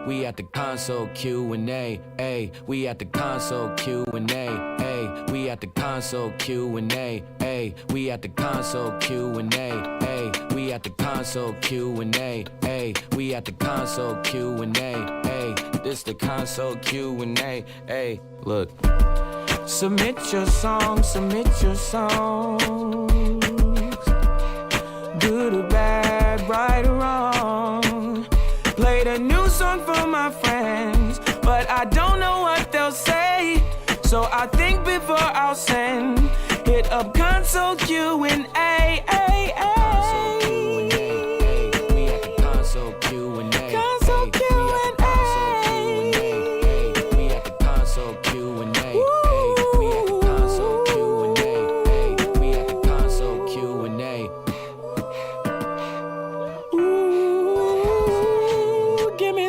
we at the console Q&A, ayy, we at the console Q&A, ayy, we at the console Q&A, ayy, we at the console Q&A, ayy, we at the console Q&A, ayy, we at the console Q&A, ayy, this the console Q&A, ayy, look. Submit your songs, good or bad, right or wrong. Played a new song for my friends, but I don't know what they'll say. So I think before I'll send, hit up console Q&A.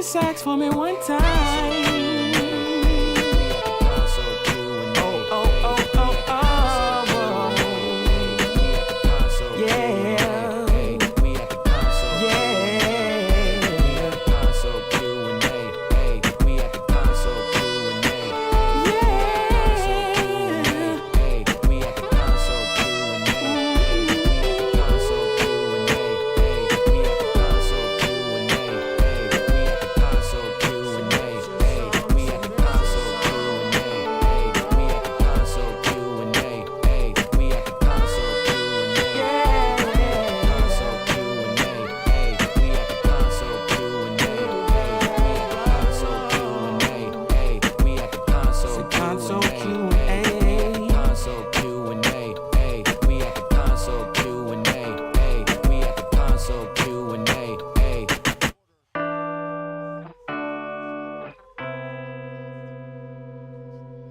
Sax for me one time.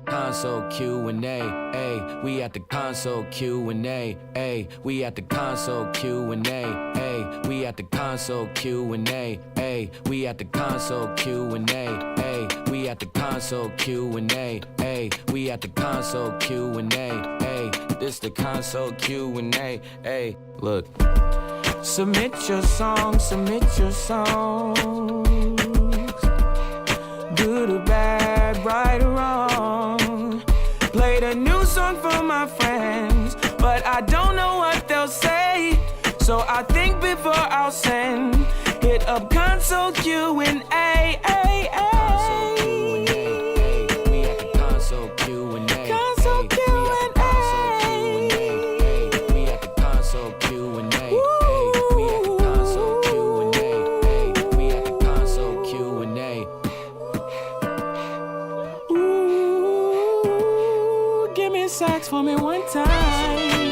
Console Q&A, ayy, we at the console Q&A, ayy, we at the console Q&A, ayy, we at the console Q&A, ayy, we at the console Q&A, ayy, we at the console Q&A, ayy, we at the console Q&A, ayy, this the console Q&A, ayy, look. Submit your songs, good or bad, right or wrong. Played a new song for my friends, but I don't know what they'll say. So I think before I'll send, hit up console Q&A. Sax for me one time.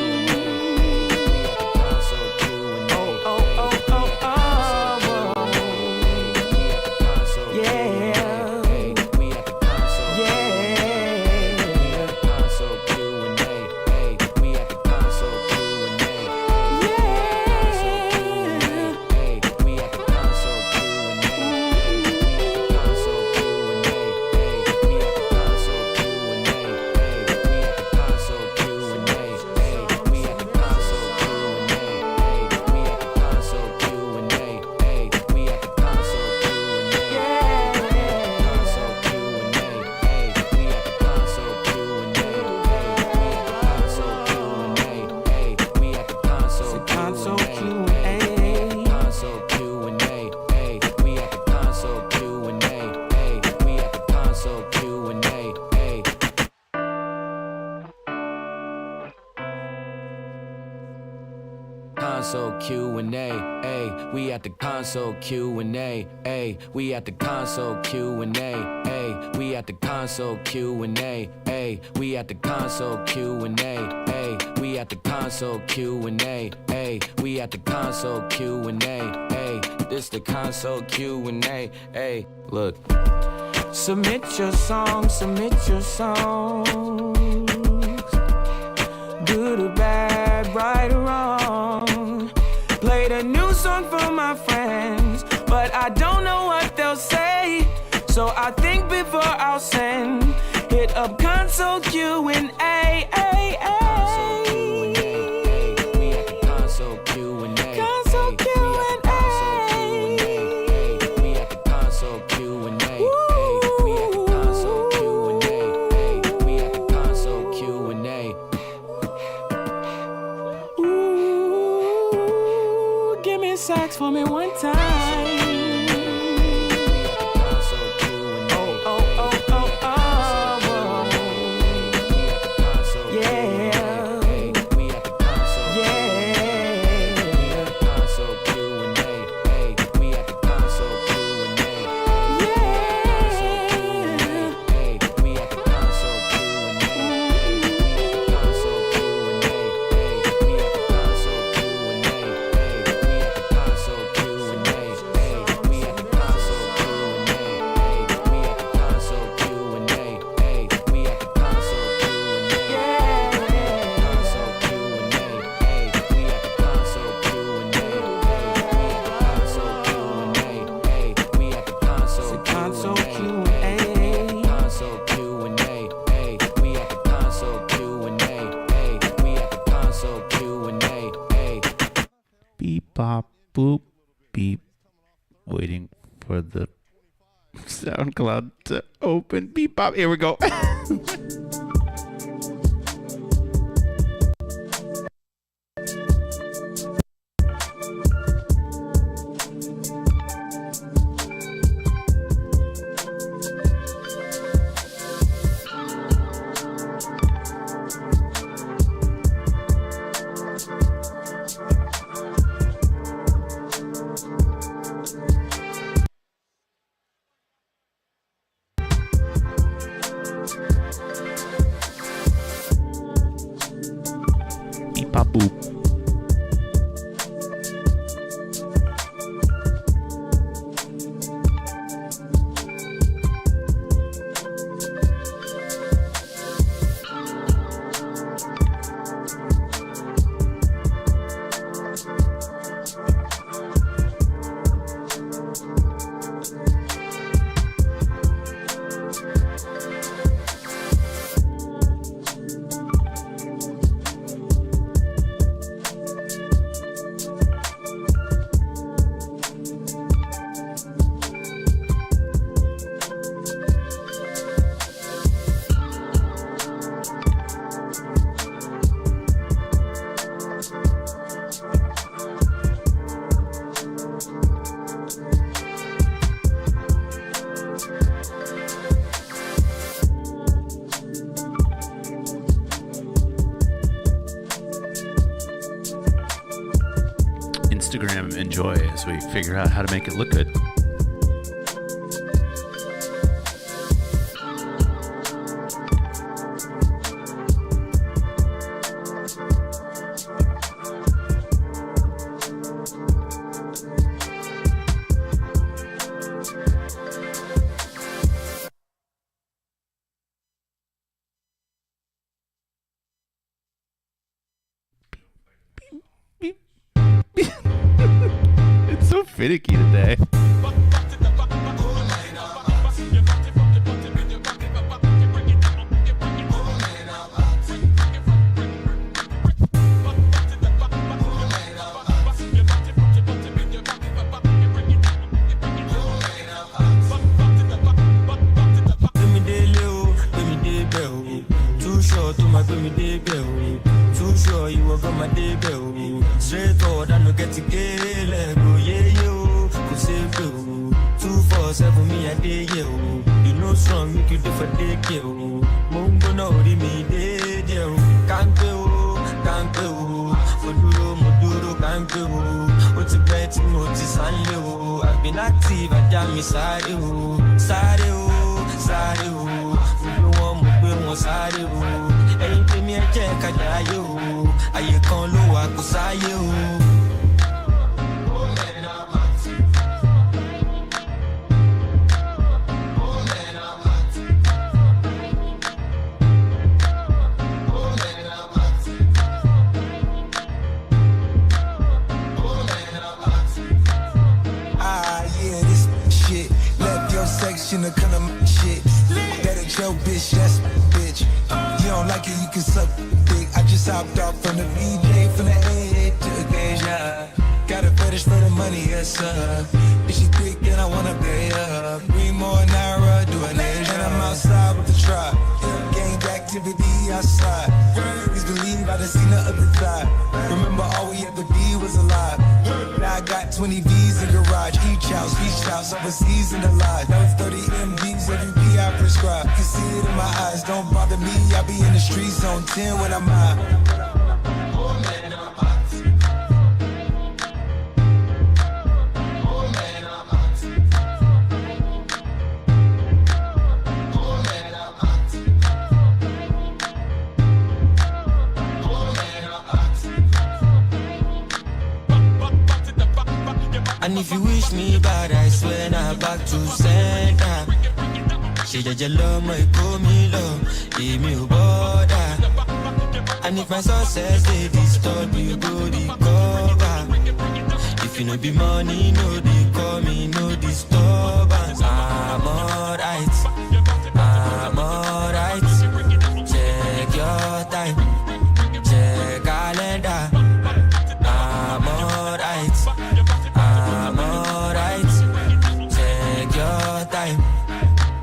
Console Q&A, ayy, we at the console Q&A, ayy, we at the console Q&A, ayy, we at the console Q&A, ayy, we at the console Q&A, ayy, we at the console Q&A, ayy, we at the console Q&A, ayy, this the console Q&A, ayy, look. Submit your songs, good or bad, right or wrong. Played a new song for my friends, but I don't know what they'll say. So I think before I'll send, hit up console Q&A. Console Q&A. Console Q&A. We at the console Q&A. Q&A. Hey, we at the console Q&A. Hey, we at the console Q&A. Ooh, give me sax for me one time. Bop, boop, beep. Waiting for the SoundCloud to open. Beep, bop. Here we go. Beep, bop, boop. Instagram enjoy as we figure out how to make it look good. It's so finicky today. Too short to my baby bill. Too sure you were from my day bill. Straight forward, I no get to get it. Go, yeah, yo. Could say, boo. 247 me a day, yo. You know, strong, make you different day, yo. Mungo no, me day, yo. Can't go, can't go. Moduro, can't go. What's a bet, what's a sign, yo. I've been active, I damn me, sorry, yo. Sorry, yo. Sorry, yo. You want me, more sorry, yo. Ain't give me a check, I die, yo. I can't low, I could say, yo. Section of kind of shit. That ain't your bitch, that's my bitch. You don't like it, you can suck dick. I just hopped off from the VJ from the head to the gauge. got a fetish for the money, yes sir. If she thick, then I wanna pay her. 3 more naira, do an edge, and I'm outside with the tribe. Gang activity outside. Please believe I done seen the other side. Remember, all we had to be was alive. Now I got 20 V's in garage, each house, overseas in the lodge. That was 30 MDs, every P I prescribe. You can see it in my eyes, don't bother me. I be in the streets on 10 when I'm high. And if you wish me bad, I swear now back to center. She just love my call me love, give me a border. And if my success they disturb you, go recover. If you no be money, no they call me, no disturbance. I'm alright, I'm alright. Check your time, check calendar. I'm alright, I'm alright. Check your time,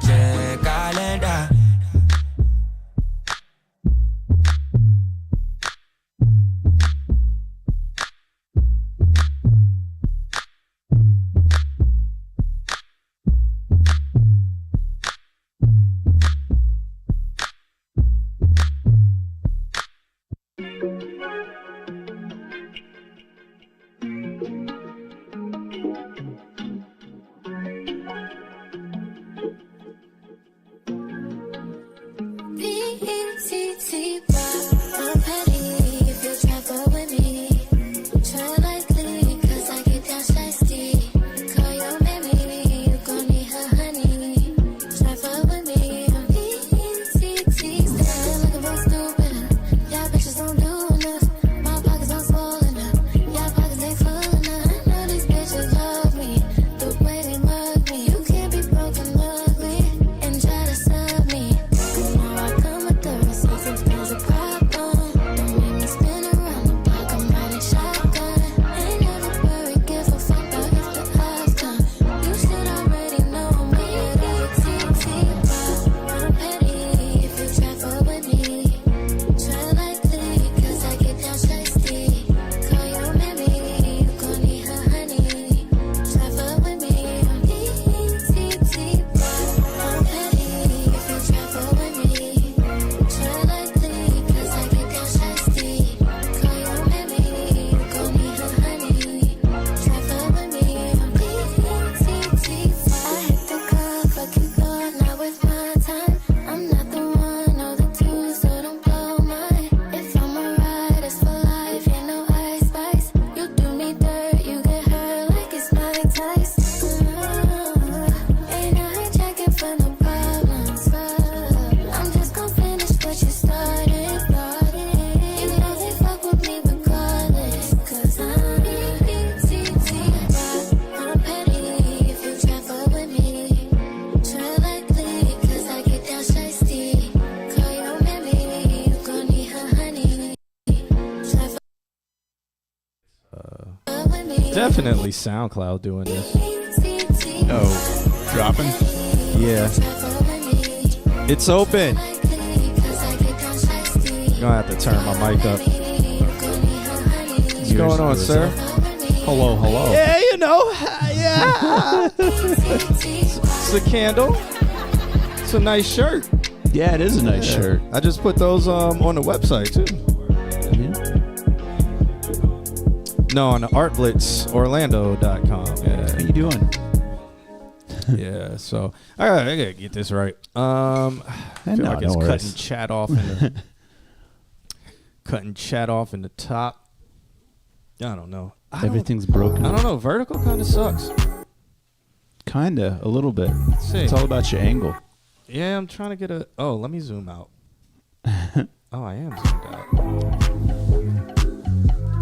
check calendar. Definitely SoundCloud doing this. Oh, dropping? Yeah. It's open. You're gonna have to turn my mic up. What's going on, sir? Hello, hello. Yeah, you know. Yeah. It's a candle. It's a nice shirt. Yeah, it is a nice shirt. I just put those on the website too. No, on the artblitzorlando.com. Yeah. How you doing? Yeah, so I gotta get this right. I feel like it's cutting chat off in the top. I don't know. Everything's broken. I don't know. Vertical kind of sucks. Kinda, a little bit. Let's see. It's all about your angle. Yeah, I'm trying to get a. Oh, let me zoom out. Oh, I am zoomed out.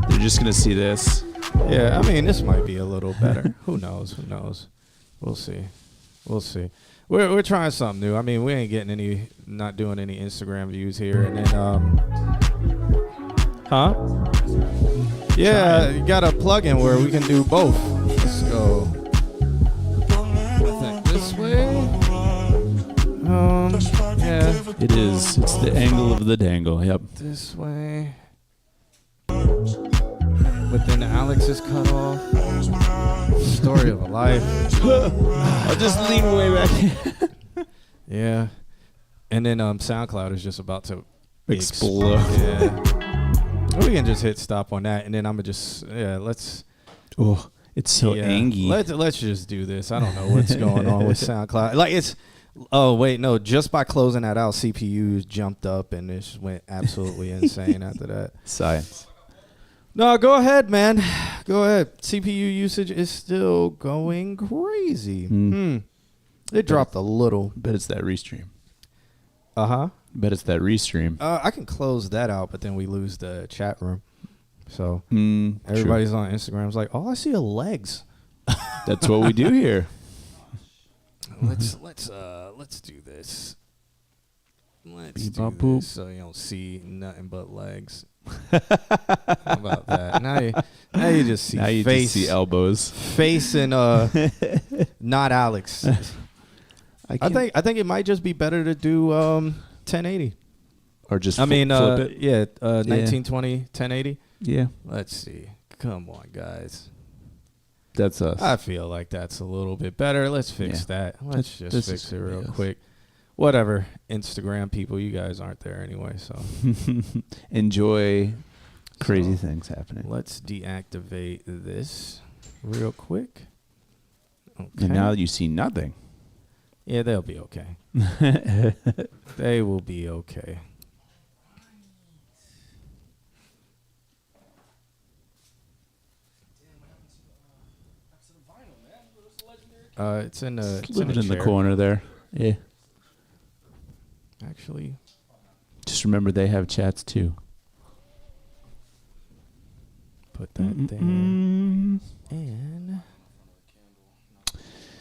They're just gonna see this. Yeah, I mean, this might be a little better. Who knows? Who knows? We'll see. We'll see. We're trying something new. I mean, we ain't getting not doing any Instagram views here, and then huh? Yeah, you got a plug-in where we can do both. Let's go. I think this way. Yeah. It is. It's the angle of the dangle. Yep. This way. But then Alex is cut off. Story of a life. I'll just lean way back. Yeah. And then SoundCloud is just about to Explode. Yeah. We can just hit stop on that, and then I'm gonna just let's. Oh, it's so angy. Let's just do this. I don't know what's going on with SoundCloud. Like it's. Oh wait, no. Just by closing that out, CPUs jumped up and it just went absolutely insane after that. Science. No, go ahead, man. Go ahead. CPU usage is still going crazy. It dropped a little. Bet it's that restream. Uh-huh. Bet it's that restream. I can close that out, but then we lose the chat room. So true. everybody's on Instagram. It's like, all I see are legs. That's what we do here. Let's do this. Let's do this so you don't see nothing but legs. How about that? Now you just see face, just see elbows. face and not Alex. I think it might just be better to do 1080 or just flip it. 1920 1080. Yeah. Let's see. Come on, guys. That's us. I feel like that's a little bit better. Let's fix that. Let's just fix it real quick. Whatever. Instagram people, you guys aren't there anyway, so enjoy crazy things happening. Let's deactivate this real quick. Okay. And now you see nothing. Yeah, they'll be okay. They will be okay. It's in the in the corner there. Yeah. Actually, just remember they have chats too. Put that there. And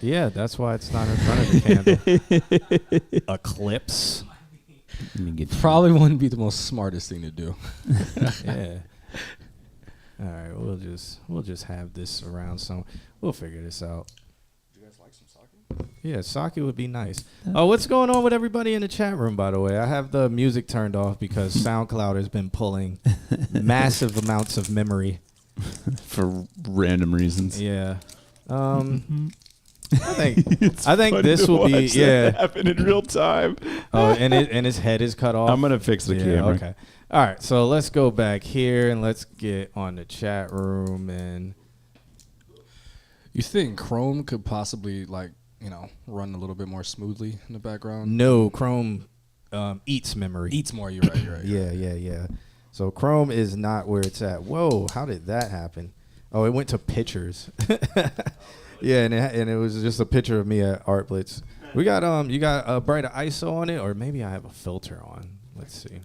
yeah, that's why it's not in front of the candle. Eclipse. Probably wouldn't be the most smartest thing to do. Yeah. All right, we'll just have this around some. We'll figure this out. Do you guys like some sake? Yeah, sake would be nice. Oh, what's going on with everybody in the chat room, by the way? I have the music turned off because SoundCloud has been pulling massive amounts of memory. For random reasons. Yeah. I think this will be happen in real time. Oh, and his head is cut off. I'm gonna fix the camera. Okay. All right. So let's go back here and let's get on the chat room. And you think Chrome could possibly run a little bit more smoothly in the background? No, Chrome eats memory. Eats more. You're right. Yeah. So Chrome is not where it's at. Whoa, how did that happen? Oh, it went to pictures. Yeah, and it was just a picture of me at Art Blitz. We got you got a brighter ISO on it, or maybe I have a filter on. Let's see.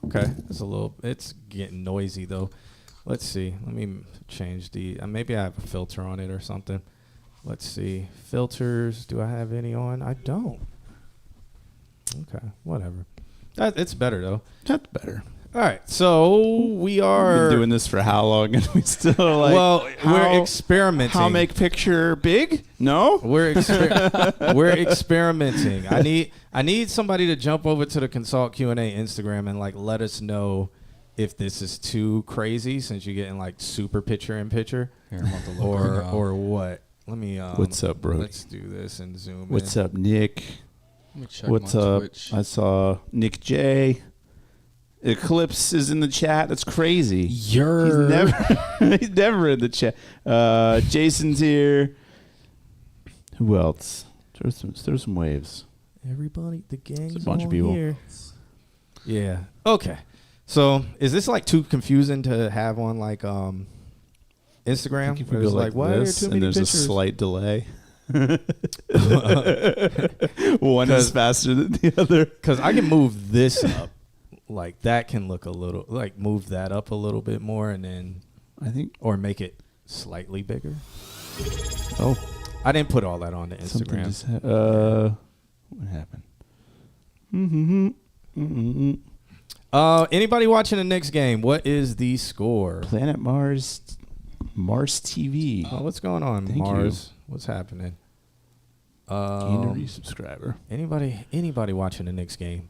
Okay, it's getting noisy though. Let's see. Let me change the. Maybe I have a filter on it or something. Let's see. Filters. Do I have any on? I don't. Okay, whatever. It's better though. That's better. All right, so we are We've been doing this for how long, and we still like. Well, we're experimenting. How make picture big? No, we're experimenting. I need somebody to jump over to the Consult Q&A Instagram and let us know if this is too crazy, since you're getting super picture in picture, or what. Let me. What's up, bro? Let's do this and zoom. What's up, Nick? Let me check What's my up? Twitch. I saw Nick J. Eclipse is in the chat. That's crazy. He's never in the chat. Jason's here. Who else? Throw some waves. Everybody, the gang's a bunch of people here. Yeah. Okay. So is this too confusing to have on Instagram? If we go why are there this, too many and there's pictures? a slight delay. One is faster than the other. Because I can move this up. That can look a little move that up a little bit more, and then or make it slightly bigger. Oh, I didn't put all that on the Instagram. What happened? Anybody watching the Knicks game? What is the score? Planet Mars TV. Oh, what's going on, Thank Mars? What's happening? Gain a resubscriber. Anybody watching the Knicks game?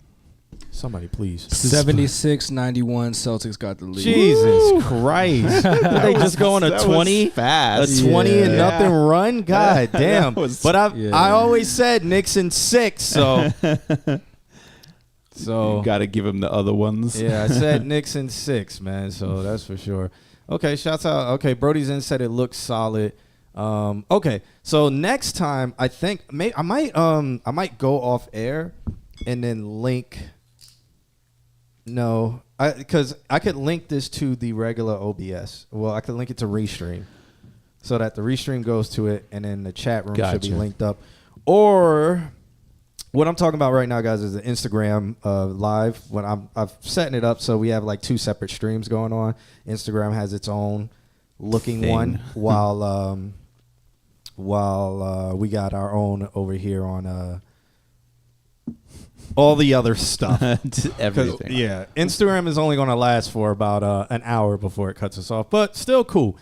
Somebody, please. 76-91 Celtics got the lead. Jesus Christ! Did they just go on a 20? Fast. A 20 and nothing run? God damn! But I always said Knicks in 6, so you got to give him the other ones. yeah, I said Knicks in 6, man. So that's for sure. Okay, shouts out. Okay, Brody's in said it looks solid. Okay, so next time I think I might go off air and then link. No, because I could link this to the regular OBS. Well, I could link it to Restream, so that the Restream goes to it, and then the chat room should be linked up. Or what I'm talking about right now, guys, is the Instagram live. When I'm setting it up, so we have like 2 separate streams going on. Instagram has its own looking one, while we got our own over here on all the other stuff. Everything. Yeah, Instagram is only going to last for about an hour before it cuts us off, but still cool.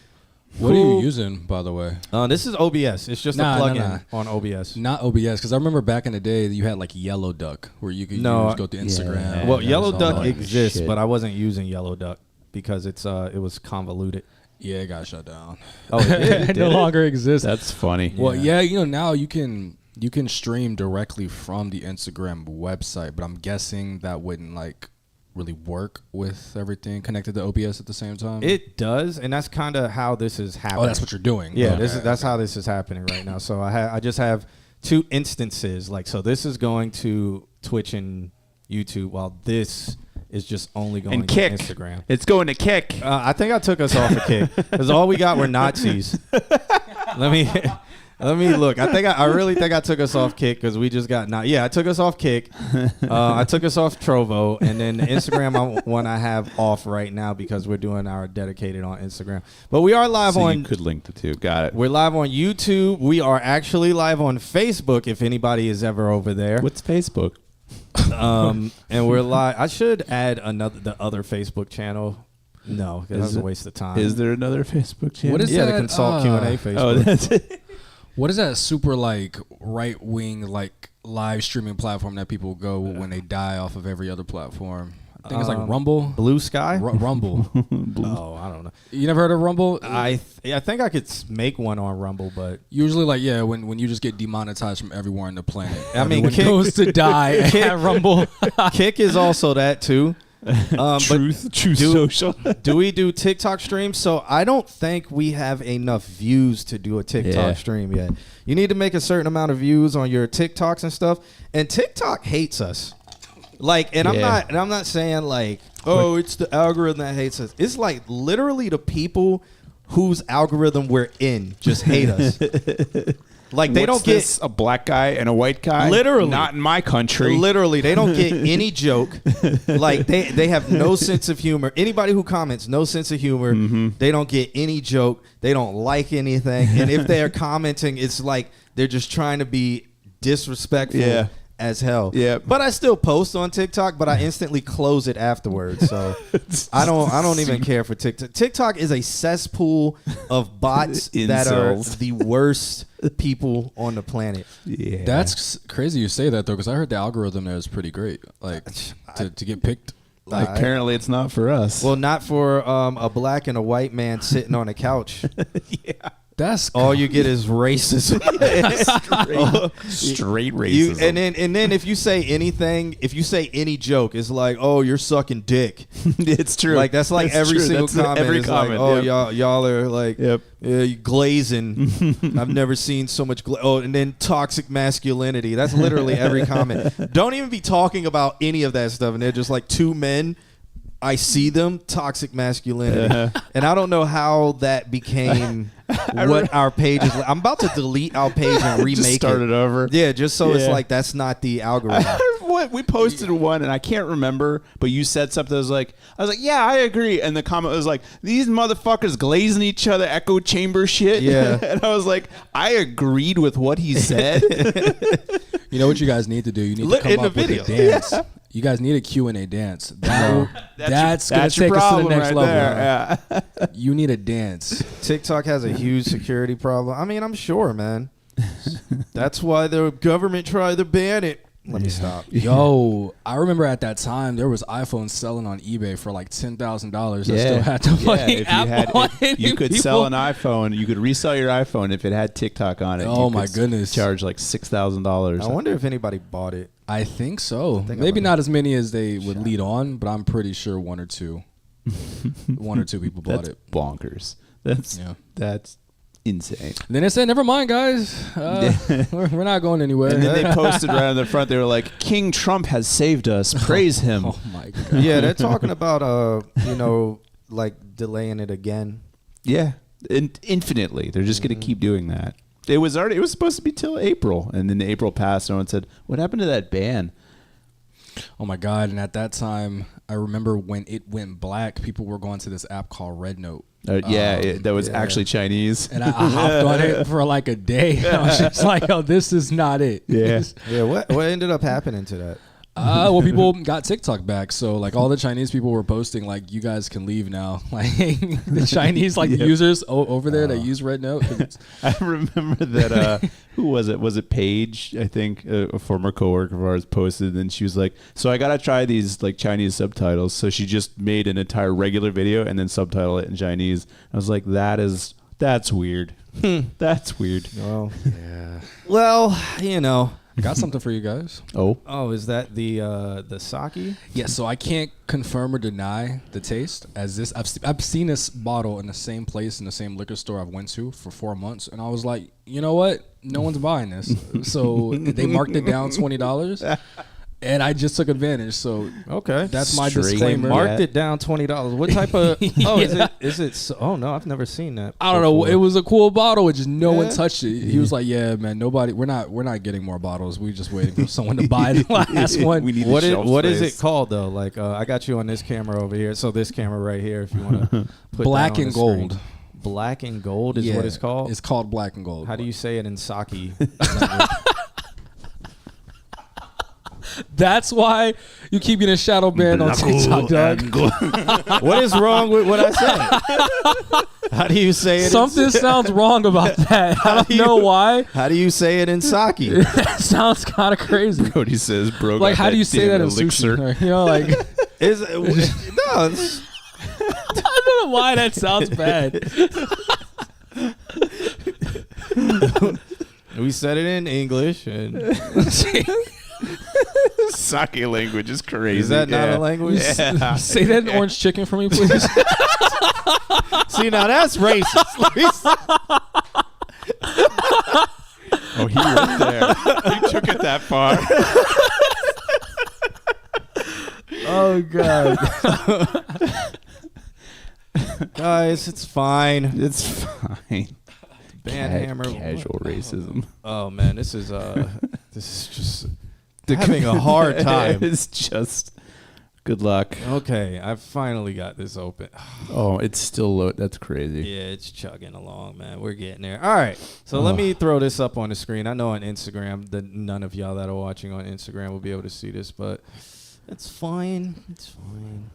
What are you using, by the way? This is OBS. It's just a plugin on OBS. Not OBS, because I remember back in the day you had like Yellow Duck, where you could go to Instagram. Yeah. Well, Yellow Duck that exists, shit. but I wasn't using Yellow Duck because it was convoluted. Yeah, it got shut down. Oh, it no longer exists. That's funny. Well, now you can stream directly from the Instagram website, but I'm guessing that wouldn't like really work with everything connected to OBS at the same time. It does, and that's kind of how this is happening. Oh, that's what you're doing. Yeah, Okay, that's how this is happening right now. So I just have 2 instances. Like, so this is going to Twitch and YouTube, while this is just only going And to Kick. Instagram. It's going to Kick. I think I took us off a Kick because all we got were Nazis. Let me look. I really think I took us off Kick because we just got I took us off Kick. I took us off Trovo, and then the Instagram one I have off right now because we're doing our dedicated on Instagram. But we are live So on. you could link the 2. Got it. We're live on YouTube. We are actually live on Facebook. If anybody is ever over there, What's Facebook? and we're live. I should add the other Facebook channel. No, because that's a waste of time. Is there another Facebook channel? What is the that? Consult Q&A Facebook. Oh, that's it. What is that super like right wing like live streaming platform that people go when they die off of every other platform? I think it's like Rumble. Blue Sky? Rumble. Oh, I don't know. You never heard of Rumble? I think I could make one on Rumble, but Usually, like, when you just get demonetized from everywhere on the planet. I mean, everyone Kick goes to die at Rumble. Kick is also that too. Truth Social. Do we do TikTok streams? So I don't think we have enough views to do a TikTok stream yet. You need to make a certain amount of views on your TikToks and stuff. And TikTok hates us. Like, and I'm not saying like, oh, it's the algorithm that hates us. It's like literally the people whose algorithm we're in just hate us. Like they don't get a black guy and a white guy. Literally. Not in my country. Literally, they don't get any joke. Like they have no sense of humor. Anybody who comments, no sense of humor. They don't get any joke. They don't like anything. And if they're commenting, it's like they're just trying to be disrespectful as hell. Yeah. But I still post on TikTok, but I instantly close it afterwards. So I don't even care for TikTok. TikTok is a cesspool of bots that are Incels. the worst people on the planet. Yeah. That's crazy you say that, though, because I heard the algorithm there is pretty great. Like, to get picked. Like, apparently it's not for us. Well, not for a black and a white man sitting on a couch. That's All you get is racism. Straight racism. And then if you say anything, if you say any joke, it's like, oh, you're sucking dick. It's true. Like that's like That's every true. single That's comment. every is comment. Like, oh, y'all are like, Yep. you glazing. I've never seen so much. And then toxic masculinity. That's literally every comment. Don't even be talking about any of that stuff, and they're just like 2 men. I see them, toxic masculinity. And I don't know how that became what our page is. I'm about to delete our page and remake Just start it over. Yeah, just so it's Yeah. like that's not the algorithm. What we posted one and I can't remember, but you said something that was like, I was like, yeah, I agree. And the comment was like, these motherfuckers glazing each other, echo chamber shit. Yeah. And I was like, I agreed with what he said. You know what you guys need to do? You need to come In the up with video. a dance. You guys need a Q&A dance. That's going to your take us to the problem next right level. there. Yeah. You need a dance. TikTok has a huge security problem. I mean, I'm sure, man. That's why the government tried to ban it. Let me stop. Yo, I remember at that time there was iPhones selling on eBay for like $10,000. I still had to fucking app on it. You could sell an iPhone. You could resell your iPhone if it had TikTok on it. Oh, you my could goodness. Charge like $6,000. I wonder if anybody bought it. I think so. I'm Maybe not as many as they would lead on, but I'm pretty sure one or two people bought That's it. bonkers. That's insane. And then they said, never mind, guys. We're not going anywhere. And then they posted right on the front. They were like, "King Trump has saved us. Praise him." Oh my god. Yeah, they're talking about like delaying it again. Yeah, infinitely. They're just going to keep doing that. It was supposed to be till April, and then April passed. No one said, "What happened to that ban?" Oh my god. And at that time, I remember when it went black, people were going to this app called Red Note. That was actually Chinese. And I hopped on it for like a day. I was just like, oh, this is not it. Yeah. Yeah, what ended up happening to that? Well, people got TikTok back, so like all the Chinese people were posting like, "You guys can leave now." Like the Chinese users over there that use Red Note. I remember that. Who was it? Was it Paige? I think a former coworker of ours posted, and she was like, "So I gotta try these like Chinese subtitles." So she just made an entire regular video and then subtitle it in Chinese. I was like, "That's weird. That's weird." Well, yeah. Well, I got something for you guys. Oh, is that the sake? Yeah, so I can't confirm or deny the taste. As this, I've seen this bottle in the same place in the same liquor store I've went to for 4 months, and I was like, you know what? No one's buying this. So they marked it down $20, and I just took advantage. So okay, that's my Straight disclaimer. Marked it down $20. What type of? Oh, is it? Oh no, I've never seen that. I don't know. before. It was a cool bottle. It just no one touched it. He was like, "Yeah, man, nobody. We're not getting more bottles. We're just waiting for someone to buy the last one." We need What the is shelf what is space. it called though? Like I got you on this camera over here. So this camera right here, if you want to put Black that on and the screen. gold. Black and gold is what it's called. It's called Black and Gold. How do you say it in sake? That's why you keep getting shadow banned on TikTok, dog. What is wrong with what I said? How do you say it? Something sounds wrong about that. I don't know why. How do you say it in sake? That sounds kind of crazy. Brody says, "Bro, Like, got how do you that say damn that in elixir." sushi? You know, like No. I don't know why that sounds bad. We said it in English, and Sake language is crazy. is that not a language? Yeah. Say that in orange chicken for me, please. See, now that's racist. Oh, he went there. He took it that far. Oh god, guys, it's fine. It's fine. Bandhammer. Casual racism. Oh man, this is just having a hard time. It's just good luck. Okay, I finally got this open. Oh, it's still low. That's crazy. Yeah, it's chugging along, man. We're getting there. All right, so let me throw this up on the screen. I know on Instagram that none of y'all that are watching on Instagram will be able to see this, but it's fine. It's fine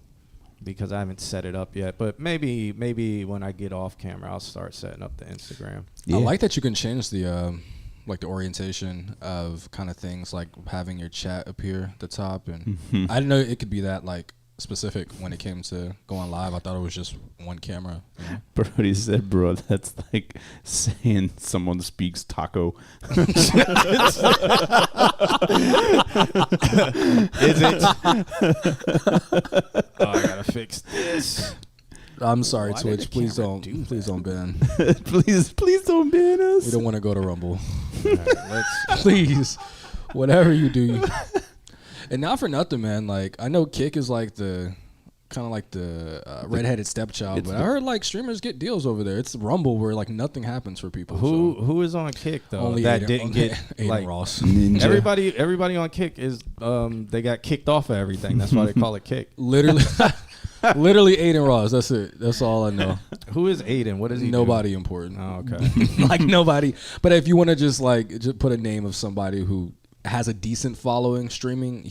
because I haven't set it up yet. But maybe when I get off camera, I'll start setting up the Instagram. Yeah. I like that you can change the like the orientation of kind of things, like having your chat appear at the top, and I didn't know it could be that like specific when it came to going live. I thought it was just one camera. You know? Brody said, "Bro, that's like saying someone speaks taco." Is it? Oh, I gotta fix this. I'm sorry, Why did Twitch. the Please camera don't. do Please don't ban. please don't ban us. We don't want to go to Rumble. All right, let's. Please, whatever you do. And not for nothing, man. Like I know Kick is like the kind of like the redheaded stepchild, but I heard like streamers get deals over there. It's Rumble where like nothing happens for people. Who is on Kick though? Only that Aiden, didn't get Aiden like Ross. Ninja. everybody on Kick is they got kicked off of everything. That's why they call it Kick. Literally, literally Aiden Ross. That's it. That's all I know. Who is Aiden? What is he? Nobody important. Oh, okay. Like nobody. But if you want to just like just put a name of somebody who has a decent following streaming.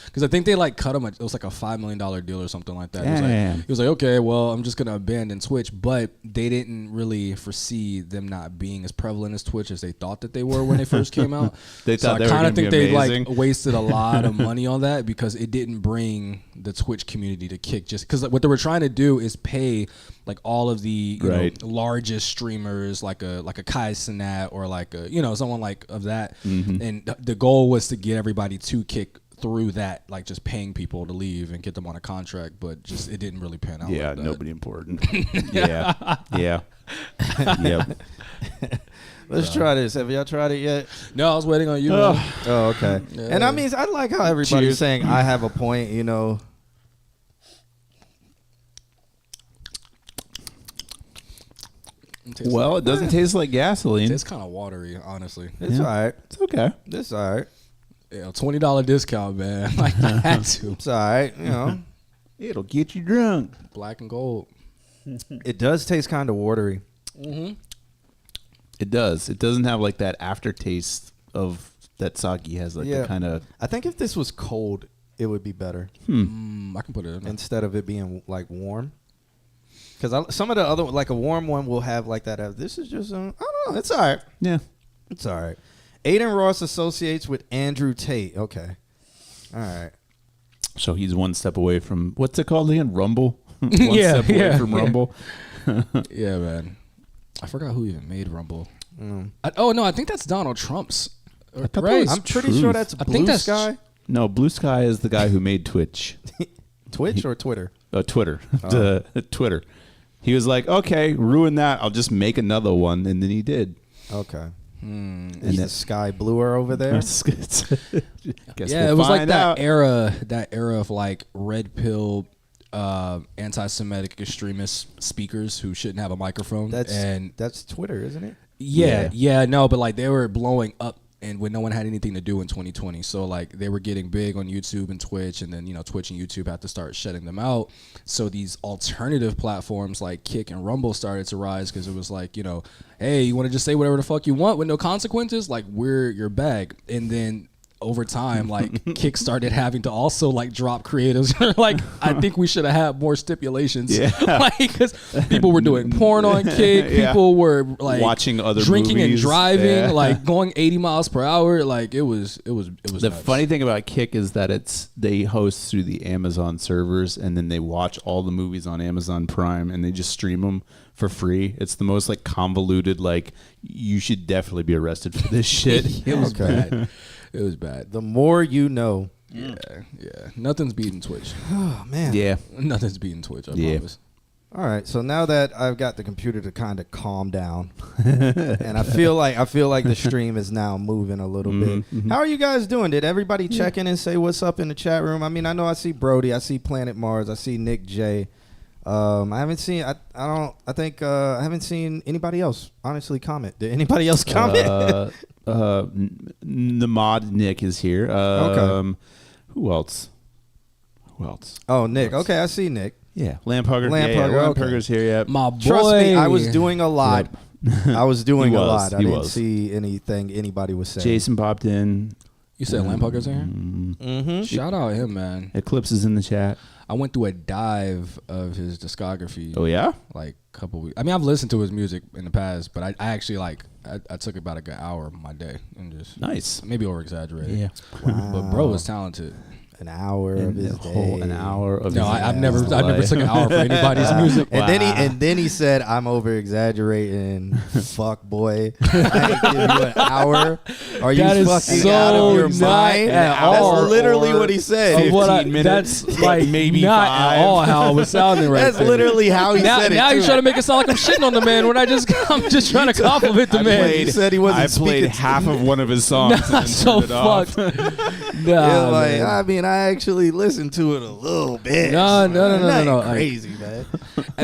Because I think they like cut him. It was like a $5 million deal or something like that. He was like, okay, well, I'm just gonna abandon Twitch, but they didn't really foresee them not being as prevalent as Twitch as they thought that they were when they first came out. They thought they I were kind of gonna think be they amazing. like wasted a lot of money on that because it didn't bring the Twitch community to Kick. Just because what they were trying to do is pay like all of the Right. largest streamers like a Kai Cenat or like a someone like of that, and the goal was to get everybody to Kick through that, like just paying people to leave and get them on a contract, but just it didn't really pan out. Yeah, like that. nobody important. yeah. Yep. Let's try this. Have y'all tried it yet? No, I was waiting on you. Man. Oh, okay. Yeah. And I mean, I like how everybody's saying I have a point, Well, it doesn't taste like gasoline. It's kind of watery, honestly. It's all right. It's okay. It's all right. Yeah, $20 discount, man. Like I had to. It's all right. It'll get you drunk. Black and gold. It does taste kind of watery. It does. It doesn't have like that aftertaste of that sake has, like the kind of. I think if this was cold, it would be better I can put it in. instead of it being like warm. Because some of the other, like a warm one, will have like that. This is just, I don't know. It's all right. Yeah. It's all right. Aiden Ross associates with Andrew Tate. Okay. All right. So he's one step away from what's it called again? Rumble. One Yeah, step away yeah, from yeah. Rumble. Yeah, man. I forgot who even made Rumble. Mm. I think that's Donald Trump's. thought that Right? was I'm pretty Truth. sure that's I Blue think that's Sky. No, Blue Sky is the guy who made Twitch. Twitch or Twitter? Twitter. Twitter. He was like, okay, ruin that. I'll just make another one, and then he did. Okay. And Is the that- sky bluer over there? Guess Yeah, we'll it was like find that out. era of like red pill, anti-Semitic extremist speakers who shouldn't have a microphone. That's Twitter, isn't it? Yeah, no, but like they were blowing up and when no one had anything to do in 2020. So like they were getting big on YouTube and Twitch, and then Twitch and YouTube had to start shutting them out. So these alternative platforms like Kick and Rumble started to rise because it was like, hey, you want to just say whatever the fuck you want with no consequences? Like we're your bag. And then over time, like Kick started having to also like drop creatives. Like I think we should have had more stipulations. Yeah. Like because people were doing porn on Kick, Yeah. people were like Watching other drinking movies. and driving, Yeah. like going 80 miles per hour. Like it was. The nuts. funny thing about Kick is that they host through the Amazon servers, and then they watch all the movies on Amazon Prime, and they just stream them for free. It's the most like convoluted. Like you should definitely be arrested for this shit. It was bad. It was bad. The more you know. Yeah. Nothing's beating Twitch. Oh man. Yeah. Nothing's beating Twitch. I Yeah. promise. All right. So now that I've got the computer to kind of calm down, and I feel like the stream is now moving a little bit. How are you guys doing? Did everybody check in and say what's up in the chat room? I mean, I know I see Brody, I see Planet Mars, I see Nick J. I haven't seen. I haven't seen anybody else honestly comment. Did anybody else comment? The mod Nick is here. Okay. Who else? Oh, Nick. Okay, I see Nick. Yeah, Lamphugger. Lamphugger, okay. Lamphugger's here. Yep. My boy. Trust me, I was doing a lot. I was doing He a was, lot. I he didn't was. see anything anybody was saying. Jason popped in. You said Lamphugger's in here? Mm-hmm. Shout out him, man. Eclipse is in the chat. I went through a dive of his discography. Oh yeah. Like a couple weeks. I mean, I've listened to his music in the past, but I actually I took about a good hour of my day and just Nice. maybe over exaggerated. Yeah. But bro was talented. An hour of his day. An hour of No, his I've never life. took an hour for anybody's music. And then he said, "I'm over exaggerating, fuck boy. I give you an hour. Are you That is fucking so out of your not mind?" at all. That's literally what he said. Of what 15 minutes, that's like maybe not 5. at all how it was sounding right That's there. literally how he said it. Now you're too. trying to make it sound like I'm shitting on the man when I'm just trying to compliment the man. He said he wasn't I played speaking to- half of one of his songs. and then So turned it off. fucked. Yeah, Nah, like man. I mean, I actually listened to it a little bit. No. Nothing Like, crazy, man.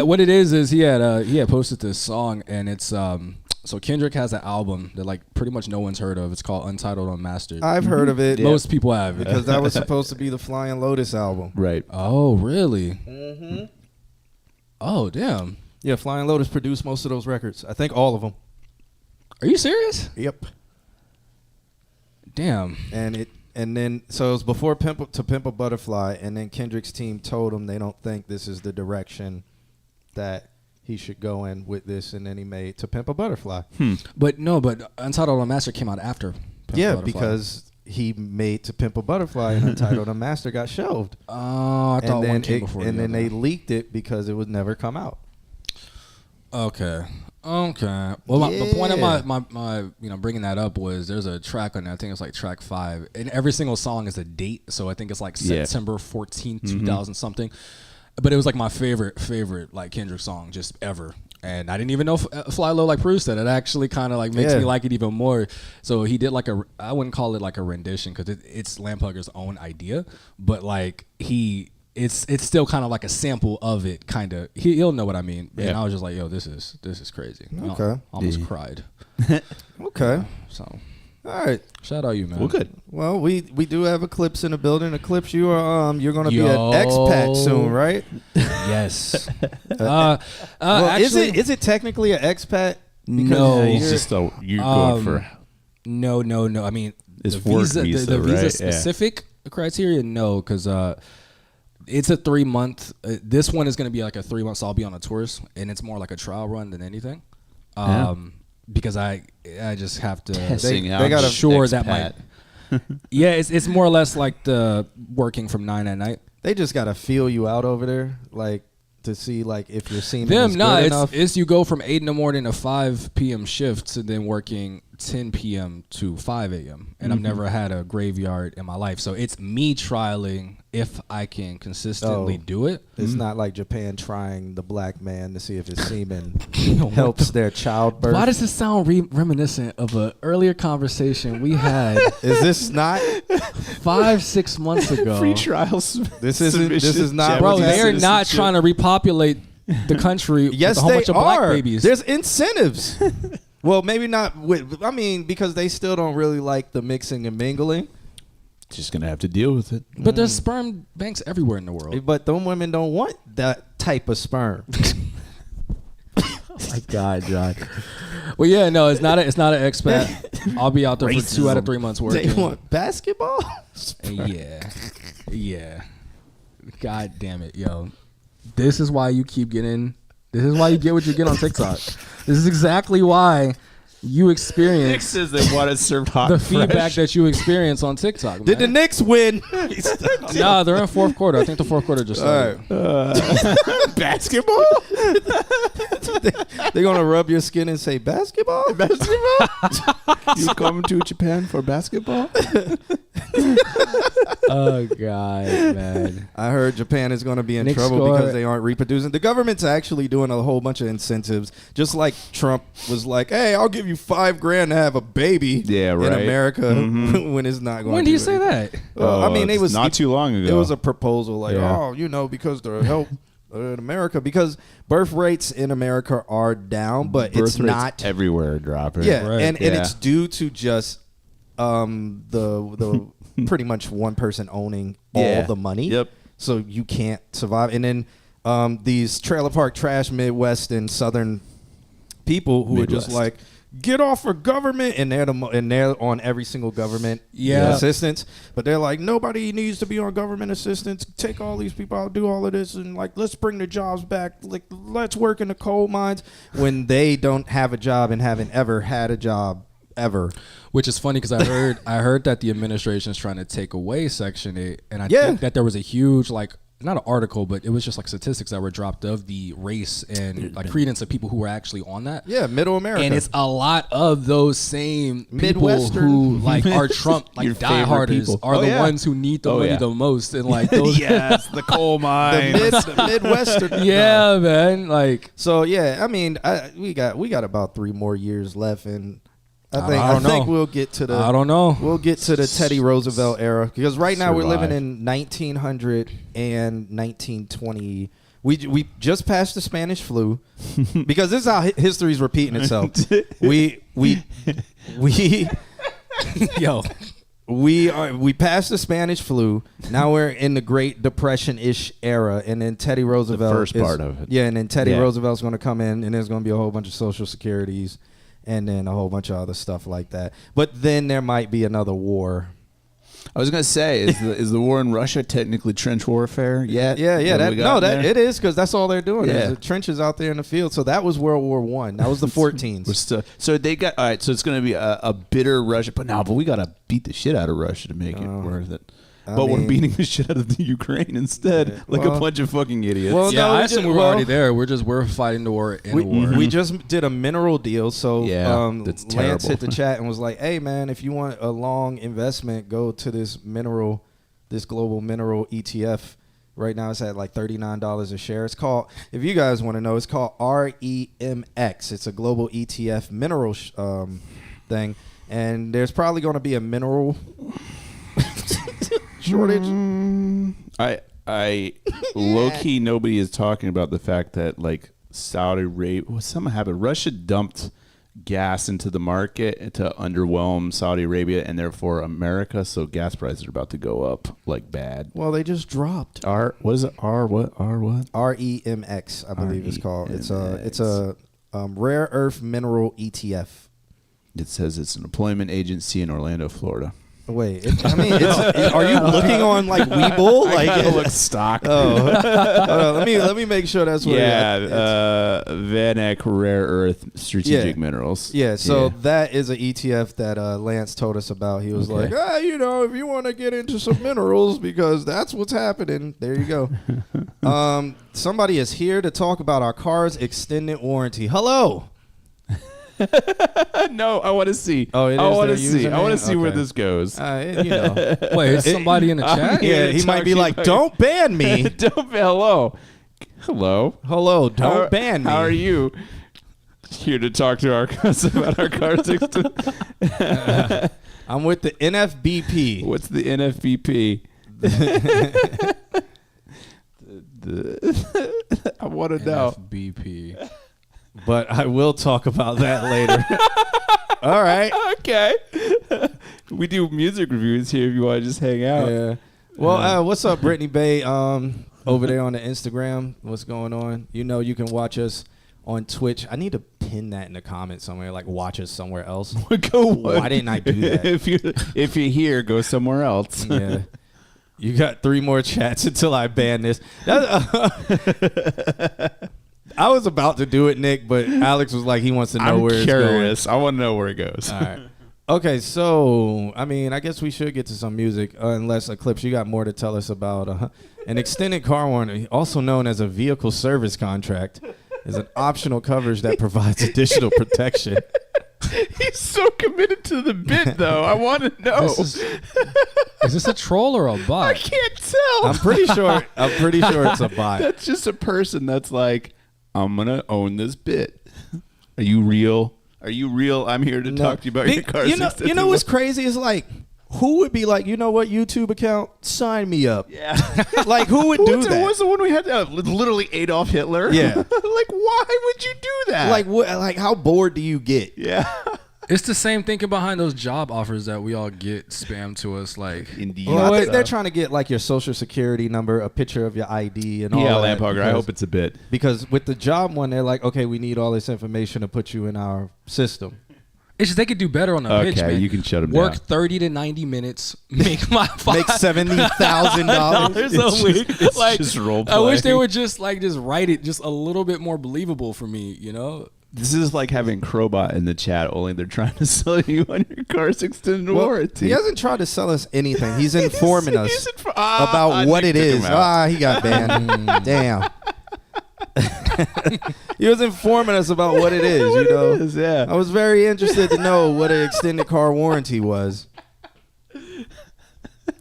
what it is he had posted this song, and it's so Kendrick has an album that like pretty much no one's heard of. It's called Untitled Unmastered. I've heard of it Most people have it. because that was supposed to be the Flying Lotus album. Right. Oh really? Mm-hmm. Oh damn. Yeah, Flying Lotus produced most of those records. I think all of them. Are you serious? Yep. Damn. And then so it was before To Pimp a Butterfly, and then Kendrick's team told him they don't think this is the direction that he should go in with this, and then he made To Pimp a Butterfly. But Untitled Unmastered came out after. Pimp a Butterfly. Because he made To Pimp a Butterfly, and Untitled Unmastered got shelved. Oh, I thought one came before. And then they leaked it because it would never come out. Okay. Well, the point of my bringing that up was there's a track on there. I think it's like track 5, and every single song is a date. So I think it's like September 14th, 2000 something. But it was like my favorite like Kendrick song just ever. And I didn't even know Fly Low, like Bruce said. It actually kind of like makes me like it even more. So he did like I wouldn't call it like a rendition because it's Lamphugger's own idea, but like it's still kind of like a sample of it, kind of. He'll know what I mean. Yeah. And I was just like, yo, this is crazy. Okay. I almost cried. Okay. So. All right. Shout out you, man. Well, good. Well, we do have Eclipse in the building. Eclipse, you're gonna be an expat soon, right? Yes. Actually, is it technically an expat? No, it's just you're going for. No. I mean, It's the work visa, visa, the visa right? specific criteria, no, because it's a 3-month. This one is going to be like a 3 months. So I'll be on a tourist, and it's more like a trial run than anything. Because I just have to. Testing out they got to sure expat. that might. Yeah, it's more or less like the working from 9 at night. They just gotta feel you out over there, like to see like if you're seeing them. Good enough. It's you go from 8 in the morning to 5 p.m. shifts, and then working 10 p.m. to 5 a.m. And I've never had a graveyard in my life, so it's me trialing if I can consistently do it. It's not like Japan trying the black man to see if his semen helps their childbirth. Why does this sound reminiscent of an earlier conversation we had? Is this not 5-6 months ago? Free trials. This is not. Bro, they're not trying to repopulate the country with a whole bunch of black babies. There's incentives. Well, maybe not because they still don't really like the mixing and mingling. Just gonna have to deal with it. But there's sperm banks everywhere in the world. But them women don't want that type of sperm. Oh my God, John. Well, yeah, no, it's not an expat. I'll be out there for 2 out of 3 months working. They want basketball? Yeah. God damn it, yo. This is why you keep getting. This is why you get what you get on TikTok. This is exactly why you experience. Nick says they want it served hot. The feedback that you experience on TikTok. Man. Did the Knicks win? Nah, they're in fourth quarter. I think the fourth quarter just started. Basketball? They're gonna rub your skin and say basketball. You come to Japan for basketball? Oh God, man! I heard Japan is going to be in trouble because they aren't reproducing. The government's actually doing a whole bunch of incentives, just like Trump was like, "Hey, I'll give you $5,000 to have a baby." In America, when it's not going. When did he say that? I mean, it was not too long ago. It was a proposal like, because the help in America, because birth rates in America are down, but it's not everywhere dropping. Yeah, right. and it's due to just the pretty much one person owning all the money. Yep. So you can't survive. And then these trailer park trash Midwest and Southern people who are just like, get off of government, and they're on every single government assistance. But they're like, nobody needs to be on government assistance. Take all these people out, do all of this, and like, let's bring the jobs back. Like, let's work in the coal mines when they don't have a job and haven't ever had a job ever. Which is funny because I heard that the administration is trying to take away Section 8, and I think that there was a huge not an article, but it was just like statistics that were dropped of the race and like credence of people who were actually on that. Yeah, Middle America, and it's a lot of those same people Midwestern who like are Trump dieharders are the ones who need the money the most, and like those the coal mines, the Midwestern. Yeah, man. Like so, yeah. I mean, we got about 3 more years left, and I think we'll get to the. I don't know. We'll get to the Teddy Roosevelt era because right now we're living in 1900 and 1920. We just passed the Spanish flu because this is how history's repeating itself. We passed the Spanish flu. Now we're in the Great Depression-ish era, and then Teddy Roosevelt the first part of it. Yeah, and then Teddy Roosevelt's going to come in, and there's going to be a whole bunch of Social Securities. and then a whole bunch of other stuff like that. But then there might be another war. I was gonna say, is the war in Russia technically trench warfare yet? Yeah. It is, because that's all they're doing. Yeah. Is the trenches out there in the field. So that was World War One. That was the 14s. So they got all right. So it's gonna be a bitter Russia, but we gotta beat the shit out of Russia to make it worth it. But we're beating the shit out of the Ukraine instead, a bunch of fucking idiots. Well, Yeah, no, I assume we're already there. We're fighting the war in a war. We just did a mineral deal, so that's Lance terrible. hit the chat and was like, "Hey man, if you want a long investment, go to this global mineral ETF. Right now it's at like $39 a share. It's called, if you guys want to know, it's called REMX. It's a global ETF mineral thing, and there's probably going to be a mineral shortage. I low key, nobody is talking about the fact that like Saudi Arabia, something happened. Russia dumped gas into the market to underwhelm Saudi Arabia and therefore America. So gas prices are about to go up like bad. Well, they just dropped. What is it? What? REMX, I believe it's called. It's a rare earth mineral ETF. It says it's an employment agency in Orlando, Florida. Wait, are you looking on like Webull? Like, I look stock. Let me make sure that's what. Yeah, VanEck Rare Earth Strategic Minerals. Yeah, so that is an ETF that Lance told us about. He was like, if you want to get into some minerals because that's what's happening. There you go. Somebody is here to talk about our car's extended warranty. Hello. No, I want to see. Oh, it is. I want to see. I want to see where this goes. You know. Wait, is somebody in the chat? Yeah, he might be like, "Don't ban me." Hello. Don't ban me. How are you? Here to talk to us about our car 16. I'm with the NFBP. What's the NFBP? I want to know. FBP. But I will talk about that later. All right. Okay. We do music reviews here if you want to just hang out. Yeah. Well, what's up, Brittany Bay? Over there on the Instagram, what's going on? You know, you can watch us on Twitch. I need to pin that in the comments somewhere, like watch us somewhere else. Why didn't I do that? If you're here, go somewhere else. Yeah. You got 3 more chats until I ban this. I was about to do it, Nick, but Alex was like, he wants to know where it's going. I want to know where it goes. All right. Okay, so, I guess we should get to some music, unless, Eclipse, you got more to tell us about. An extended car warranty, also known as a vehicle service contract, is an optional coverage that provides additional protection. He's so committed to the bit, though. I want to know. Is this a troll or a bot? I can't tell. I'm pretty sure it's a bot. That's just a person that's like, I'm going to own this bit. Are you real? I'm here to talk to you about your car. You know what's crazy is like, who would be like, you know what, YouTube account, sign me up. Yeah. Like, who would do that? What was the one we had? Literally Adolf Hitler. Yeah. Like, why would you do that? Like, what? Like, how bored do you get? Yeah. It's the same thinking behind those job offers that we all get spammed to us. Like, Indeed. Well, I think they're trying to get like your social security number, a picture of your ID, and all that. Yeah, Lamphogger. I hope it's a bit. Because with the job one, they're like, okay, we need all this information to put you in our system. it's just they could do better on the pitch, Okay, man. you can shut them Work down. 30 to 90 minutes, make my Make $70,000 a week. It's Like, just role I wish they playing. would just write it just a little bit more believable for me, you know? This is like having Crowbot in the chat, only they're trying to sell you on your car's extended warranty. He hasn't tried to sell us anything. He's informing us I about what it took is. him out. He got banned. Damn. He was informing us about what it is, you know. It is, yeah. I was very interested to know what an extended car warranty was.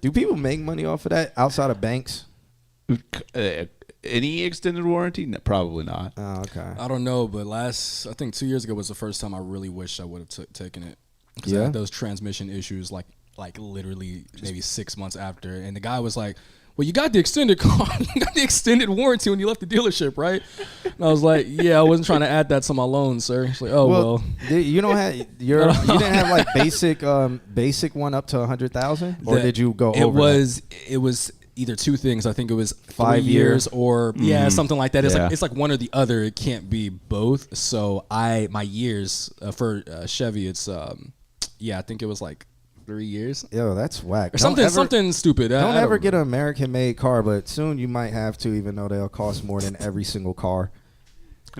Do people make money off of that outside of banks? Any extended warranty? No, probably not. Oh, okay. I don't know, but I think 2 years ago was the first time I really wish I would have taken it. Because I Yeah? had those transmission issues like literally maybe 6 months after. And the guy was like, well, you got the extended car, you got the extended warranty when you left the dealership, right? And I was like, yeah, I wasn't trying to add that to my loan, sir. He's like, oh, well. You don't have you didn't have like basic one up to 100,000, or did you go over? It was either two things. I think it was 5 3 years or something like that. It's Yeah. like one or the other. It can't be both. So my years for Chevy, it's I think it was like 3 years Yo, that's whack. or something stupid. Don't ever get an American-made car, but soon you might have to, even though they'll cost more than every single car.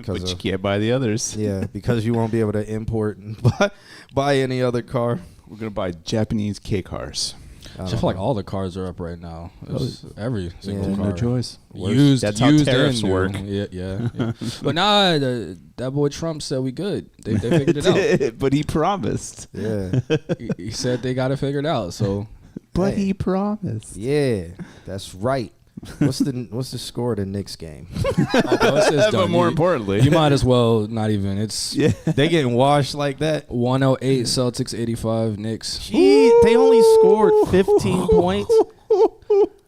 But you can't buy the others. Yeah, because you won't be able to import and buy any other car. We're going to buy Japanese K cars. I feel like all the cars are up right now. It's every single car. No choice. Used, That's how used tariffs and new. work. Yeah. But nah, that boy Trump said we good. They figured it out. But he promised. Yeah. He said they got it figured out. So But Hey. he promised. Yeah, that's right. What's the score of the Knicks game? it's But done. more importantly, You might as well not even. It's They getting washed like that? 108 Celtics, 85 Knicks. Gee, they only scored 15 points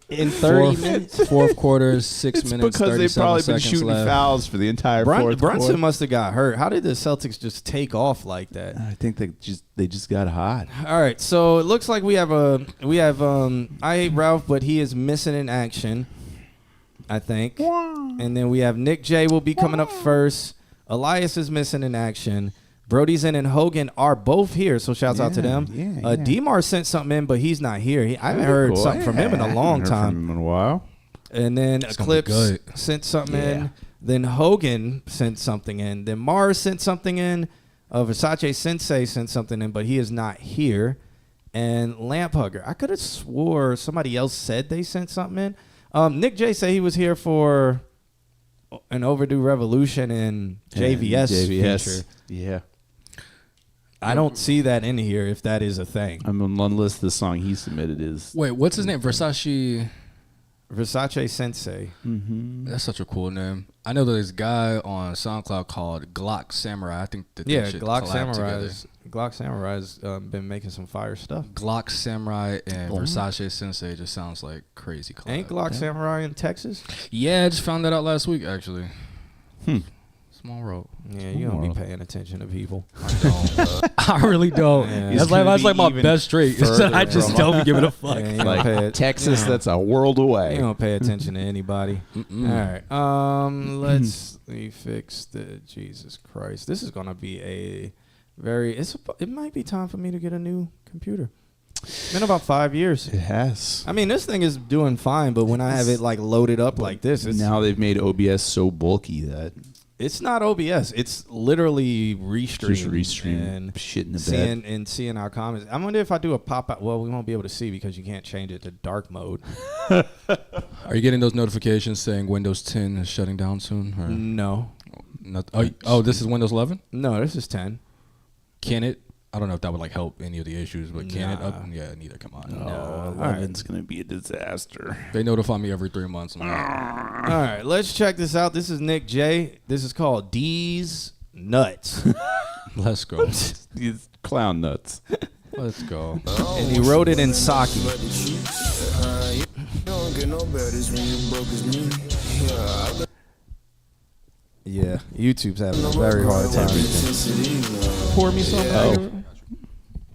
in 30 minutes. Fourth quarter, 6 it's minutes, because they've 37 probably been seconds shooting left. fouls for the entire fourth Brunson quarter. must have got hurt. How did the Celtics just take off like that? I think they just got hot. All right, so it looks like we have I hate Ralph, but he is missing in action, I think. And then we have Nick J will be coming up first. Elias is missing in action. Brody's in and Hogan are both here, so shouts out to them. yeah. Demar sent something in, but he's not here. I haven't heard something from him in a long time. From him in a while. And then gonna be Eclipse good. sent something in. Then Hogan sent something in. Then Mars sent something in. Versace Sensei sent something in, but he is not here. And Lamp Hugger, I could have swore somebody else said they sent something in. Nick J said he was here for an Overdue Revolution and JVS feature. Yeah. I don't see that in here if that is a thing. I'm on one list. The song he submitted is. Wait, what's his name? Versace. Versace Sensei. That's such a cool name. I know there's a guy on SoundCloud called Glock Samurai. I think that they Yeah, should Glock collab together. Samurai's been making some fire stuff. Glock Samurai and Versace Sensei just sounds like crazy collab. Ain't Glock Samurai in Texas? Yeah, I just found that out last week actually. Small world. Yeah, you don't be paying attention to people. I really don't. Yeah. That's like my even best trait. Is that I just don't be giving a fuck. Yeah, you don't Like pay it. Texas, you don't- that's a world away. You don't pay attention to anybody. All right. Let's fix the Jesus Christ. This is gonna be a very. It might be time for me to get a new computer. It's been about 5 years. It has. I mean, this thing is doing fine, but when I have it like loaded up like this, Now they've made OBS so bulky that it's not OBS. It's literally restream. just restream and shit in the bed. seeing our comments. I wonder if I do a pop out. Well, we won't be able to see because you can't change it to dark mode. Are you getting those notifications saying Windows 10 is shutting down soon? Or No, not? Oh, this is Windows 11. no, this is 10. Can it? I don't know if that would like help any of the issues, but can it? Nah. Yeah, neither. Come on. Oh, 11's gonna be a disaster. They notify me every 3 months. I'm like, All right, let's check this out. This is Nick J. This is called D's Nuts. let's go. These clown nuts. Let's go. And he wrote it in Saki. You don't get no better when you broke as me. Yeah, Yeah, YouTube's having a very hard time. Pour me some,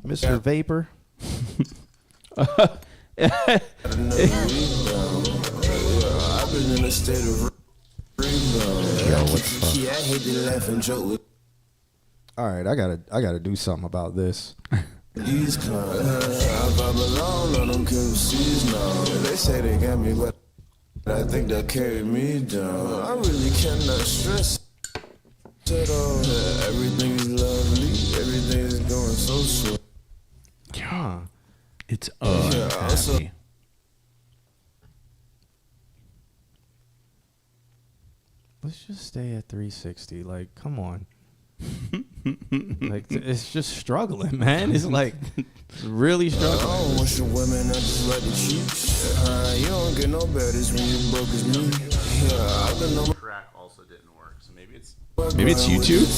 Mr. Vapor. I've been in a state of I hate to laugh and joke with All right, I gotta do something about this. these clowns. I vibe alone, I don't care who sees now. They say they got me, but I think they'll carry me down. I really cannot stress at all. Everything is lovely, everything is going so sweet. Huh. It's also- unhappy. Let's just stay at 360. Like, come on. Like, it's just struggling, man. It's like really I struggling. don't want your women, I just like the cheeks. You don't get no better when you broke as me. Yeah, I've been on Track also didn't work, so maybe it's YouTube.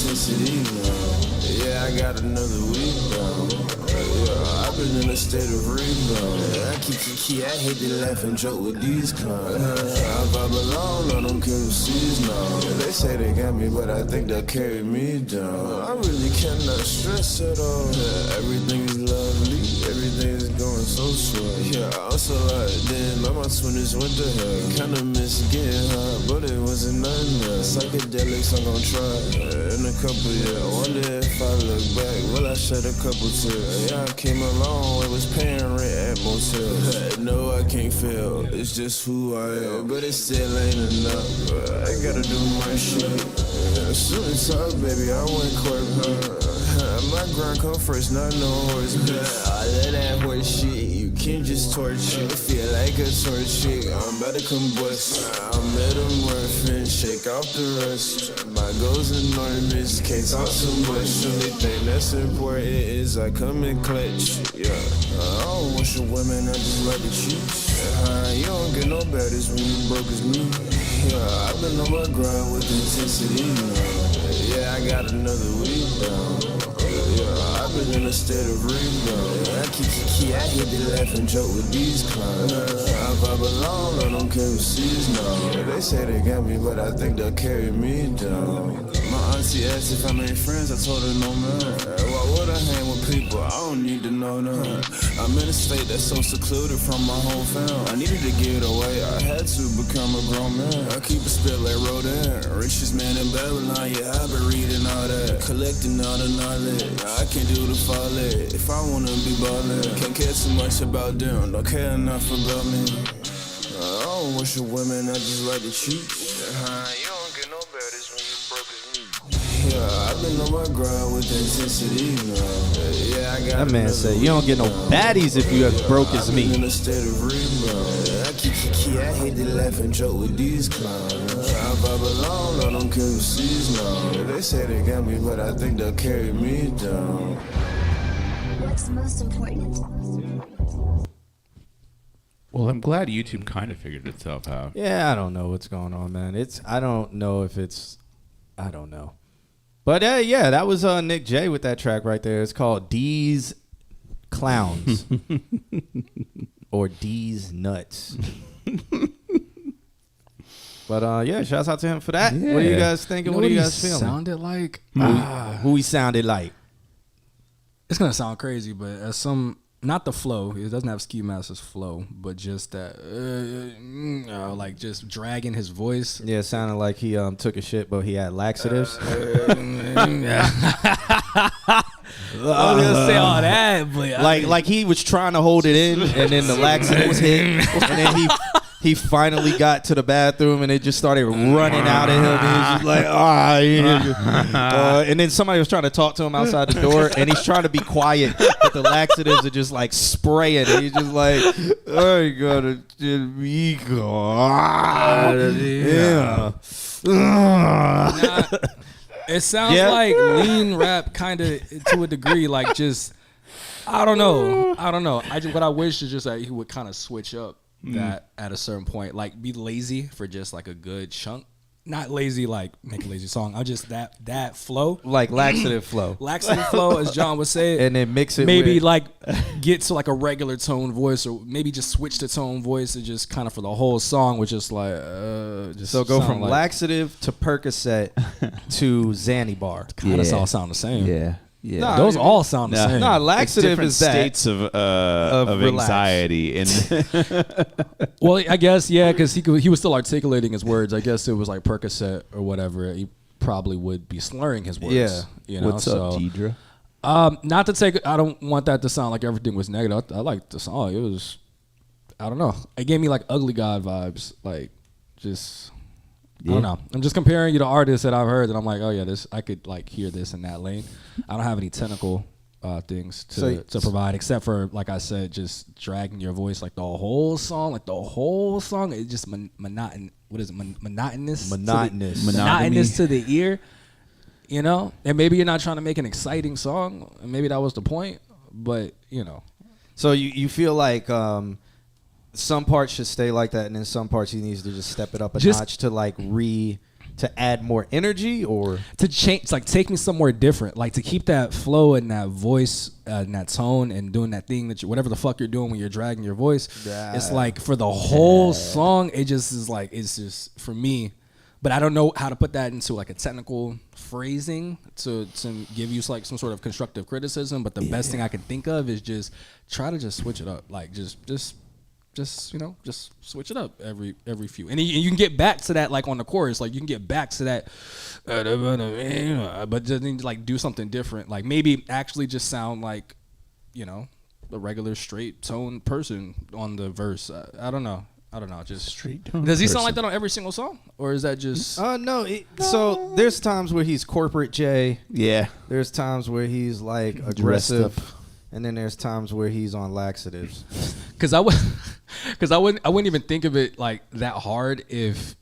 Yeah, I got another week down. Yeah, I've been in a state of rebound. I keep the key, I hate to laugh and joke with these clowns. I vibe alone, I don't care who sees now. They say they got me, but I think they'll carry me down. I really cannot stress at all. Everything is lovely, everything is going so swell. Yeah, I'm so locked in, my 20s went to hell. Kinda miss getting high, but it wasn't nothing else. Psychedelics I'm gon' try in a couple years. I wonder if I look back, will I shed a couple tears? Yeah, I came a long way, was paying rent at motels. No, I can't fail, it's just who I am. But it still ain't enough, I gotta do my shit. Shoot and talk, baby, I went court hard. My grind come first, not no horse. All of that horse shit, you can't just torch it. Feel like a torch chick, I'm about to combust. I'm metamorphin, shake off the rust. My goals enormous, can't talk too much. Only thing that's important is I come in clutch. Yeah, I don't want your women, I just like the cheat. You don't get no baddies when you broke as me. Yeah, I've been on my grind with intensity. Yeah, I got another week down. Yeah, I've been in a state of rebound. I keep the key, I hit the laugh and joke with these clowns. I vibe alone, I don't care who sees now. They say they got me, but I think they'll carry me down. My auntie asked if I made friends, I told her no man. Why would I hang with people? I don't need to know none. I'm in a state that's so secluded from my whole fam. I needed to get away, I had to become a grown man. I keep a spit like Rodin, richest man in Babylon. Yeah, I've been reading all that, collecting all the knowledge. I can do the folly if I wanna be ballin'. Can't care too much about them, don't care enough about me. I don't wish your women, I just like to cheat. You don't get no baddies when you broke as me. Yeah, I've been on my grind with intensity now. Yeah, I got that man said you don't get no baddies if you as broke as me. In a state of rebound. I keep the key, I hate to laugh and joke with these clowns. I vibe alone, I don't care who sees now. They say they got me, but I think they'll carry me down. What's most important? Well, I'm glad YouTube kind of figured itself out. Yeah, I don't know what's going on, man. I don't know if it's, I don't know. But yeah, that was Nick J with that track right there. It's called D's Clowns or D's Nuts. But yeah, shouts out to him for that. Yeah. What are you guys thinking? What are you guys feeling? Sounded like Who he sounded like? it's gonna sound crazy, but as some, not the flow. It doesn't have Ski Master's flow, but just that, like just dragging his voice. Yeah, it sounded like he took a shit, but he had laxatives. I was gonna say all that, but like he was trying to hold it in, and then the laxatives hit, and then he finally got to the bathroom, and it just started running out of him. And he was just like, and then somebody was trying to talk to him outside the door, and he's trying to be quiet, but the laxatives are just like spraying, and he's just like, I gotta be yeah. It sounds like lean rap kind of to a degree, like just I don't know. What I wish is just that he would kind of switch up that at a certain point, like be lazy for just like a good chunk. Not lazy like make a lazy song. I'm just that flow, like laxative flow, as John would say, and then mix it. Maybe with, like get to like a regular tone voice, or maybe just switch to tone voice and just kind of for the whole song, which is like just so go from like, laxative to Percocet to Xanny bar. Kind of all sound the same. Yeah. Yeah, Nah, those all sound the same. No, laxative it's is that states of anxiety. And well, I guess because he was still articulating his words. I guess it was like Percocet or whatever. He probably would be slurring his words. Yeah. You know? What's up, Deidre? Not to take. I don't want that to sound like everything was negative. I liked the song. It was. I don't know. It gave me like Ugly God vibes. Like just. I don't know. I'm just comparing you to artists that I've heard, and I'm like, oh yeah, this I could like hear this in that lane. I don't have any technical things to provide, except for like I said, just dragging your voice like the whole song. It's just monotonous. What is it? Monotonous to the ear. You know, and maybe you're not trying to make an exciting song. And maybe that was the point, but you know. So you feel like some parts should stay like that, and then some parts he needs to just step it up a notch to like to add more energy, or to change, like take me somewhere different, like to keep that flow and that voice and that tone and doing that thing that whatever the fuck you're doing when you're dragging your voice. It's like for the whole song, it just is like, it's just for me but I don't know how to put that into like a technical phrasing to give you like some sort of constructive criticism. But the best thing I can think of is just try to just switch it up, like just switch it up every few, and you can get back to that like on the chorus, like you can get back to that, but just like do something different, like maybe actually just sound like, a regular straight tone person on the verse. I don't know. Just straight tone. Does he sound like that on every single song, or is that just? No. So there's times where he's corporate J. Yeah. There's times where he's like aggressive, and then there's times where he's on laxatives. Because I wouldn't even think of it like that hard if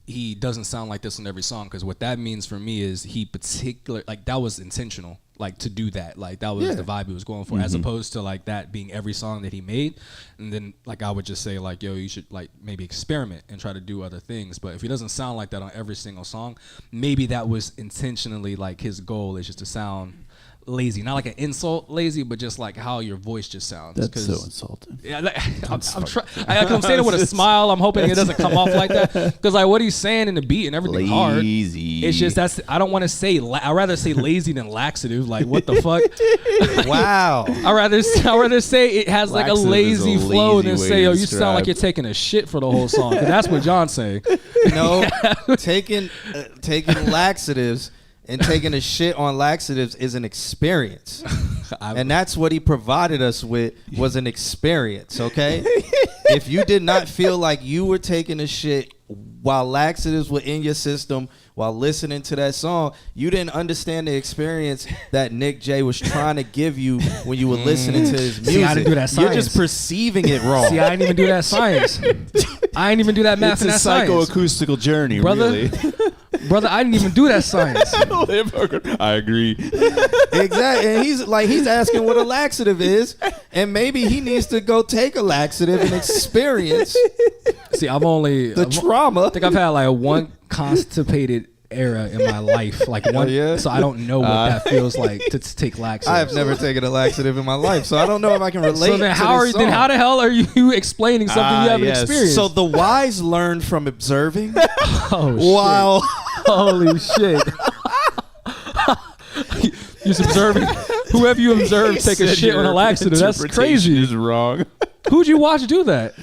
he doesn't sound like this on every song. Because what that means for me is that was intentional, like to do that, like that was the vibe he was going for, as opposed to like that being every song that he made. And then like I would just say like, yo, you should like maybe experiment and try to do other things. But if he doesn't sound like that on every single song, maybe that was intentionally like his goal is just to sound lazy, not like an insult lazy, but just like how your voice just sounds. That's so insulting. Yeah, I'm saying it with a smile. I'm hoping it doesn't come off like that, because like what he's saying in the beat and everything hard. It's just I don't want to say. I'd rather say lazy than laxative. Like what the fuck? Wow. I'd rather say it has like a lazy flow than say, yo, you sound like you're taking a shit for the whole song. 'Cause that's what John's saying. No, taking laxatives and taking a shit on laxatives is an experience. And that's what he provided us with, was an experience, okay? If you did not feel like you were taking a shit while laxatives were in your system while listening to that song, you didn't understand the experience that Nick J was trying to give you when you were listening to his music. See, I didn't do that science. You're just perceiving it wrong. See, I didn't even do that science. I didn't even do that math and that science. It's a psychoacoustical journey, brother. Really. Brother, I didn't even do that science. I agree. Exactly. And he's asking what a laxative is, and maybe he needs to go take a laxative and experience. See, the trauma. I think I've had like one constipated era in my life, like one. Yeah? So I don't know what that feels like to take laxatives. I have never taken a laxative in my life, so I don't know if I can relate. So then how the hell are you explaining something you haven't experienced? So the wise learn from observing. Oh wow. Shit. Holy shit. You're observing. Whoever you observe take a shit on a laxative. That's crazy. Is wrong. Who'd you watch do that?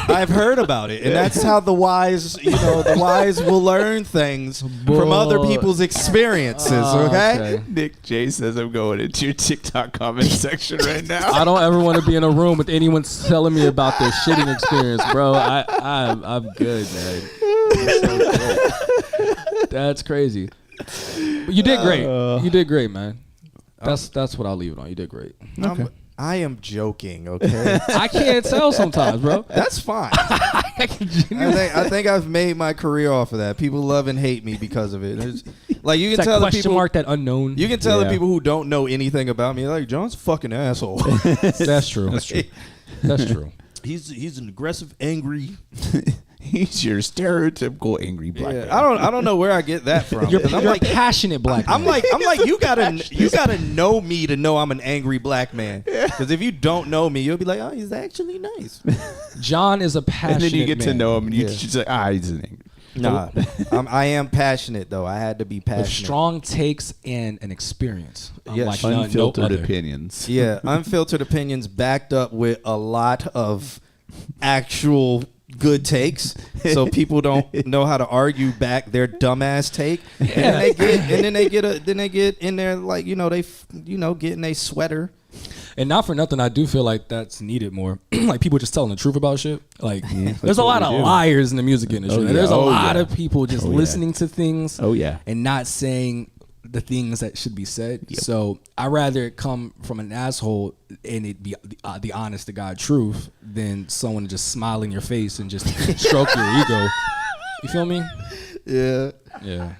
I've heard about it, and that's how the wise will learn things from other people's experiences. Okay? Nick J says I'm going into your TikTok comment section right now. I don't ever want to be in a room with anyone telling me about their shitting experience, bro. I'm good, man. That's crazy. But you did great. You did great, man. That's what I'll leave it on. You did great. Okay. I am joking, okay? I can't tell sometimes, bro. That's fine. I think I've made my career off of that. People love and hate me because of it. Like you can tell the people mark, that unknown. You can tell the people who don't know anything about me, like John's a fucking asshole. That's true. That's true. That's true. He's an aggressive, angry. He's your stereotypical angry black man. I don't know where I get that from. You're like passionate black man. I'm like you gotta know me to know I'm an angry black man. Because if you don't know me, you'll be like, oh, he's actually nice. John is a passionate. And then you get man. to know him, and you just like, he's an angry. Nah, I am passionate though. I had to be passionate. With strong takes and an experience. Yes. Like Unfiltered opinions. Yeah, unfiltered opinions backed up with a lot of actual good takes, so people don't know how to argue back their dumbass take. Yeah. And then they get in there like getting a sweater. And not for nothing, I do feel like that's needed more. Like people just telling the truth about shit. Like there's a lot of liars in the music industry. There's a lot of people just listening to things. And not saying the things that should be said. So I'd rather it come from an asshole and it be the honest to God truth than someone just smile in your face and just stroke your ego. You feel me? Yeah. Yeah.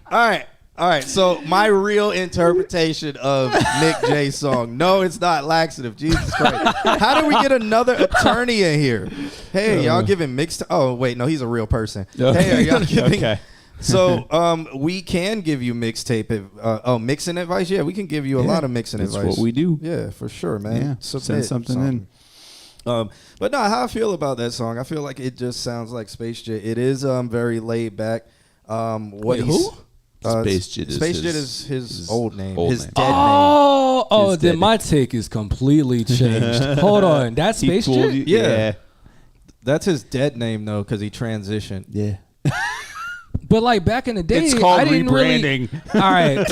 All right, so my real interpretation of Nick J's song. No, it's not laxative. Jesus Christ. How do we get another attorney in here? Hey, y'all giving mixed... Oh, wait, no, he's a real person. Hey, are y'all giving... Okay. So we can give you mixtape... mixing advice? Yeah, we can give you a lot of mixing advice. That's what we do. Yeah, for sure, man. Yeah, send something in. But no, how I feel about that song, I feel like it just sounds like Space Jet. It is very laid back. Space Jet is his old name. old His name. dead name. Oh, His then dead my take is completely changed. Hold on, that's He Space fooled Jet? you? Yeah. That's his dead name though, because he transitioned. Yeah. But like back in the day, It's called I didn't rebranding. Really, all right,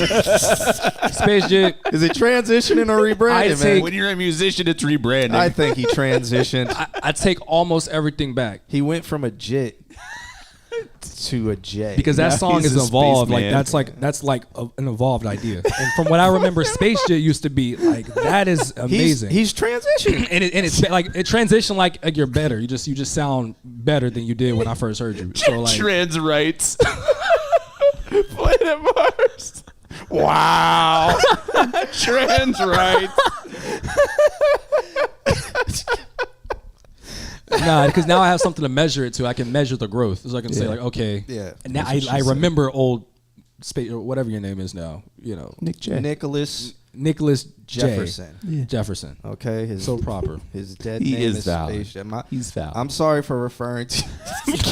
Space Jet. Is it transitioning or rebranding, man? When you're a musician, it's rebranding. I think he transitioned. I take almost everything back He went from a jet to a J. because that Now song he's is a evolved. spaceman. That's like an evolved idea. And from what I remember, Space Jet used to be like that is amazing. He's transitioning. and it's like it transitioned like you're better. You just sound better than you did when I first heard you. So like Trans rights. Play the bars. Wow. Trans rights. nah, because now I have something to measure it to. I can measure the growth. So I can say like, okay, Yeah. And now I remember old space or whatever your name is now. You know, Nicholas Nicholas Jefferson. Jefferson. Okay, So proper. His dead He name is is valid. Space Jet. He's valid. I'm sorry for referring to.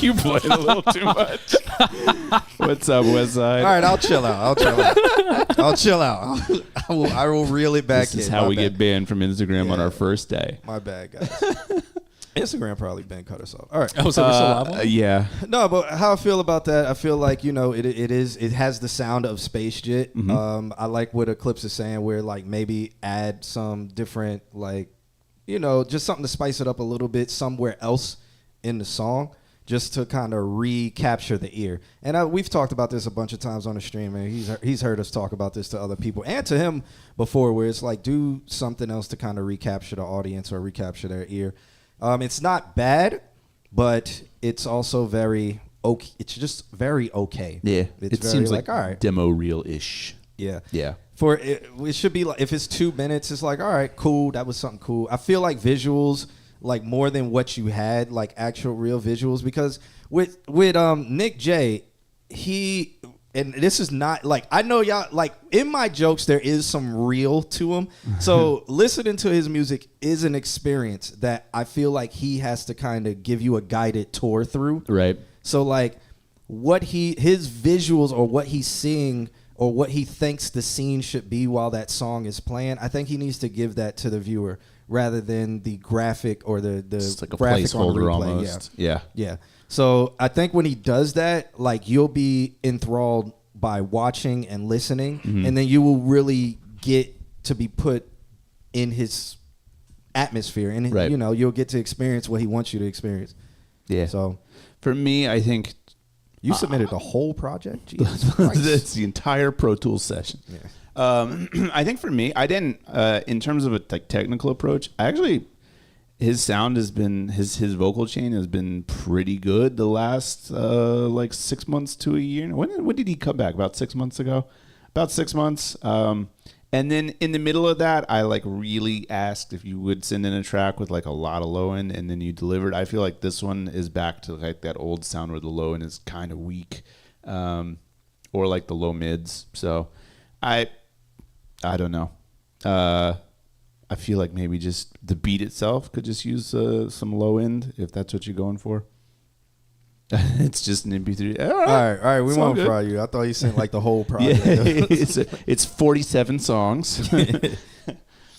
You played a little too much. What's up, Westside? All right, I'll chill out. I will reel it back. This is in. how My we bad. get banned from Instagram on our first day. My bad, guys. Instagram probably been cut us off. All right. Oh, so we're still live on? Yeah. No, but how I feel about that, I feel like, it has the sound of Space Jet. I like what Eclipse is saying, where like maybe add some different, like, just something to spice it up a little bit somewhere else in the song, just to kind of recapture the ear. And we've talked about this a bunch of times on the stream, and he's heard us talk about this to other people and to him before, where it's like, do something else to kind of recapture the audience or recapture their ear. It's not bad, but it's also very okay. It's just very okay. Yeah. It's It very seems like all right. demo reel-ish. Yeah. Yeah. For it should be like, if it's 2 minutes, it's like, all right, cool. That was something cool. I feel like visuals, like more than what you had, like actual real visuals, because with Nick J, and this is not like, I know y'all, like in my jokes there is some real to him. So listening to his music is an experience that I feel like he has to kind of give you a guided tour through. Right. So like his visuals or what he's seeing or what he thinks the scene should be while that song is playing, I think he needs to give that to the viewer rather than the graphic or the It's like a graphic on placeholder replay. almost. Yeah. Yeah. So I think when he does that, like you'll be enthralled by watching and listening, and then you will really get to be put in his atmosphere, and Right. you'll get to experience what he wants you to experience. Yeah. So For me, I think you submitted the whole project. Jesus Christ. that's the entire Pro Tools session. Yeah. I think for me, I didn't. In terms of a technical approach, his sound has been his vocal chain has been pretty good the last like 6 months to a year. When did he come back? About 6 months ago. About 6 months. And then in the middle of that, I like really asked if you would send in a track with like a lot of low end, and then you delivered. I feel like this one is back to like that old sound where the low end is kind of weak, or like the low mids. So I don't know. I feel like maybe just the beat itself could just use some low end if that's what you're going for. It's just an MP3. All All right, we It's all won't good. fry you. I thought you sent like the whole project. Yeah, it's 47 songs.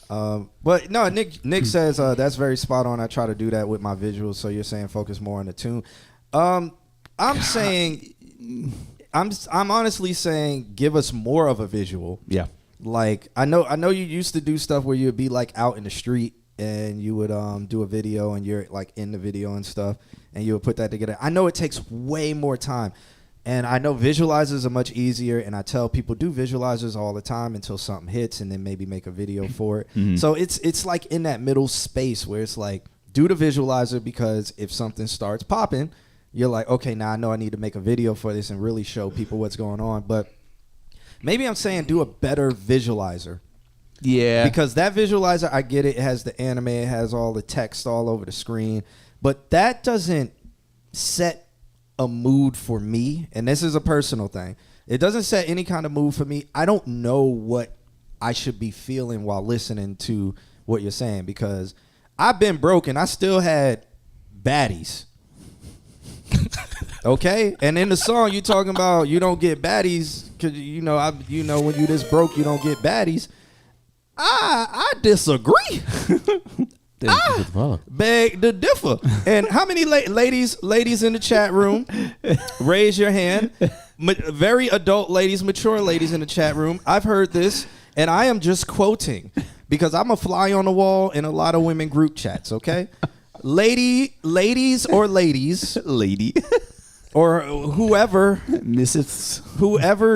But no, Nick says that's very spot on. I try to do that with my visuals. So you're saying focus more on the tune. I'm honestly saying give us more of a visual. Yeah. Like I know you used to do stuff where you'd be like out in the street and you would do a video and you're like in the video and stuff and you would put that together. I know it takes way more time. And I know visualizers are much easier, and I tell people do visualizers all the time until something hits and then maybe make a video for it. So it's like in that middle space where it's like do the visualizer, because if something starts popping, you're like, okay, now I know I need to make a video for this and really show people what's going on. But maybe I'm saying do a better visualizer. Yeah. Because that visualizer, I get it. It has the anime. It has all the text all over the screen. But that doesn't set a mood for me. And this is a personal thing. It doesn't set any kind of mood for me. I don't know what I should be feeling while listening to what you're saying, because I've been broken. I still had baddies. Okay, and in the song you talking about you don't get baddies because when you this broke you don't get baddies. I disagree. Beg to differ. And how many ladies in the chat room? Raise your hand. Very adult ladies, mature ladies in the chat room. I've heard this, and I am just quoting because I'm a fly on the wall in a lot of women group chats. Okay, lady or whoever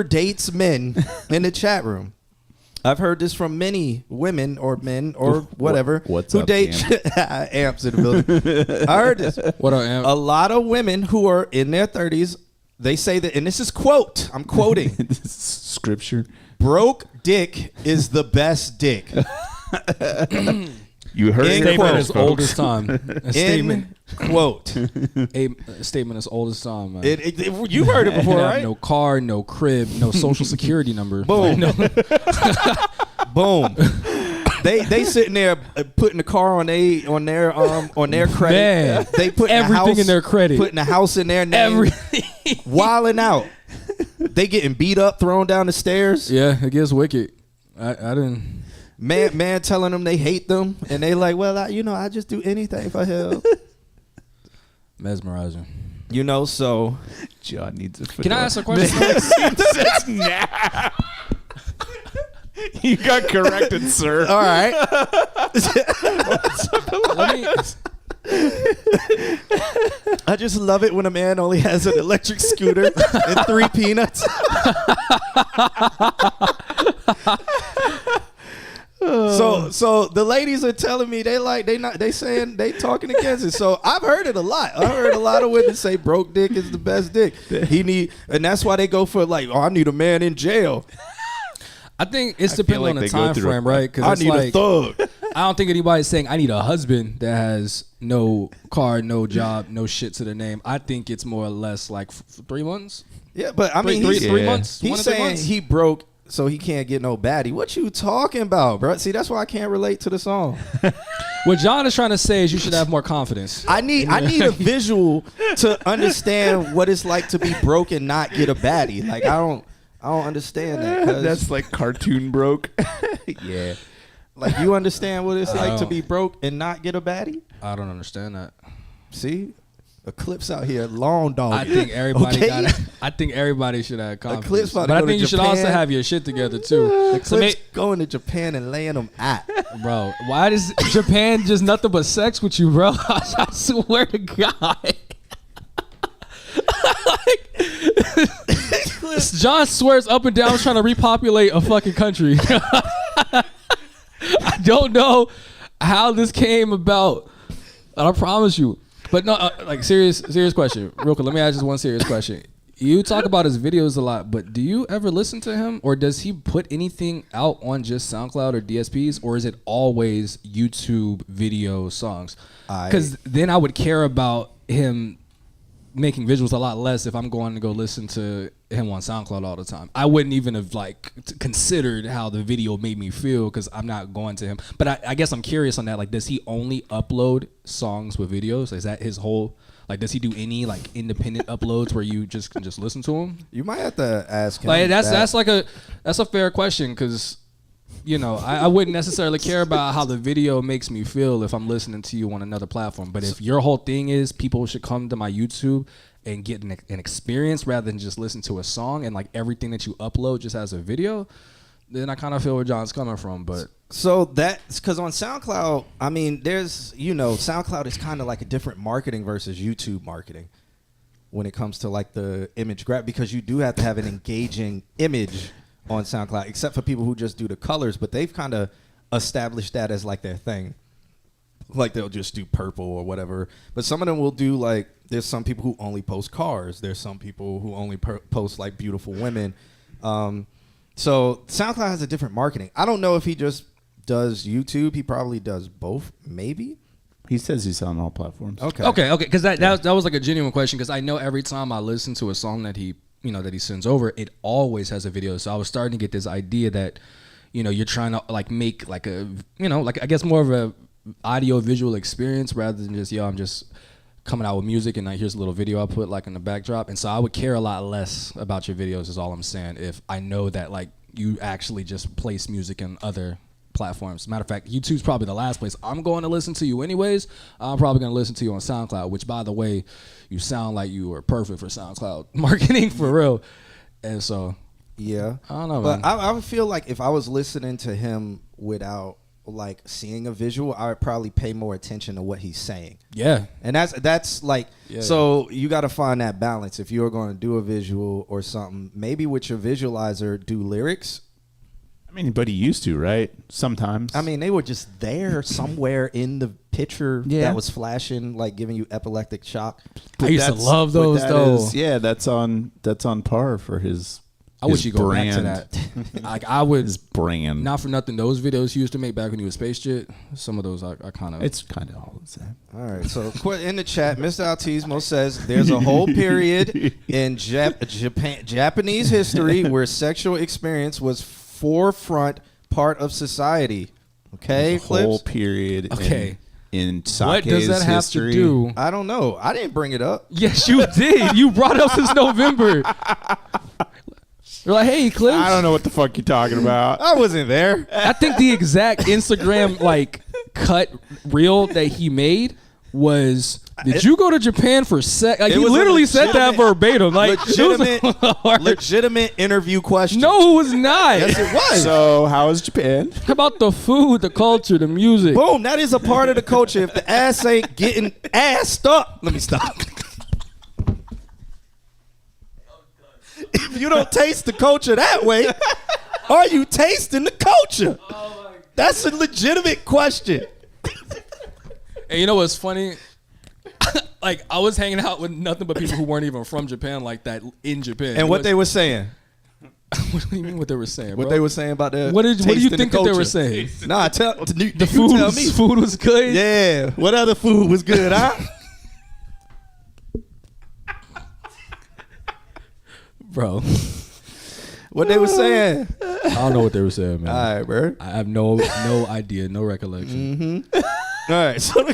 dates men in the chat room. I've heard this from many women or men or whatever who date Amps in the building. I heard this. What are Amp? A lot of women who are in their 30s, they say that, and this is quote, I'm quoting. This is scripture. Broke dick is the best dick. You heard In it quote. first, As old folks. as time. A statement. Quote. A statement as old as time, man. You've heard it before, Have right? no car, no crib, no social security number. Boom. Boom. They sitting there putting the car on their credit. Man, They put everything in their credit. Putting the house in their name. Everything. Wilding out. They getting beat up, thrown down the stairs. Yeah, it gets wicked. I didn't. Man telling them they hate them, and they like, well, I just do anything for him. Mesmerizing. So John needs a. Can I ask a question? You got corrected, sir. all right. Let me. I just love it when a man only has an electric scooter and 3 peanuts. So the ladies are telling me they saying they talking against it. So I've heard it a lot. I heard a lot of women say broke dick is the best dick. And that's why they go for I need a man in jail. I think it's depending on the they go time through frame, right? Because I need a thug. I don't think anybody's saying I need a husband that has no car, no job, no shit to their name. I think it's more or less like 3 months. Yeah, but I mean, three months. He's 1 to 3 saying months. he broke, so he can't get no baddie. What you talking about, bro? See, that's why I can't relate to the song. What John is trying to say is you should have more confidence. I need a visual to understand what it's like to be broke and not get a baddie. Like I don't understand that. 'Cause, That's like cartoon broke. Yeah. like you understand what it's like to be broke and not get a baddie. I don't understand that. See, Eclipse out here, long dog. I think everybody Okay? got. I think everybody should have confidence. Eclipse about to But I go to think you should also Japan. have your shit together too. Eclipse going to Japan and laying them at. Bro, why does Japan just nothing but sex with you, bro? I swear to God. John swears up and down trying to repopulate a fucking country. I don't know how this came about. I promise you. But no, serious question. Real quick, let me ask just one serious question. You talk about his videos a lot, but do you ever listen to him, or does he put anything out on just SoundCloud or DSPs, or is it always YouTube video songs? Because then I would care about him making visuals a lot less if I'm going to go listen to him on SoundCloud all the time. I wouldn't even have considered how the video made me feel because I'm not going to him. But I guess I'm curious on that. Like, does he only upload songs with videos? Is that his whole? Like, does he do any independent uploads where you just can just listen to him? You might have to ask him. Like that's a fair question because. I wouldn't necessarily care about how the video makes me feel if I'm listening to you on another platform. But if your whole thing is people should come to my YouTube and get an experience rather than just listen to a song and everything that you upload just as a video, then I kind of feel where John's coming from. But so that's because on SoundCloud, I mean, there's SoundCloud is kind of like a different marketing versus YouTube marketing when it comes to the image grab, because you do have to have an engaging image on SoundCloud, except for people who just do the colors, but they've kind of established that as their thing. They'll just do purple or whatever. But some of them will do there's some people who only post cars. There's some people who only post beautiful women. So SoundCloud has a different marketing. I don't know if he just does YouTube. He probably does both, maybe. He says he's on all platforms. Okay. Because that was a genuine question because I know every time I listen to a song that he that he sends over, it always has a video. So I was starting to get this idea that, you're trying to make a, I guess more of a audio visual experience rather than just I'm just coming out with music and like here's a little video I put like in the backdrop. And so I would care a lot less about your videos is all I'm saying if I know that like you actually just place music in other platforms. Matter of fact, YouTube's probably the last place I'm going to listen to you anyways. I'm probably going to listen to you on SoundCloud, which by the way, you sound like you were perfect for SoundCloud marketing for real. And so yeah, I don't know, but man. I would feel like if I was listening to him without like seeing a visual, I would probably pay more attention to what he's saying. Yeah. And that's like, so you got to find that balance. If you're going to do a visual or something, maybe with your visualizer, do lyrics. I mean, but he used to, right? Sometimes. I mean, they were just there somewhere in the picture that was flashing, like giving you epileptic shock. I used to love those though. That's on par for his. I wish you go back to that. Like I would his brand. Not for nothing. Those videos he used to make back when he was Space Jet. Some of those I kind of. It's kind of all the same. All right. So in the chat, Mr. Altismo says there's a whole period in Japanese history where sexual experience was forefront part of society. Okay, whole period. Okay. In Sake's what does that have history? to do? I don't know. I didn't bring it up. Yes, you did. You brought it up since November. You're like, hey, Clips. I don't know what the fuck you're talking about. I wasn't there. I think the exact Instagram like cut reel that he made was, did you go to Japan for sex? Like he literally said that verbatim. Like legitimate interview question. No, it was not. Yes, it was. So how is Japan? How about the food, the culture, the music? Boom, that is a part of the culture. If the ass ain't getting assed up, let me stop. If you don't taste the culture that way, are you tasting the culture? That's a legitimate question. And you know what's funny? Like I was hanging out with nothing but people who weren't even from Japan like that in Japan. And what they were saying? What do you mean what they were saying? What bro? they were saying about the What do you think that they were culture? saying? Nah, the food. tell me. Food was good. Yeah. What other food was good, huh? Bro. What they were saying? I don't know what they were saying, man. All right, bro. I have no idea, no recollection. All right, so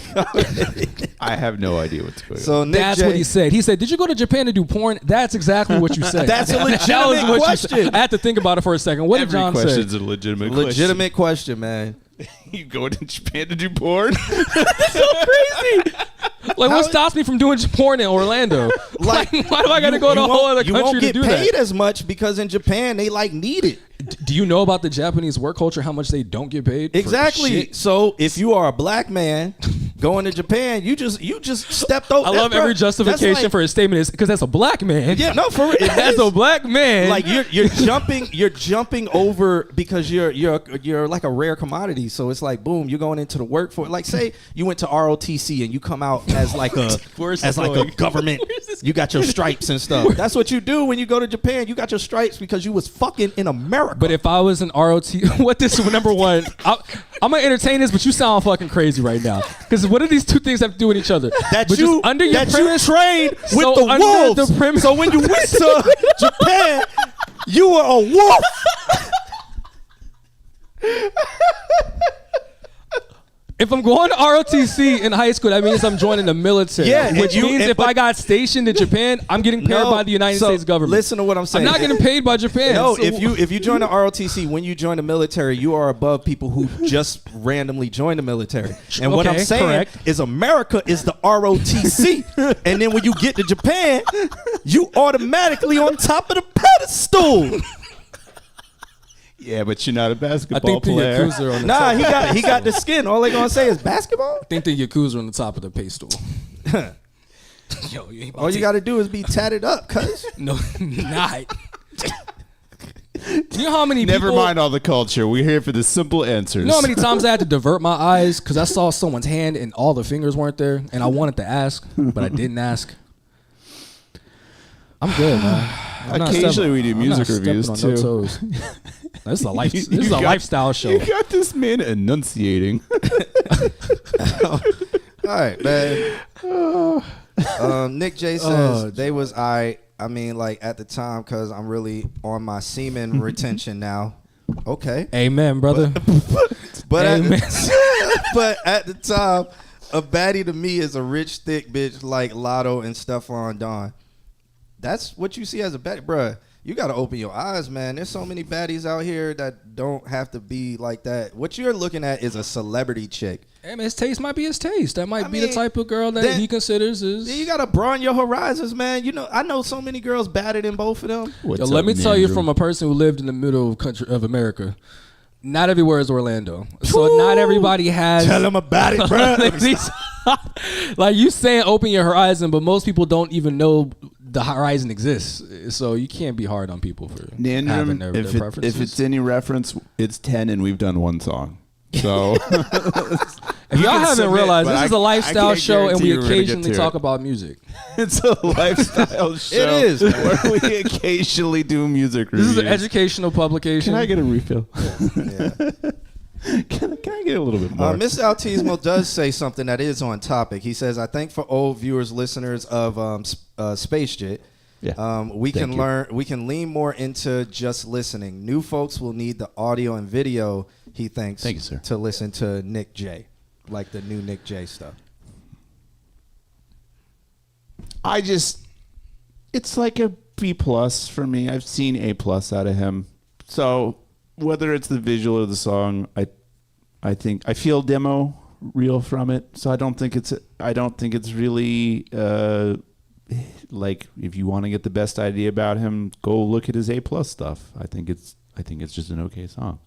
I have no idea what's going on. so Nick That's J, what he said. He said, "Did you go to Japan to do porn?" That's exactly what you said. That's a That was legitimate what you question. said. I had to think about it for a second. What did Every John question's say? a legitimate legitimate question, man. You go to Japan to do porn? That's so crazy. Like, what stops me from doing porn in Orlando? Like, why do I got to go to a whole other country to do You won't get paid that? as much because in Japan they like need it. Do you know about the Japanese work culture? How much they don't get paid? for Exactly. shit? So if you are a black man going to Japan, you just stepped over. I love every justification for his statement is because that's a black man. Yeah, no, for real. That's a black man. Like you're jumping over because you're like a rare commodity. So it's like boom, you're going into the workforce. Like say you went to ROTC and you come out as like a government. You got your stripes and stuff. That's what you do when you go to Japan. You got your stripes because you was fucking in America. But if I was an ROT, what this number one? I'm gonna entertain this, but you sound fucking crazy right now. Because what do these two things have to do with each other? That but you just under your premise, you trained with so the under wolves. the premise- So when you went to Japan, you were a wolf. If I'm going to ROTC in high school, that means I'm joining the military. Yeah, which means if I got stationed in Japan, I'm getting paid by the United States government. Listen to what I'm saying. I'm not getting paid by Japan. No, So- if you join the ROTC, when you join the military, you are above people who just randomly join the military. And what I'm Okay, saying correct. is America is the ROTC. And then when you get to Japan, you automatically on top of the pedestal. Yeah, but you're not a I basketball think the player. Yakuza on the Nah, top. he got the skin. All they gonna say is basketball. I think the Yakuza on the top of the pay stool. Yo, you ain't about All you to- got to do is be tatted up, cuz. No, not. You know how many Never people, mind all the culture. We're here for the simple answers. You know how many times I had to divert my eyes because I saw someone's hand and all the fingers weren't there, and I wanted to ask, but I didn't ask. I'm good, man. I'm not Occasionally stepping- we do I'm not music stepping reviews, on too. no toes. This is a life. You This is a got- lifestyle show. You got this man enunciating. All right, man. Nick J says they was I mean, like at the time, cause I'm really on my semen retention now. Okay. Amen, brother. But but at the time, a baddie to me is a rich, thick bitch like Lotto and Stephon Don. That's what you see as a baddie, bruh. You got to open your eyes, man. There's so many baddies out here that don't have to be like that. What you're looking at is a celebrity chick. Hey, man, his taste might be his taste. That might be the type of girl that he considers his. You got to broaden your horizons, man. You know, I know so many girls badder than both of them. Yo, let me tell you from a person who lived in the middle of America. Not everywhere is Orlando. So not everybody has. Tell him about it, bro. Like you saying open your horizon, but most people don't even know the horizon exists. So you can't be hard on people for having their preferences. If it's any reference, it's 10 and we've done one song. So if y'all haven't realized, this is a lifestyle show and we occasionally talk about music. It's a lifestyle show. It is. Where we occasionally do music reviews. This is an educational publication. Can I get a refill? Can I get a little bit more? Mr. Altismo does say something that is on topic. He says, I think for old viewers, listeners of Space Jit, we can lean more into just listening. New folks will need the audio and video, he thinks, Thank you, sir. to listen to Nick J, like the new Nick J stuff. It's like a B plus for me. I've seen A plus out of him. So whether it's the visual or the song, I think I feel demo real from it. So I don't think it's really like if you want to get the best idea about him, go look at his A plus stuff. I think it's just an okay song.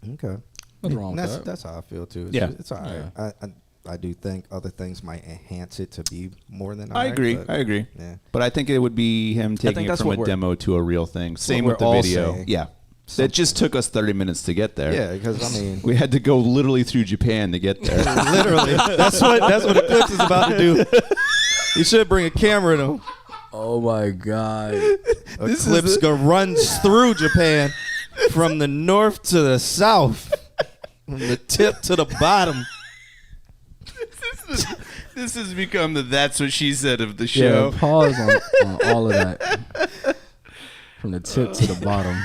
Okay. Nothing wrong with that. That's how I feel too. It's all right. Yeah. I do think other things might enhance it to be more than I agree. Yeah. But I think it would be him taking it from a demo to a real thing. Same with the video. Saying. Yeah. It just took us 30 minutes to get there. Yeah, because I mean, we had to go literally through Japan to get there. Literally. That's what Eclipse is about to do. You should bring a camera to him. Oh my God. Eclipse runs through Japan from the north to the south, from the tip to the bottom. This has become the "that's what she said" of the show. Yeah, pause on all of that. From the tip to the bottom.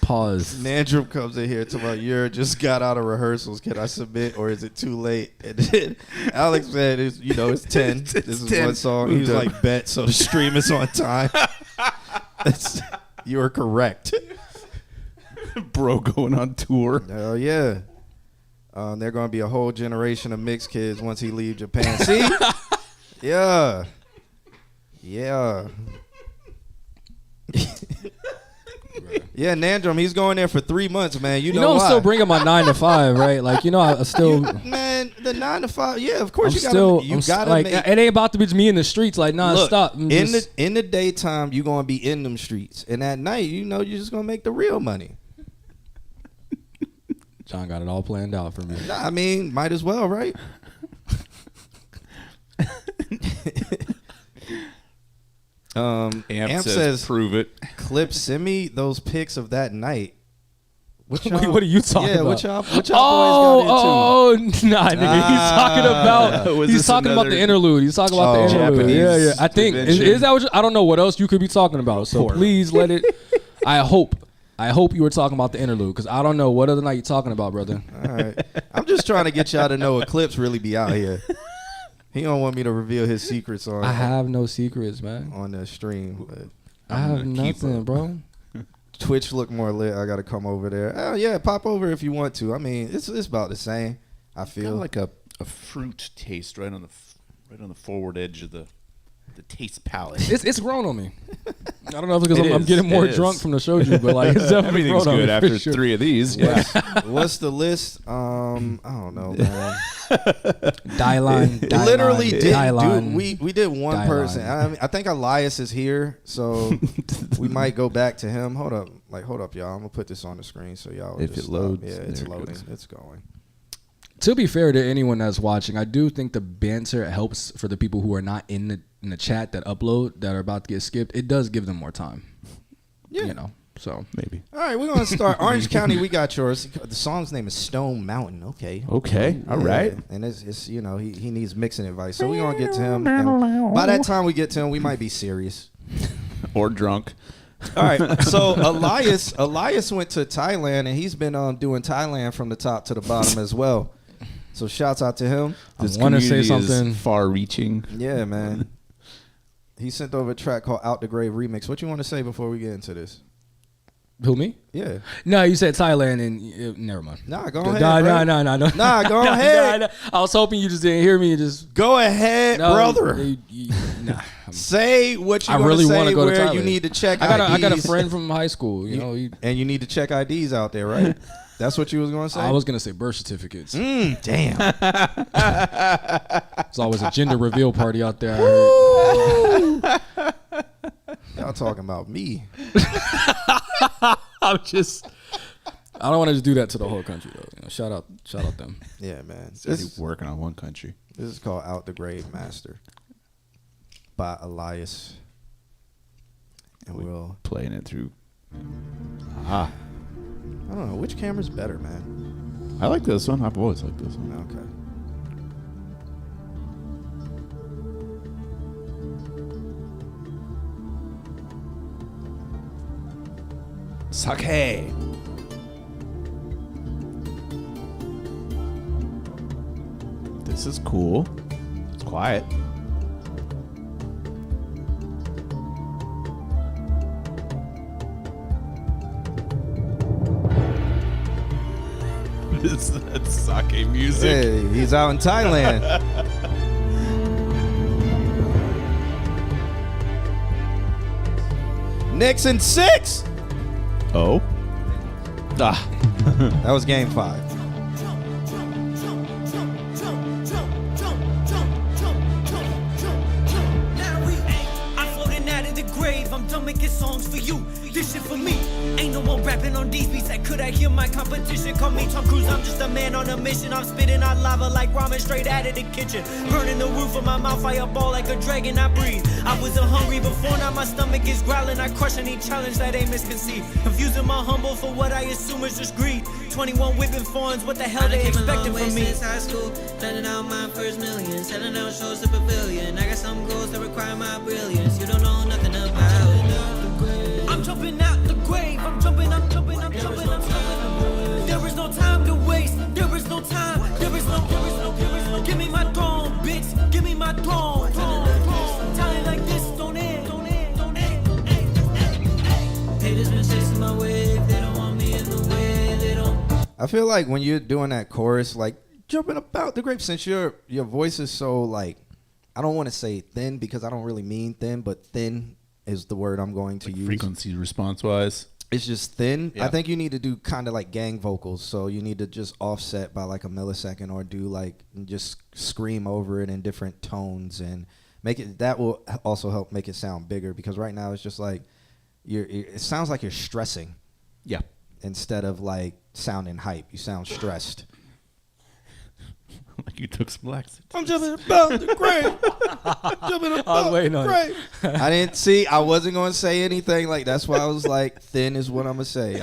Pause. Nandrum comes in here talking about, you just got out of rehearsals. Can I submit or is it too late? And then Alex said, it's 10. This is 10. one song. He was like, bet, so the stream is on time. You are correct. Bro going on tour. Hell yeah. They're going to be a whole generation of mixed kids once he leaves Japan. See? Yeah. Yeah. Yeah, Nandrum, he's going there for 3 months, man. You know I'm why? still bringing my 9 to 5, right? Like, I still. Man, the 9 to 5, yeah, of course you gotta make. it ain't about to be me in the streets, like, Look, stop. in the daytime, you're gonna be in them streets, and at night, you're just gonna make the real money. John got it all planned out for me. Nah, I mean, might as well, right? Amp says, "Prove it." Clip, send me those pics of that night. What are you talking about? What y'all boys got into? Nah, nigga. He's talking about the interlude. He's talking about the interlude. Japanese Yeah. I think is that what I don't know what else you could be talking about. So please let it. I hope you were talking about the interlude because I don't know what other night you're talking about, brother. All right. I'm just trying to get y'all to know Eclipse really be out here. He don't want me to reveal his secrets on. I have no secrets, man. On the stream. But I have nothing, bro. Twitch look more lit. I got to come over there. Oh yeah, pop over if you want to. I mean, it's about the same. I feel like a fruit taste right on the forward edge of the taste palette. It's grown on me. I don't know if it's because I'm getting more drunk from the shoju, but like it's definitely everything's grown good on me after 3 of these. What's the list? I don't know, man. Dylan. Literally did Dylan. we did one person. I think Elias is here, so we might go back to him. Hold up, y'all. I'm gonna put this on the screen so y'all. If it loads, yeah, it's loading. It's going. To be fair to anyone that's watching, I do think the banter helps for the people who are not in the chat that upload that are about to get skipped. It does give them more time. Yeah. So maybe. All right, we're gonna start. Orange County, we got yours. The song's name is Stone Mountain. Okay. All right. And it's he needs mixing advice, so we're gonna get to him. And by that time we get to him, we might be serious or drunk. All right, so Elias went to Thailand, and he's been doing Thailand from the top to the bottom as well. So shouts out to him. I want to say something far-reaching. Yeah, man. He sent over a track called "Out the Grave Remix." What you want to say before we get into this? Who, me? Yeah. No, you said Thailand, and never mind. Nah, go ahead. No. Nah, go ahead. Nah. I was hoping you just didn't hear me. Just go ahead, brother. Nah. Say what you I really want to go to where Thailand. you need to check I IDs. got a friend from high school, you know. And you need to check IDs out there, right? That's what you was going to say? I was going to say birth certificates. Damn. It's always a gender reveal party out there. Y'all talking about me. I don't want to just do that to the whole country, though. You know, shout out them. Yeah, man. This is working on one country. This is called "Out the Grave Master" by Elias, and we'll playing it through. I don't know which camera's better, man. I like this one. I've always liked this one. Okay. Sake. This is cool. It's quiet. That's sake music. Hey, he's out in Thailand. Knicks in 6. Oh. That was game 5. I'm floating out of the grave. I'm done making songs for you. This shit for me. Ain't no more rapping on these beats. That could I hear my competition? Call me Tom Cruise. I'm just a man on a mission. I'm spitting out lava like ramen straight out of the kitchen. Burning the roof of my mouth. Fireball like a dragon. I breathe. I wasn't hungry before. Now my stomach is growling. I crush any challenge that ain't misconceived. Confusing my humble for what I assume is just greed. 21 whipping fawns. What the hell they expecting from me? Since high school, planning out my first million, selling out shows to pavilion. I got some goals that require my brilliance. You don't know nothing about it. I'm jumping out the grave. I'm jumping. There is no time to waste. There is no time. There is no. Give me my throne, bitch. Give me my throne. Talent like this don't end. Haters been chasing my wave. They don't want me in the way. They don't. I feel like when you're doing that chorus, like jumping about the grave, since your voice is so like, I don't want to say thin because I don't really mean thin, but thin is the word I'm going to use. Frequency response wise. It's just thin. Yeah. I think you need to do kind of like gang vocals. So you need to just offset by like a millisecond or do like just scream over it in different tones and make it. That will also help make it sound bigger because right now it's just like it sounds like you're stressing. Yeah. Instead of like sounding hype, you sound stressed. Like you took some laxatives. I'm jumping about the grave. Jumping about the grave. I didn't see. I wasn't going to say anything like. That's why I was like, thin is what I'm gonna say.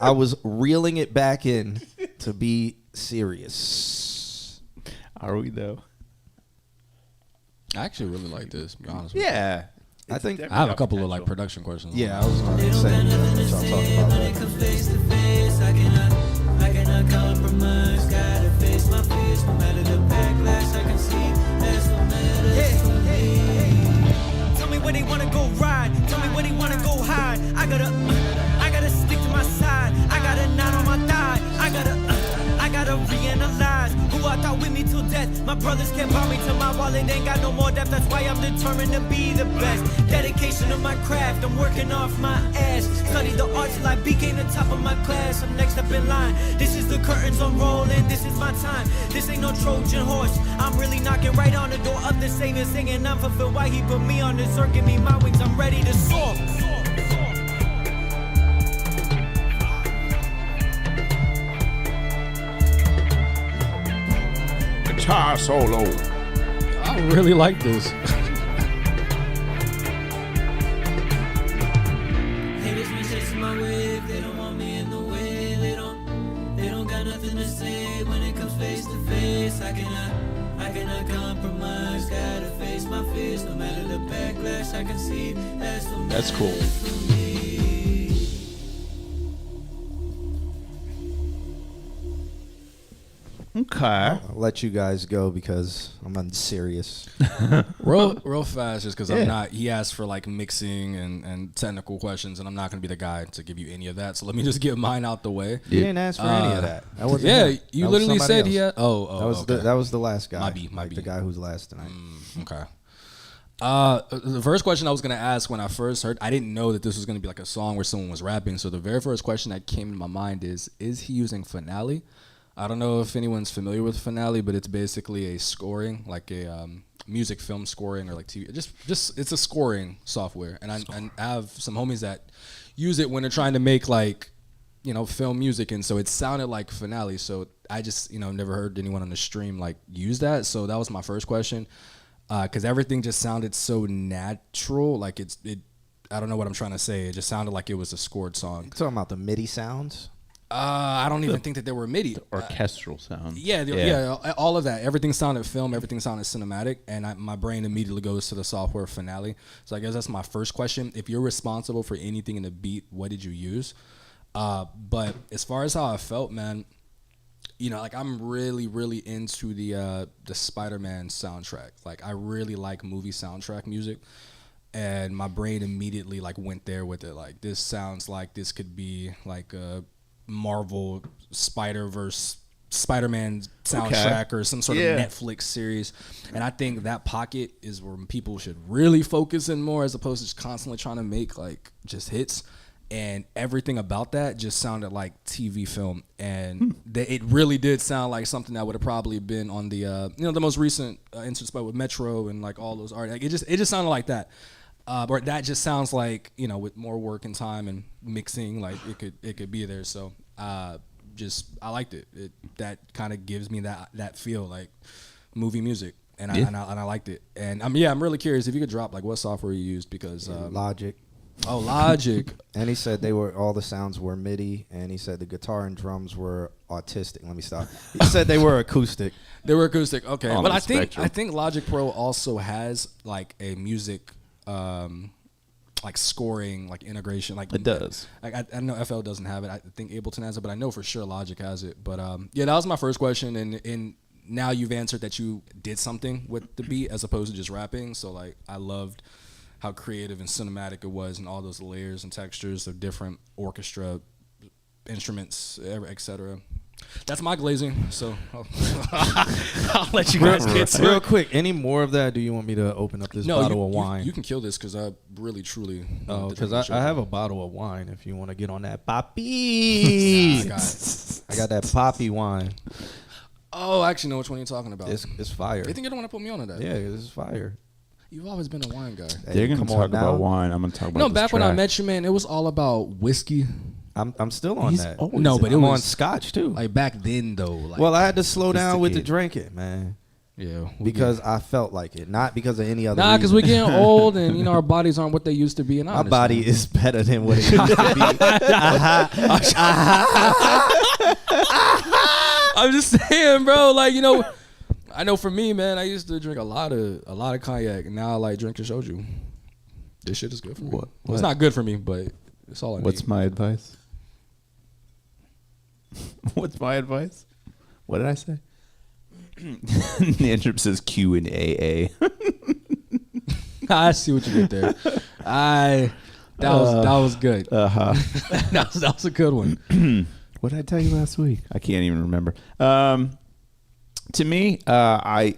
I was reeling it back in to be serious. Are we though? I actually really like this. To be honest. Yeah. I think I have a couple of like production questions. Yeah, I was going to say what y'all talking about. When it comes face to face, I cannot compromise. Gotta face my fears, no matter the backlash I can see. That's what matters to me. Tell me where they wanna go ride. Tell me where they wanna go hide. I gotta stick to my side. I got a knot on my thigh. I gotta reanalyze who I thought with me till death. My brothers can't buy me till my wallet ain't got no more depth. That's why I'm determined to be the best. Dedication to my craft. I'm working off my ass. Studied the art till I became the top of my class. I'm next up in line. This is the curtains unrolling. This is my time. This ain't no Trojan horse. I'm really knocking right on the door of the Savior, singing I'm fulfilled. Why he put me on this earth? Give me my wings. I'm ready to soar. Guitar solo. I really like this. Haters been chasing my wave. They don't want me in the way. They don't got nothing to say when it comes face to face. I cannot compromise. Gotta face my fears, no matter the backlash I can see. That's cool. Okay. I'll let you guys go because I'm unserious. real fast, just because Yeah. I'm not. He asked for like mixing and technical questions, and I'm not going to be the guy to give you any of that. So let me just get mine out the way. You didn't ask for any of that. That wasn't Yeah, him. you That was literally somebody said else. he had. Oh, That was the last guy. Might be. The guy who's last tonight. Okay. The first question I was gonna ask when I first heard, I didn't know that this was gonna be like a song where someone was rapping. So the very first question that came to my mind is he using Finale? I don't know if anyone's familiar with Finale, but it's basically a scoring, like a music film scoring or like TV. Just it's a scoring software, and I have some homies that use it when they're trying to make like, you know, film music, and so it sounded like Finale. So I just, you know, never heard anyone on the stream like use that. So that was my first question, because everything just sounded so natural. Like it. I don't know what I'm trying to say. It just sounded like it was a scored song. You talking about the MIDI sounds? I don't even think that there were MIDI. Orchestral sound. Yeah, all of that. Everything sounded film. Everything sounded cinematic, and my brain immediately goes to the software Finale. So I guess that's my first question. If you're responsible for anything in the beat, what did you use? But as far as how I felt, man, you know, like I'm really, really into the Spider-Man soundtrack. Like I really like movie soundtrack music, and my brain immediately like went there with it. Like this sounds like this could be like a Marvel Spider-Verse Spider-Man soundtrack or some sort of Netflix series. And I think that pocket is where people should really focus in more, as opposed to just constantly trying to make like just hits. And everything about that just sounded like TV film, and it really did sound like something that would have probably been on the you know, the most recent instance with Metro and like all those art. Like it just sounded like that. Or that just sounds like, you know, with more work and time and mixing, like it could be there. So I liked it. That kind of gives me that feel like movie music, and I liked it. And I'm really curious if you could drop like what software you used, because Logic. Oh, Logic. And he said all the sounds were MIDI, and he said the guitar and drums were autistic. Let me stop. He said they were acoustic. They were acoustic. Okay, On but the I spectrum. think Logic Pro also has like a music. Like scoring, like integration, like It does. I know FL doesn't have it. I think Ableton has it, but I know for sure Logic has it. But yeah, that was my first question, and now you've answered that you did something with the beat as opposed to just rapping. So like, I loved how creative and cinematic it was, and all those layers and textures of different orchestra instruments, etc. That's my glazing, so I'll let you guys get to Real it. quick, any more of that? Do you want me to open up this bottle of wine? You can kill this, because I really, truly... because I have a bottle of wine if you want to get on that poppy. I got that poppy wine. Oh, I actually know which one you're talking about. It's fire. You think you don't want to put me on to that? Yeah, this is fire. You've always been a wine guy. They're going to come talk on now. about wine. I'm going to talk about No, this back when I track. met you, man, it was all about whiskey. I'm still on that. always No, but it I'm was on scotch too. like back then, though. Like, Well, I had to slow down with the Sophisticated. drinking, man, yeah, because I felt like it, not because of any other. nah, because reason. we're getting old, and you know our bodies aren't what they used to be. And My body is better than what it used to be. I'm just saying, bro. Like, you know, I know for me, man, I used to drink a lot of cognac, and now I like drinking shoju. This shit is good for me. What? Well, it's not good for me, but it's all I What's need. my advice? What's my advice? What did I say? Nandrop says Q and AA. I see what you did there. That was good. that was a good one. What did I tell you last week? I can't even remember. To me,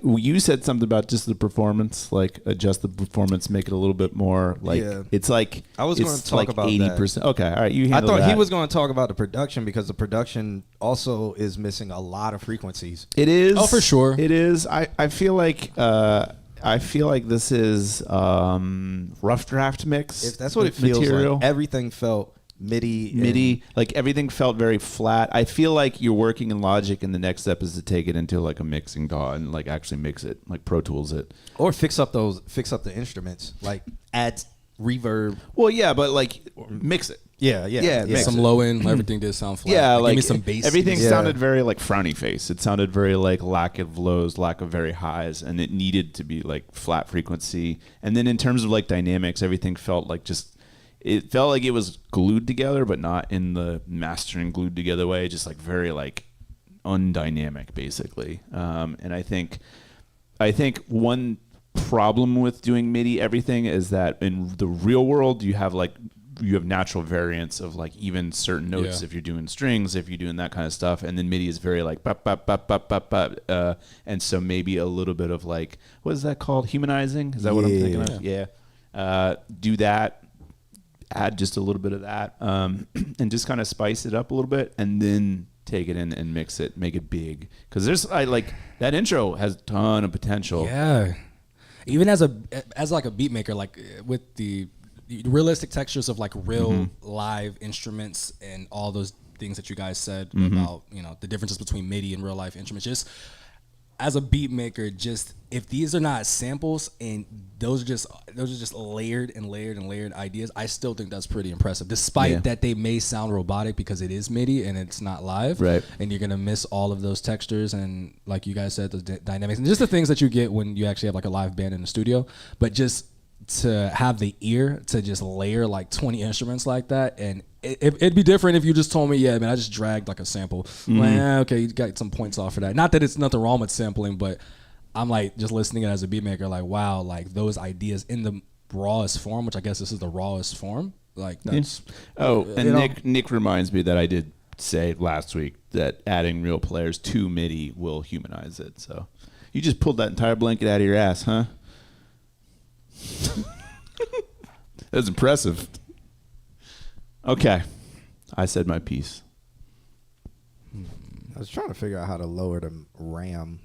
you said something about just the performance, like adjust the performance, make it a little bit more like it's like I was going to talk like about 80%. that. Okay, all right, you I handle thought that. he was going to talk about the production, because the production also is missing a lot of frequencies. It is. Oh, for sure. It is. I feel like this is rough draft mix. If that's what it feels material. like. Everything felt MIDI, like everything felt very flat. I feel like you're working in Logic, and the next step is to take it into like a mixing DAW and like actually mix it, like Pro Tools it, or fix up the instruments, like add reverb. Well, yeah, but like mix it. Yeah. mix Some it. low end, everything did sound flat. Yeah, like give me some bass. everything Yeah. sounded very like frowny face. It sounded very like lack of lows, lack of very highs, and it needed to be like flat frequency. And then in terms of like dynamics, everything felt like it felt like it was glued together, but not in the mastering glued together way. Just like very like undynamic, basically. And I think one problem with doing MIDI everything is that in the real world you have natural variance of like even certain notes if you're doing strings, if you're doing that kind of stuff, and then MIDI is very like bop, bop, bop, bop, bop, bop, and so maybe a little bit of like, what is that called? Humanizing? Is that what I'm thinking of? Yeah. Do that, add just a little bit of that, and just kind of spice it up a little bit, and then take it in and mix it, make it big. Because that intro has a ton of potential. Yeah. Even as like a beat maker, like with the realistic textures of like real live instruments and all those things that you guys said about, the differences between MIDI and real life instruments, just as a beat maker, just if these are not samples and those are just layered and layered and layered ideas, I still think that's pretty impressive, despite that they may sound robotic because it is MIDI and it's not live, right? And you're gonna miss all of those textures and, like you guys said, the dynamics and just the things that you get when you actually have like a live band in the studio. But just to have the ear to just layer like 20 instruments like that, and it'd be different if you just told me, yeah, man, I just dragged like a sample. Like, okay, you got some points off for that. Not that it's nothing wrong with sampling, but I'm like just listening as a beat maker, like, wow, like those ideas in the rawest form, which I guess this is the rawest form. Like that's Nick reminds me that I did say last week that adding real players to MIDI will humanize it. So you just pulled that entire blanket out of your ass, huh? That's impressive. Okay, I said my piece. I was trying to figure out how to lower the RAM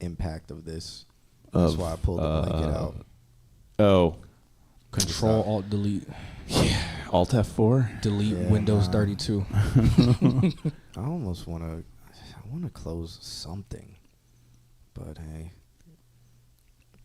impact of this. That's why I pulled the blanket out. Oh, Control Alt Delete. Yeah, Alt F4. Delete Windows 32. I almost want to close something, but hey.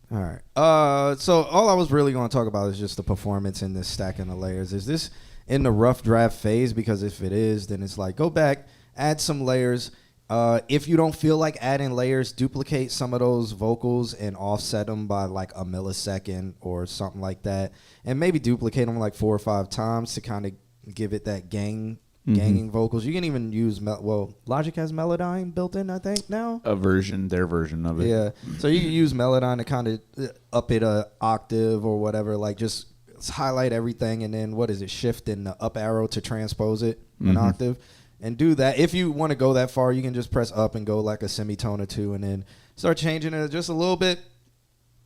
All right. So all I was really going to talk about is just the performance in this stacking the layers. Is this in the rough draft phase? Because if it is, then it's like go back, add some layers. If you don't feel like adding layers, duplicate some of those vocals and offset them by like a millisecond or something like that, and maybe duplicate them like 4 or 5 times to kind of give it that ganging vocals. You can even use Logic has Melodyne built in, I think now. Their version of it. Yeah, so you can use Melodyne to kind of up it a octave or whatever. Like just highlight everything, and then shift in the up arrow to transpose it an octave, and do that. If you want to go that far, you can just press up and go like a semitone or two, and then start changing it just a little bit,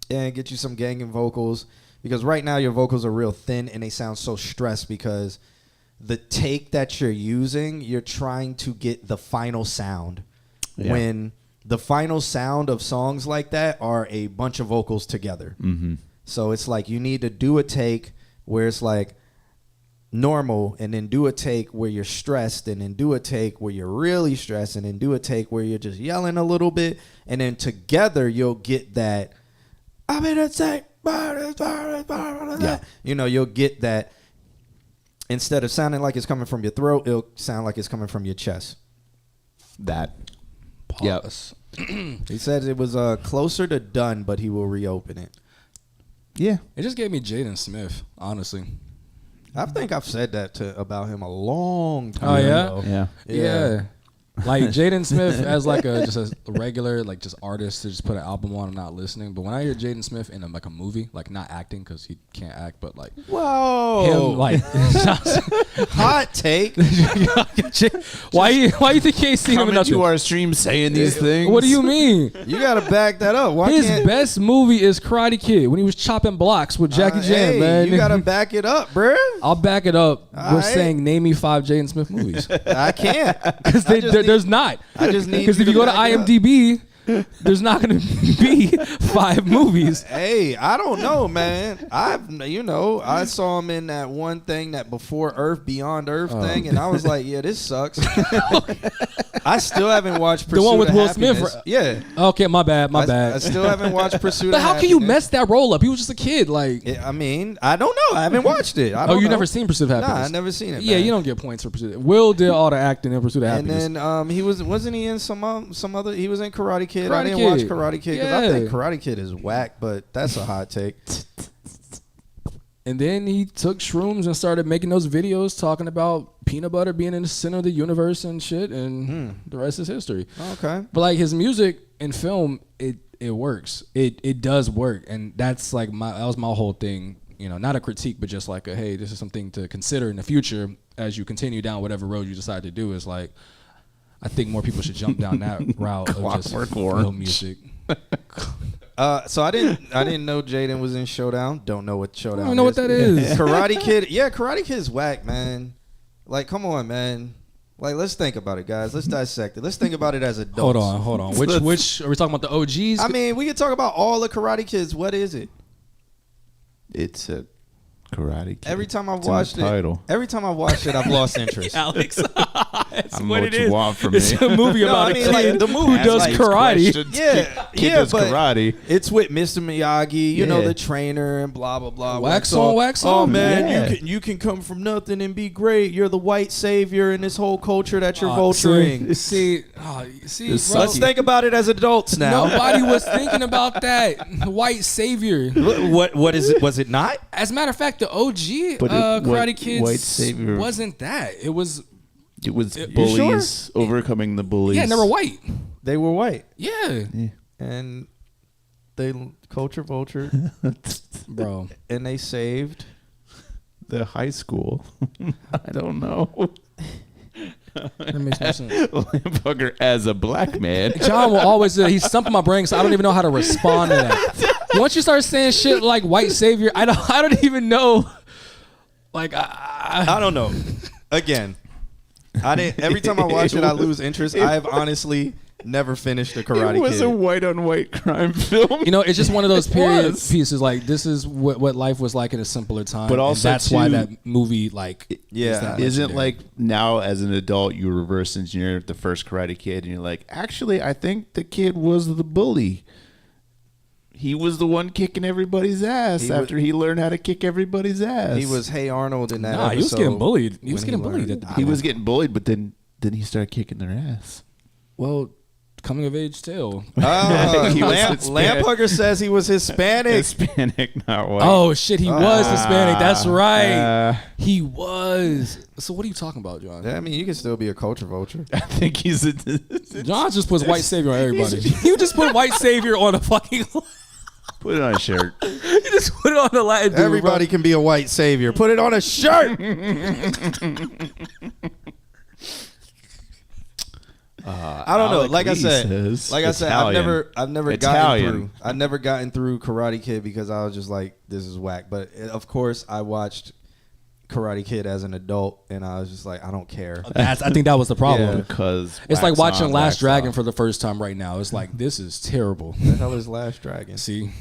and get you some ganging vocals. Because right now your vocals are real thin and they sound so stressed because the take that you're using, you're trying to get the final sound. Yeah. When the final sound of songs like that are a bunch of vocals together. So it's like you need to do a take where it's like normal, and then do a take where you're stressed, and then do a take where you're really stressed, and then do a take where you're just yelling a little bit, and then together you'll get that. I'm in a take. You'll get that. Instead of sounding like it's coming from your throat, it'll sound like it's coming from your chest. That. Pause. He said it was closer to done, but he will reopen it. Yeah. It just gave me Jaden Smith, honestly. I think I've said that about him a long time ago. Yeah. Like Jaden Smith as like just a regular like just artist to just put an album on and not listening. But when I hear Jaden Smith in a movie, like not acting because he can't act, but like him like hot take. Why you think you ain't seen him in nothing? to our stream saying these things? What do you mean? You gotta back that up. His best movie is Karate Kid when he was chopping blocks with Jackie Chan. Man, you gotta back it up, bruh. I'll back it up. We're saying name me 5 Jaden Smith movies. I can't because there's not. I just need because if you go to IMDb, there's not going to be 5 movies. Hey, I don't know, man. I saw him in that one thing, that Before Earth, Beyond Earth thing, and I was like, yeah, this sucks. I still haven't watched Pursuit the one with of Will Happiness. Smith. Yeah. Okay, my bad. I still haven't watched Pursuit of But how Happiness. can you mess that role up? He was just a kid. Like, I mean, I don't know. I haven't watched it. I don't you know. never seen Pursuit of Happiness? Nah, I never seen it. Yeah, man. you don't get points for Pursuit. Will did all the acting in Pursuit of Happiness. And then he wasn't he in some other? He was in Karate Kid. I didn't Kid. watch Karate Kid because I think Karate Kid is whack, but that's a hot take. And then he took shrooms and started making those videos talking about peanut butter being in the center of the universe and shit, and the rest is history. Okay. But like his music and film, it works. It does work, and that's like that was my whole thing. You know, not a critique, but just like hey, this is something to consider in the future as you continue down whatever road you decide to do. Is like, I think more people should jump down that route of just film music. So I didn't know Jaden was in Showdown. Don't know what Showdown is. I don't know what that is. Karate Kid. Yeah, Karate Kid's whack, man. Like, come on, man. Like, let's think about it, guys. Let's dissect it. Let's think about it as adults. Hold on. Which are we talking about? The OGs? I mean, we can talk about all the Karate Kids. What is it? It's a Karate Kid. Every time I've It's in the watched it, title. I've lost interest. Alex. That's I don't what know it what you is. want from It's me. a movie about a kid the movie who does karate. Kid does but karate. It's with Mr. Miyagi, you know, Yeah. the trainer and blah blah blah. Wax Like, on, wax Oh on. man, Yeah. you can come from nothing and be great. You're the white savior in this whole culture that you're See, bro. Let's think about it as adults now. Nobody was thinking about that white savior. What is it? Was it not? As a matter of fact, the OG But Karate Kids white savior wasn't that. It was bullies overcoming the bullies. they were white. They were white, Yeah, and they culture vulture, bro. and they saved. The high school. I don't know. That makes no sense. Lampugger as a black man. John will always he's stumping my brain, so I don't even know how to respond to that. Once you start saying shit like white savior, I don't even know. Like I don't know. Again, I didn't. Every time I watch it, I lose interest. I have honestly never finished a Karate It was Kid. a white on white crime film. You know, it's just one of those period was. pieces. Like this is what life was like in a simpler time. But and also, that's why too, that movie like yeah, is that Isn't legendary. like now as an adult you reverse engineer the first Karate Kid and you're like, actually, I think the kid was the bully. He was the one kicking everybody's ass after he learned how to kick everybody's ass. He was Hey Arnold in that Nah, episode. he was getting bullied. He was when getting bullied. learned. At the He was getting bullied, but then he started kicking their ass. well, coming of age tale. He was Hispanic. Lamphugger says he was Hispanic. Hispanic, not white. Oh shit, he was Hispanic. That's right. Uh, He was. So what are you talking about, John? I mean, you can still be a culture vulture. I think he's a. John just puts white savior on everybody. You just put white savior on a fucking. Put it on a shirt. You just put it on the Latin dude, Everybody can be a white savior. Put it on a shirt. I don't know. Like I said, I've never gotten through Karate Kid because I was just like, this is whack. But of course, I watched Karate Kid as an adult, and I was just like, I don't care. I think that was the problem. Yeah. Because It's like watching Last wax Dragon off. for the first time right now. It's like this is terrible. The hell is Last Dragon? See,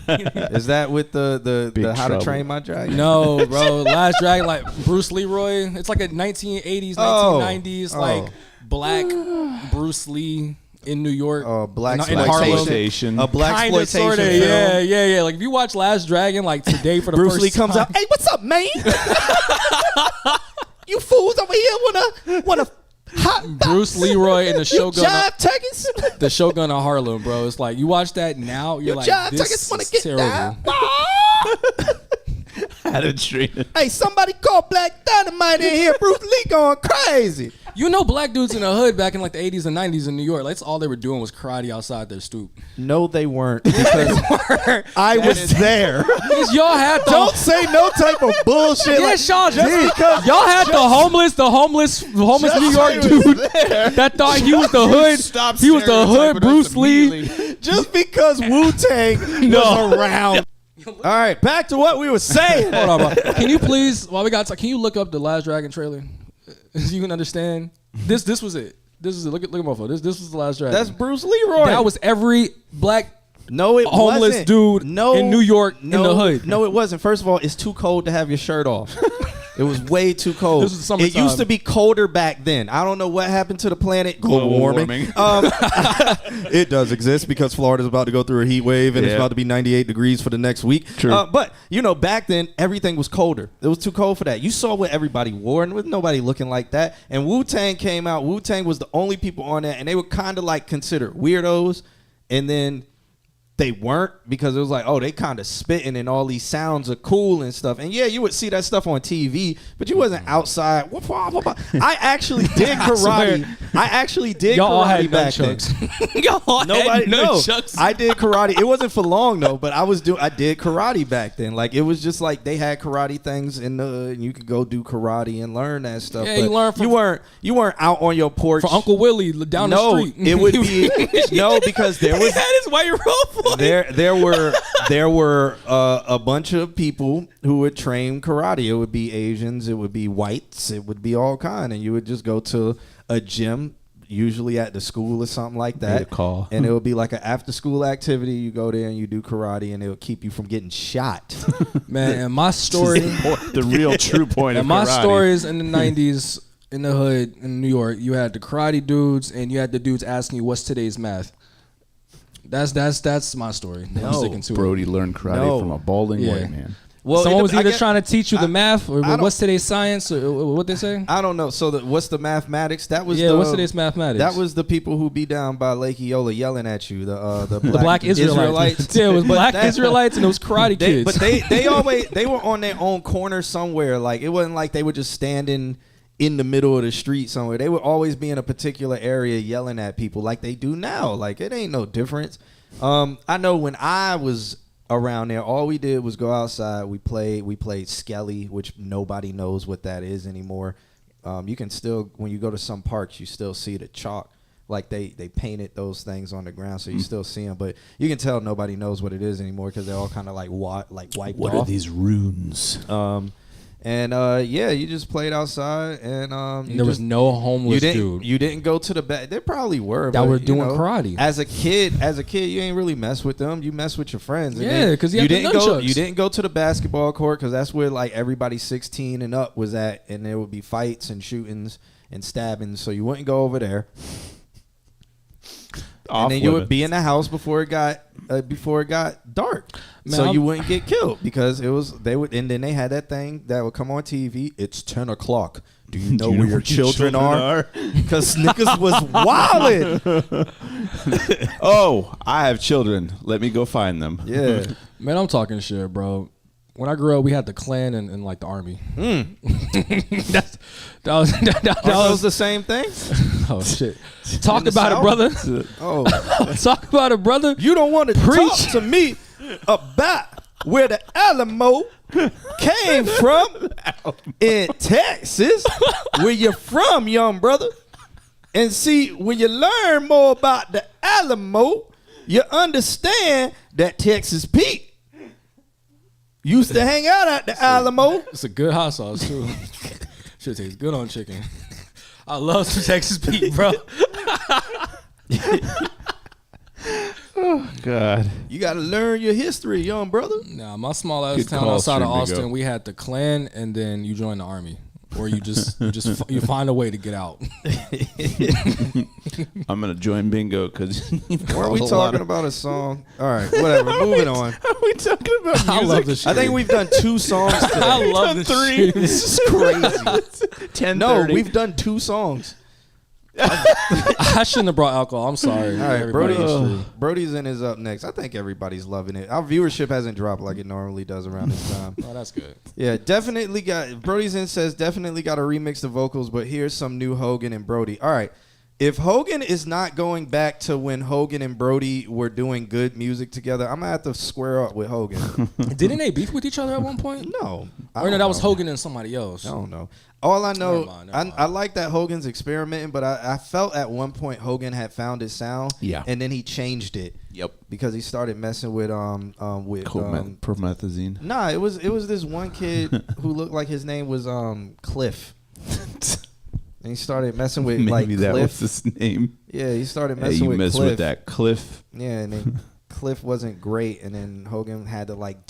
Is that with the Big How Trouble. to Train My Dragon? no, bro, Last Dragon like Bruce Leroy. It's like a 1980s, 1990s like black Bruce Lee in New York. Black in Harlem. exploitation. A black Kinda, exploitation sorta, film. yeah. Like if you watch Last Dragon like today for the Bruce first Lee comes time, out. Hey, what's up, man? You fools over here wanna hot Bruce Leroy and the Shogun. jive tuggers? The Shogun of Harlem, bro. It's like you watch that now, you're like, jive this tuggers wanna is get terrible. down? How to train. Hey, somebody call Black Dynamite in here. Bruce Lee going crazy. You know, black dudes in the hood back in like the 80s and 90s in New York, like, that's all they were doing was karate outside their stoop. No, they weren't. Because I was there. Because y'all had the Don't say no type of bullshit. yes, y'all did. Y'all had the homeless New York dude that thought he was the hood. He was the hood Bruce Lee. Just because Wu-Tang was around. All right, back to what we were saying. Hold on, bro. Can you please, while we got can you look up the Last Dragon trailer? So you can understand. This was it. This is it. Look at my phone. This was the Last Dragon. That's Bruce Leroy. That was every black homeless wasn't. Dude in New York in the hood. No, it wasn't. First of all, it's too cold to have your shirt off. It was way too cold. This was summertime. It used to be colder back then. I don't know what happened to the planet. Global warming. It does exist because Florida's about to go through a heat wave and it's about to be 98 degrees for the next week. True. But, back then, everything was colder. It was too cold for that. You saw what everybody wore and with nobody looking like that. And Wu-Tang came out. Wu-Tang was the only people on that. And they were kind of like considered weirdos. And then they weren't, because it was like, oh, they kind of spitting and all these sounds are cool and stuff. And yeah, you would see that stuff on TV, but you wasn't outside. I actually did karate. I actually did Y'all karate had back then. Y'all Nobody had no. nunchucks. I did karate. It wasn't for long though, but I did karate back then. Like it was just like they had karate things in the hood, and you could go do karate and learn that stuff. Yeah, but you learn from- you weren't out on your porch. For Uncle Willie down the street. It would be no, because there was That is why you're role playing. there were a bunch of people who would train karate. It would be Asians, it would be whites, it would be all kind, and you would just go to a gym, usually at the school or something like that. Call. And it would be like an after school activity. You go there and you do karate, and it would keep you from getting shot. Man, and my story, The real true point of and my karate. stories in the 90s in the hood in New York, you had the karate dudes and you had the dudes asking you, what's today's math? That's my story. I'm sticking to Brody it. learned karate from a balding Yeah. white man. Well, Someone was I either get- trying to teach you the math or I what's today's science or what they say? I don't know. So what's the mathematics? That was What's today's mathematics? That was the people who be down by Lake Eola yelling at you. The black Israelites. Yeah, it was But black Israelites and it was karate kids. But they were on their own corner somewhere. Like it wasn't like they were just standing in the middle of the street somewhere. They would always be in a particular area yelling at people like they do now. Like it ain't no difference. I know when I was around there, all we did was go outside. We played Skelly, which nobody knows what that is anymore. You can still, when you go to some parks, you still see the chalk. Like they painted those things on the ground, so you still see them. But you can tell nobody knows what it is anymore because they're all kind of like wiped off. What are these runes? You just played outside, and there was no homeless dude. You didn't go to the back. There probably were that but, were doing karate. As a kid, you ain't really mess with them. You mess with your friends. And Yeah, because you didn't go. nunchucks. You didn't go to the basketball court because that's where like everybody 16 and up was at, and there would be fights and shootings and stabbings. So you wouldn't go over there. And then you would be in the house before it got dark, so you wouldn't get killed because and then they had that thing that would come on TV. It's 10 o'clock. Do you know where your children are? Because niggas was wildin'. Oh, I have children. Let me go find them. Yeah, man, I'm talking shit, bro. When I grew up, we had the Klan and like the Army. that was the same thing. Oh shit! Talk about it, brother. Oh, talk about it, brother. You don't want to talk to me about where the Alamo came from in Texas. Where you from, young brother? And see, when you learn more about the Alamo, you understand that Texas Pete used to hang out at the Alamo. It's a good hot sauce too. Shit tastes good on chicken. I love some Texas Pete, bro. Oh God! You got to learn your history, young brother. Nah, my small ass Good town call, outside of Stream Austin, Bingo. we had the Klan, and then you join the Army, or you you find a way to get out. I'm gonna join bingo because Were we talking about a song? All right, whatever. Moving on. Are we talking about music? I love this shit. I think we've done 2 songs today. I love this shit. This is crazy. 10. No, we've done 2 songs. I shouldn't have brought alcohol. I'm sorry. All right, Everybody is Brody's in is up next. I think everybody's loving it. Our viewership hasn't dropped like it normally does around this time. Oh, that's good. Yeah, definitely got. Brody's in says definitely got to remix the vocals, but here's some new Hogan and Brody. All right. If Hogan is not going back to when Hogan and Brody were doing good music together, I'm going to have to square up with Hogan. Didn't they beef with each other at one point? No. Or no, that was Hogan and somebody else. I don't know. All I know, Never mind. I like that Hogan's experimenting, but I felt at one point Hogan had found his sound, Yeah. and then he changed it. Yep. Because he started messing with promethazine. Nah, it was this one kid who looked like his name was Cliff. And he started messing with like Maybe that Cliff. was his name. Yeah, he started Hey, messing you with messed Cliff. with that Cliff. Yeah, and then Cliff wasn't great, and then Hogan had to like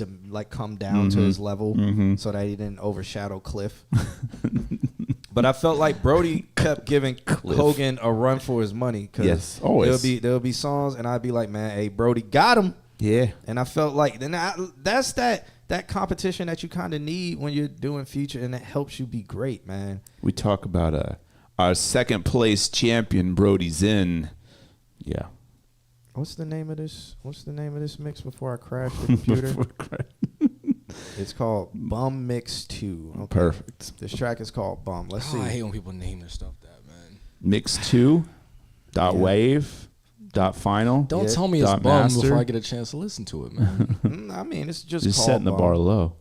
come down to his level so that he didn't overshadow Cliff. But I felt like Brody kept giving Hogan a run for his money. Cause Yes, always. There'll be songs, and I'd be like, man, hey, Brody got him. Yeah. And I felt like that's that competition that you kind of need when you're doing feature, and it helps you be great, man. We talk about our second place champion, Brody Zinn. Yeah. What's the name of this? What's the name of this mix before I crash the computer? It's called Bum Mix 2. Okay. Perfect. This track is called Bum. Let's see. I hate when people name their stuff that, man. Mix 2. Wave. Final. Don't tell me it's Bum master. before I get a chance to listen to it, man. I mean, it's just Just called setting the Bum. bar low.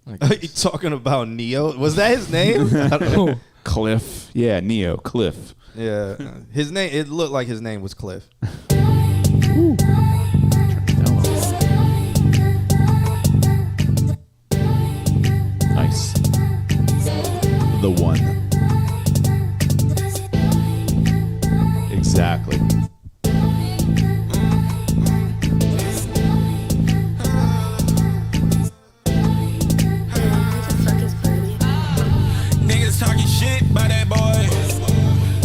You talking about Neo? Was that his name? Cliff. Yeah, Neo. Cliff. Yeah. His name, it looked like his name was Cliff. Nice. The one. Exactly. Niggas talking shit by that boy.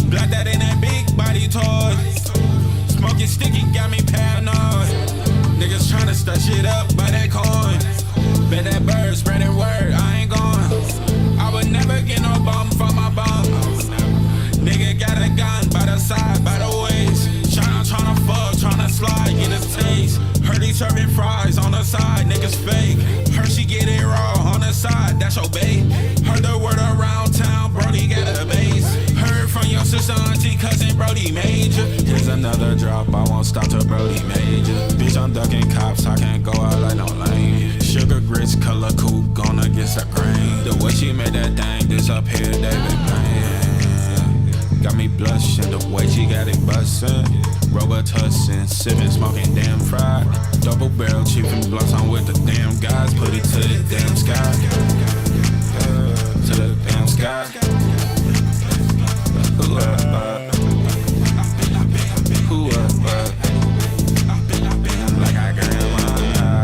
Block that in that big body toy. Smoking sticky got me paranoid. Niggas tryna start shit up by that coin. Bet that bird spreading word, I ain't gone. I would never get no bum from my bum. Nigga got a gun by the side, by the waist. Tryna fuck, tryna slide, get a taste. Heard he serving fries on the side, niggas fake. Heard she get it raw on the side, that's your bait. Heard the word around town, Brody got a base. Heard from your sister, auntie, cousin, Brody Major. Here's another drop, I won't stop till Brody Major. Bitch, I'm ducking cops, I can't go out like no lane. Sugar grits, color coupe, gone against the grain. The way she made that thing, this up here, David Blaine. Got me blushing, the way she got it bustin'. Robitussin, sippin', smoking damn fried. Double barrel, chiefin' blunts on with the damn guys. Put it to the damn sky. To the damn sky. Who up? Who up? Like I got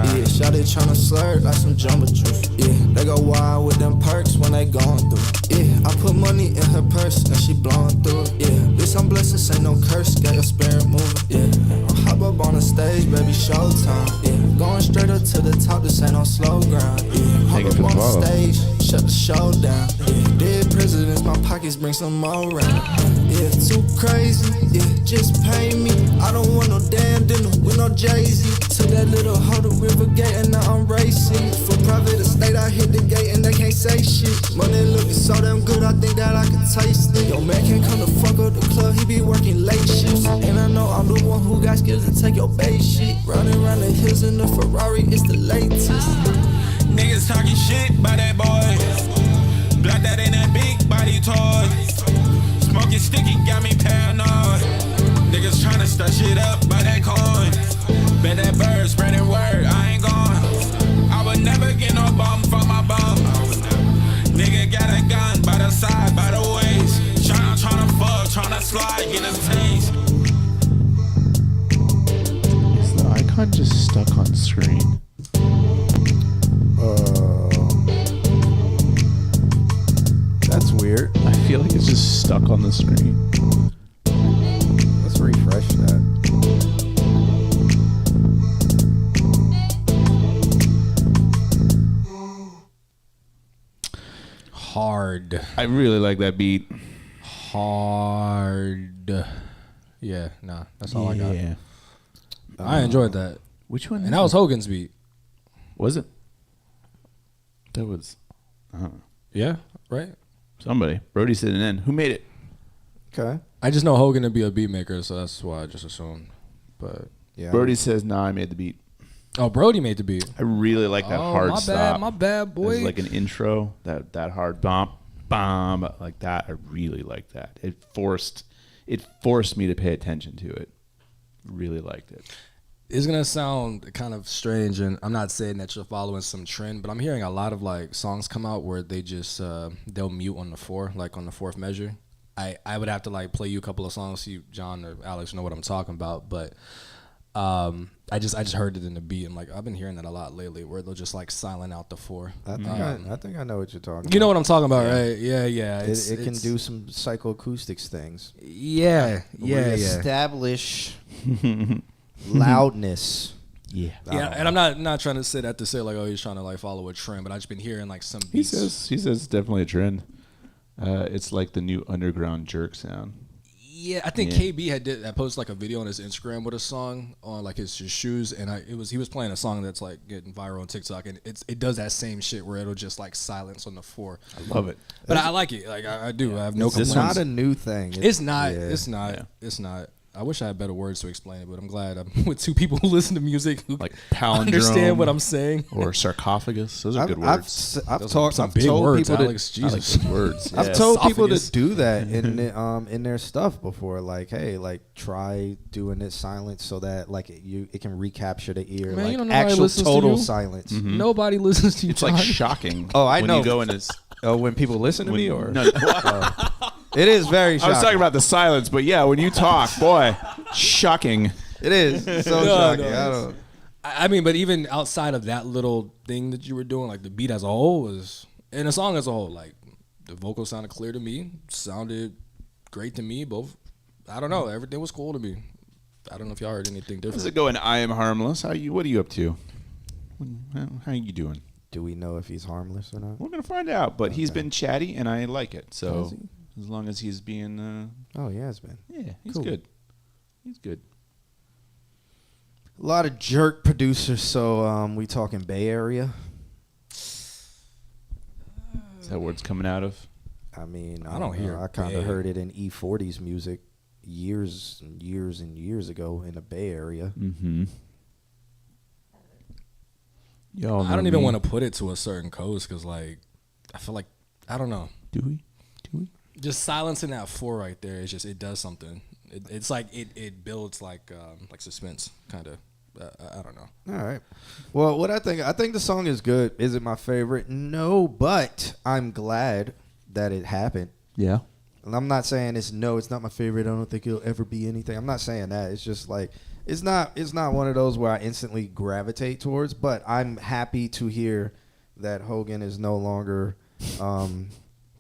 yeah, shawty tryna slurp like some jumbo juice. Yeah, they go wild with them perks when they going through. Yeah, I put money in her purse and she blowing through it. Yeah, bitch, I'm blessed, this ain't no curse. Got your spirit moving. Yeah, I'll hop up on the stage, baby, showtime. Yeah, going straight up to the top, this ain't no slow grind. Yeah, hop up on the stage, shut the show down. Yeah, dead presidents, my pockets bring some more round. Yeah, too crazy. Yeah, just pay me. I don't want no damn dinner with no Jay-Z. To that little hoe to River Gate and now I'm racing. For private estate, I hit the gate and they can't say shit. Money looking so damn good, I think that I can taste it. Yo, man can't come to fuck up the club, he be working late shifts. And I know I'm the one who got skills to take your base shit. Running around the hills in the Ferrari, it's the latest. Niggas talking shit by that boy. Block that in that big body toy. Smoking sticky got me paranoid. Niggas tryna start shit up by that coin. Bet that bird spreading word, I ain't gone. I would never get no bum from my bum. Nigga got a gun by the side, by the waist. Tryna fuck, tryna slide, get a taste. Is the icon just stuck on screen? That's weird. I feel like it's just stuck on the screen. Let's refresh that. Hard. I really like that beat. Hard. Yeah, nah, that's all I got. Yeah. I enjoyed that. Which one? And that was Hogan's beat. Was it? That was. Yeah, right? Somebody. Brody sitting in. Who made it? Okay. I just know Hogan to be a beat maker, so that's why I just assumed. But yeah, Brody says, "Nah, I made the beat." Oh, Brody made the beat. I really like that hard my stop. My bad, boy. It's like an intro. That hard bump, bomb like that. I really like that. It forced me to pay attention to it. Really liked it. It's gonna sound kind of strange, and I'm not saying that you're following some trend, but I'm hearing a lot of like songs come out where they just they'll mute on the four, like on the fourth measure. I would have to like play you a couple of songs so you, John or Alex, know what I'm talking about, but I just heard it in the beat, and like I've been hearing that a lot lately, where they'll just like silent out the four. I think I know what you're talking about. You know what I'm talking about, right? Yeah. It can do some psychoacoustics things. Yeah. Establish loudness. Yeah. And I'm not trying to say that to say like, oh, he's trying to like follow a trend, but I've just been hearing like some He beats. says it's definitely a trend. It's like the new underground jerk sound. Yeah, I think KB had posted like a video on his Instagram with a song on like his shoes, and he was playing a song that's like getting viral on TikTok, and it does that same shit where it'll just like silence on the 4. I love it, but I like it. Like I do. I have no complaints. It's not a new thing. It's not. It's not. I wish I had better words to explain it, but I'm glad I'm with two people who listen to music who like palindrome, understand what I'm saying. Or sarcophagus. Those are good words. I've told people Alex. Jesus. Like words. I've told people to do that in their stuff before. Like, hey, like try doing it silent so that like it can recapture the ear. Man, like you don't know actual total to silence. Mm-hmm. Nobody listens to you. It's like shocking. Oh, I know. When you go into when people listen to me, or no. It is very shocking. I was talking about the silence, but yeah, when you talk, boy, shocking. It is so shocking. I mean, but even outside of that little thing that you were doing, like the beat as a whole was, and the song as a whole, like the vocals sounded clear to me, sounded great to me. Both, I don't know, everything was cool to me. I don't know if y'all heard anything different. How's it going? I am harmless. What are you up to? How are you doing? Do we know if he's harmless or not? We're gonna find out. But he's been chatty, and I like it. So as long as he's being, oh yeah, it's been. Yeah, he's cool. good. He's good. A lot of jerk producers. So we talking Bay Area. Is that where it's coming out of? I mean, I don't hear. I kind of heard it in E40's music years and years and years ago in the Bay Area. Mm-hmm. I don't even want to put it to a certain coast because, like, I feel like I don't know. Do we? Just silencing that 4 right there is just it does something. It's like it builds like suspense kind of. I don't know. All right. Well, what I think the song is good. Is it my favorite? No, but I'm glad that it happened. Yeah. And I'm not saying it's not my favorite. I don't think it'll ever be anything. I'm not saying that. It's just like it's not one of those where I instantly gravitate towards, but I'm happy to hear that Hogan is no longer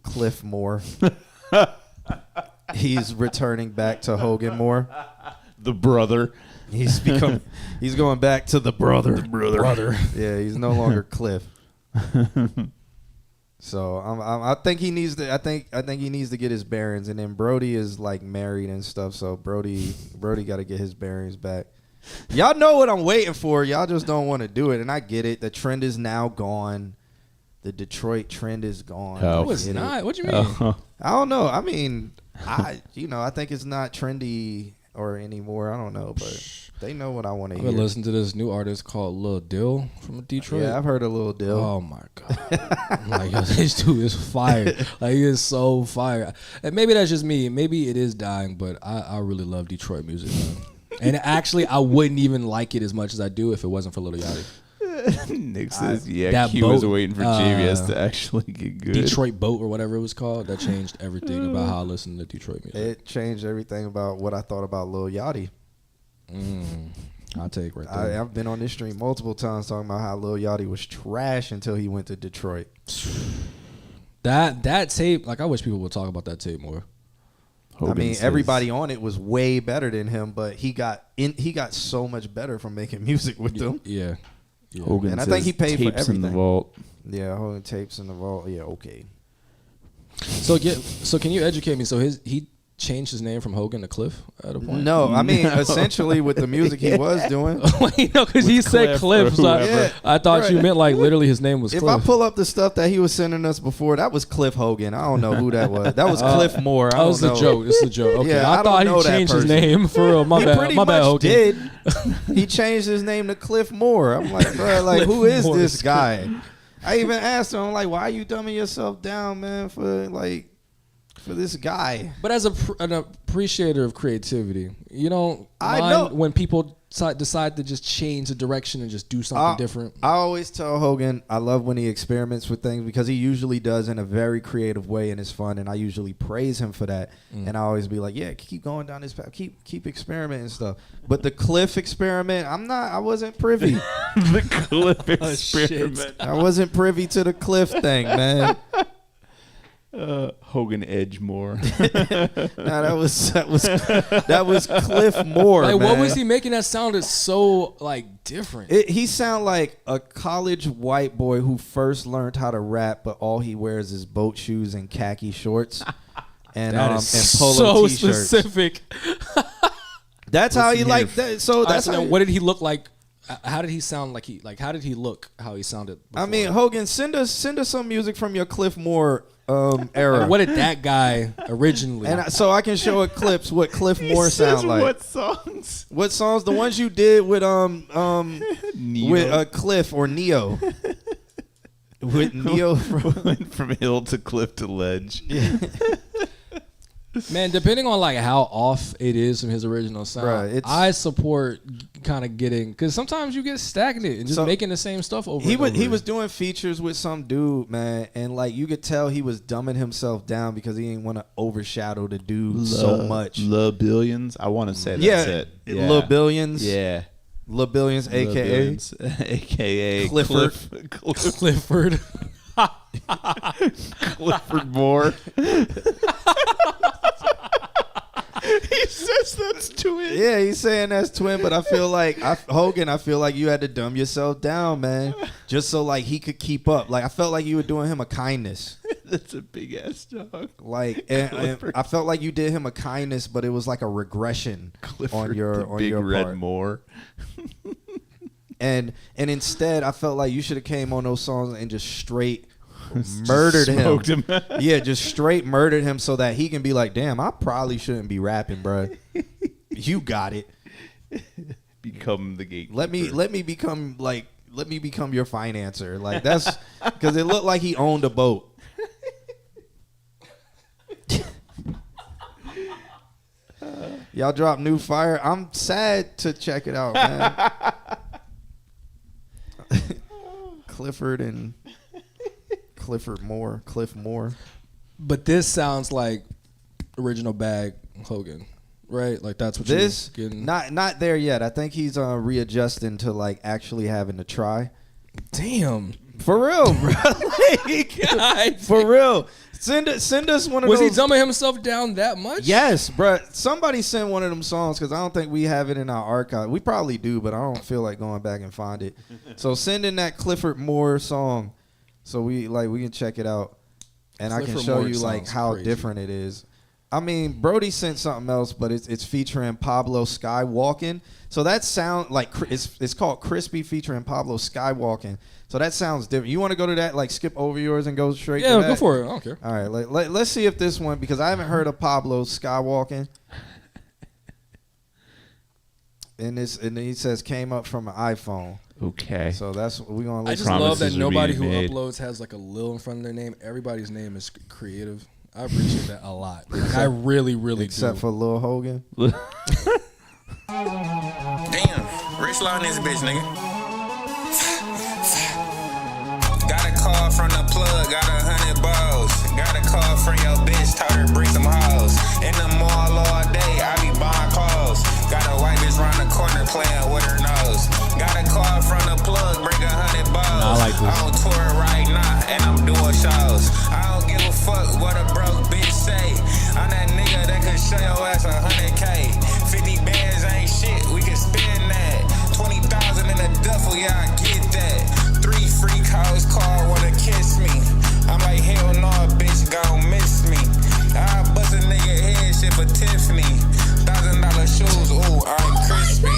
Cliff Moore. He's returning back to Hogan Moore. The brother. He's going back to the brother. The brother. Yeah, he's no longer Cliff. So I think he needs to. I think he needs to get his bearings, and then Brody is like married and stuff. So Brody got to get his bearings back. Y'all know what I'm waiting for. Y'all just don't want to do it, and I get it. The trend is now gone. The Detroit trend is gone. No, it's not. What do you mean? I don't know. I mean, I think it's not trendy or anymore. I don't know, but they know what I want to hear. I've been listening to this new artist called Lil Dill from Detroit. Yeah, I've heard of Lil Dill. Oh my god! I'm like, yo, this dude is fire. Like, he is so fire. And maybe that's just me. Maybe it is dying, but I really love Detroit music, man. And actually, I wouldn't even like it as much as I do if it wasn't for Lil Yachty. Nick says, Q was waiting for JVS to actually get good. Detroit Boat or whatever it was called. That changed everything about how I listen to Detroit music. It changed everything about what I thought about Lil Yachty. I'll take right there. I've been on this stream multiple times talking about how Lil Yachty was trash until he went to Detroit. That tape, like, I wish people would talk about that tape more. I mean, everybody on it was way better than him, but he got so much better from making music with them. Yeah. Hogan and I think he paid for everything. In the vault. Yeah, Hogan tapes in the vault. Yeah, okay. So can you educate me? So he changed his name from Hogan to Cliff at a point? No, I mean, essentially with the music he was doing. No, because he said Cliff. So I thought you meant like literally his name was Cliff. If I pull up the stuff that he was sending us before, that was Cliff Hogan. I don't know who that was. That was Cliff Moore. That was the joke. It's a joke. Okay, yeah, I thought he changed his name for real. My bad. My bad, Hogan. Did. He changed his name to Cliff Moore. I'm like, bro, like, who is this guy? I even asked him, like, why are you dumbing yourself down, man, for this guy? But as an appreciator of creativity, you don't mind when people decide to just change the direction and just do something different. I always tell Hogan I love when he experiments with things because he usually does in a very creative way and it's fun, and I usually praise him for that. And I always be like, yeah, keep going down this path, keep experimenting and stuff. But the Cliff experiment, I wasn't privy. The Cliff experiment. I wasn't privy to the Cliff thing, man. Hogan Edgemore. Nah, that was Cliff Moore. Like, man. what was he making that sounded so like different? He sound like a college white boy who first learned how to rap, but all he wears is boat shoes and khaki shorts. and That and is polo so t-shirts. specific. That's how he like that. So that's So how. what did he look like? How did he sound like how did he look? How he sounded? I before? mean, Hogan, send us some music from your Cliff Moore era. What did that guy originally? And so I can show it clips what Cliff Moore sound like. What songs? What songs? The ones you did with Neo. with Cliff or Neo. With Neo Went from hill to cliff to ledge. Man, depending on like how off it is from his original sound, Bruh, I support kind of getting, because sometimes you get stagnant and just So, making the same stuff over. He and was over. he was doing features with some dude, man, and like you could tell he was dumbing himself down because he didn't want to overshadow the dude so much. Lil Billions. I want to say that's Yeah, it. Lil Billions. Yeah. Lil Billions, Lil aka Billions, aka Clifford. Clifford. Clifford Moore. He says that's twin. Yeah, he's saying that's twin, but I feel like Hogan, I feel like you had to dumb yourself down, man, just so like he could keep up. Like I felt like you were doing him a kindness. That's a big ass dog. Like and I felt like you did him a kindness, but it was like a regression Clifford, on your the big red part. Moore. And instead, I felt like you should have came on those songs and just straight murdered him. Smoked him. Yeah, just straight murdered him so that he can be like, damn, I probably shouldn't be rapping, bro. You got it. Become the gatekeeper. Let me become your financer. Like that's because it looked like he owned a boat. Y'all drop new fire. I'm sad to check it out, man. Cliff Moore. But this sounds like original Bag Hogan, right? Like that's what This you're getting. not there yet. I think he's readjusting to like actually having to try. Damn. For real, bro. Like, for real. Send us one of Was those. he dumbing himself down that much? Yes, bro. Somebody send one of them songs because I don't think we have it in our archive. We probably do, but I don't feel like going back and find it. So send in that Clifford Moore song, so we can check it out, and I can Clifford show Moore you like sounds how crazy. different it is. I mean, Brody sent something else, but it's featuring Pablo Skywalking. So that sound like it's called Crispy featuring Pablo Skywalking. So that sounds different. You want to go to that? Like skip over yours and go straight. Yeah, to that? go for it. I don't care. All right, let's see if this one, because I haven't heard of Pablo Skywalking. And he says came up from an iPhone. Okay. So that's what we're gonna. I Listen. just love that Promises are nobody being who made. uploads has like a Lil in front of their name. Everybody's name is creative. I appreciate that a lot. Like, I really, really Except do. for Lil Hogan. Damn, Rich Law in this bitch, nigga. Got a call from the plug, got 100 balls. Got a call from your bitch, told her bring some hoes. In the mall all day, I be buying clothes. Got a white bitch round the corner playing with her nose. Got a call from the plug, bring 100 balls. I like this. I'm on tour right now, and I'm doing shows. I don't give a fuck what a broke bitch say. I'm that nigga that could show your ass 100K. 50 bands ain't shit, we can spend that. 20,000 in a duffel, yeah, I get that. 3 freak hoes call, wanna kiss me. I'm like, hell no, bitch, gon' miss me. I bust a nigga head shit for Tiffany. $1,000 shoes, ooh, I'm crispy.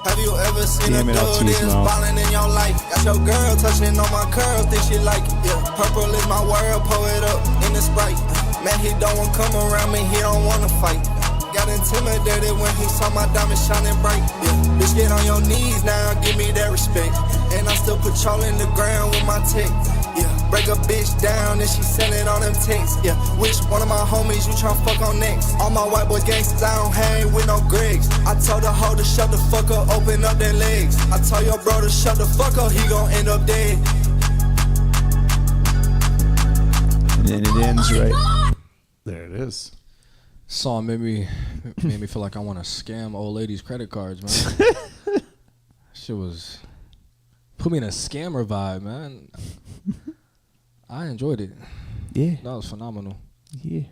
Have you ever seen Damn a it, I'll dude tease is mouth. ballin' in your life? Got your girl touching on my curls, think she like it. Yeah, purple is my world, pour it up in the Sprite. Man, he don't want come around me, he don't wanna fight. Got intimidated when he saw my diamonds shining bright. Yeah, bitch, get on your knees now, give me that respect. And I'm still patrolling the ground with my tech. Yeah, break a bitch down and she sending all them texts. Yeah, which one of my homies you tryna fuck on next? All my white boy gangsters, I don't hang with no Gregs. I told the hoe to shut the fuck up, open up their legs. I told your bro to shut the fuck up, he gon' end up dead. And then it ends right. There it is. Song made me feel like I want to scam old ladies' credit cards, man. Shit was put me in a scammer vibe, man. I enjoyed it. Yeah. That was phenomenal. Yeah.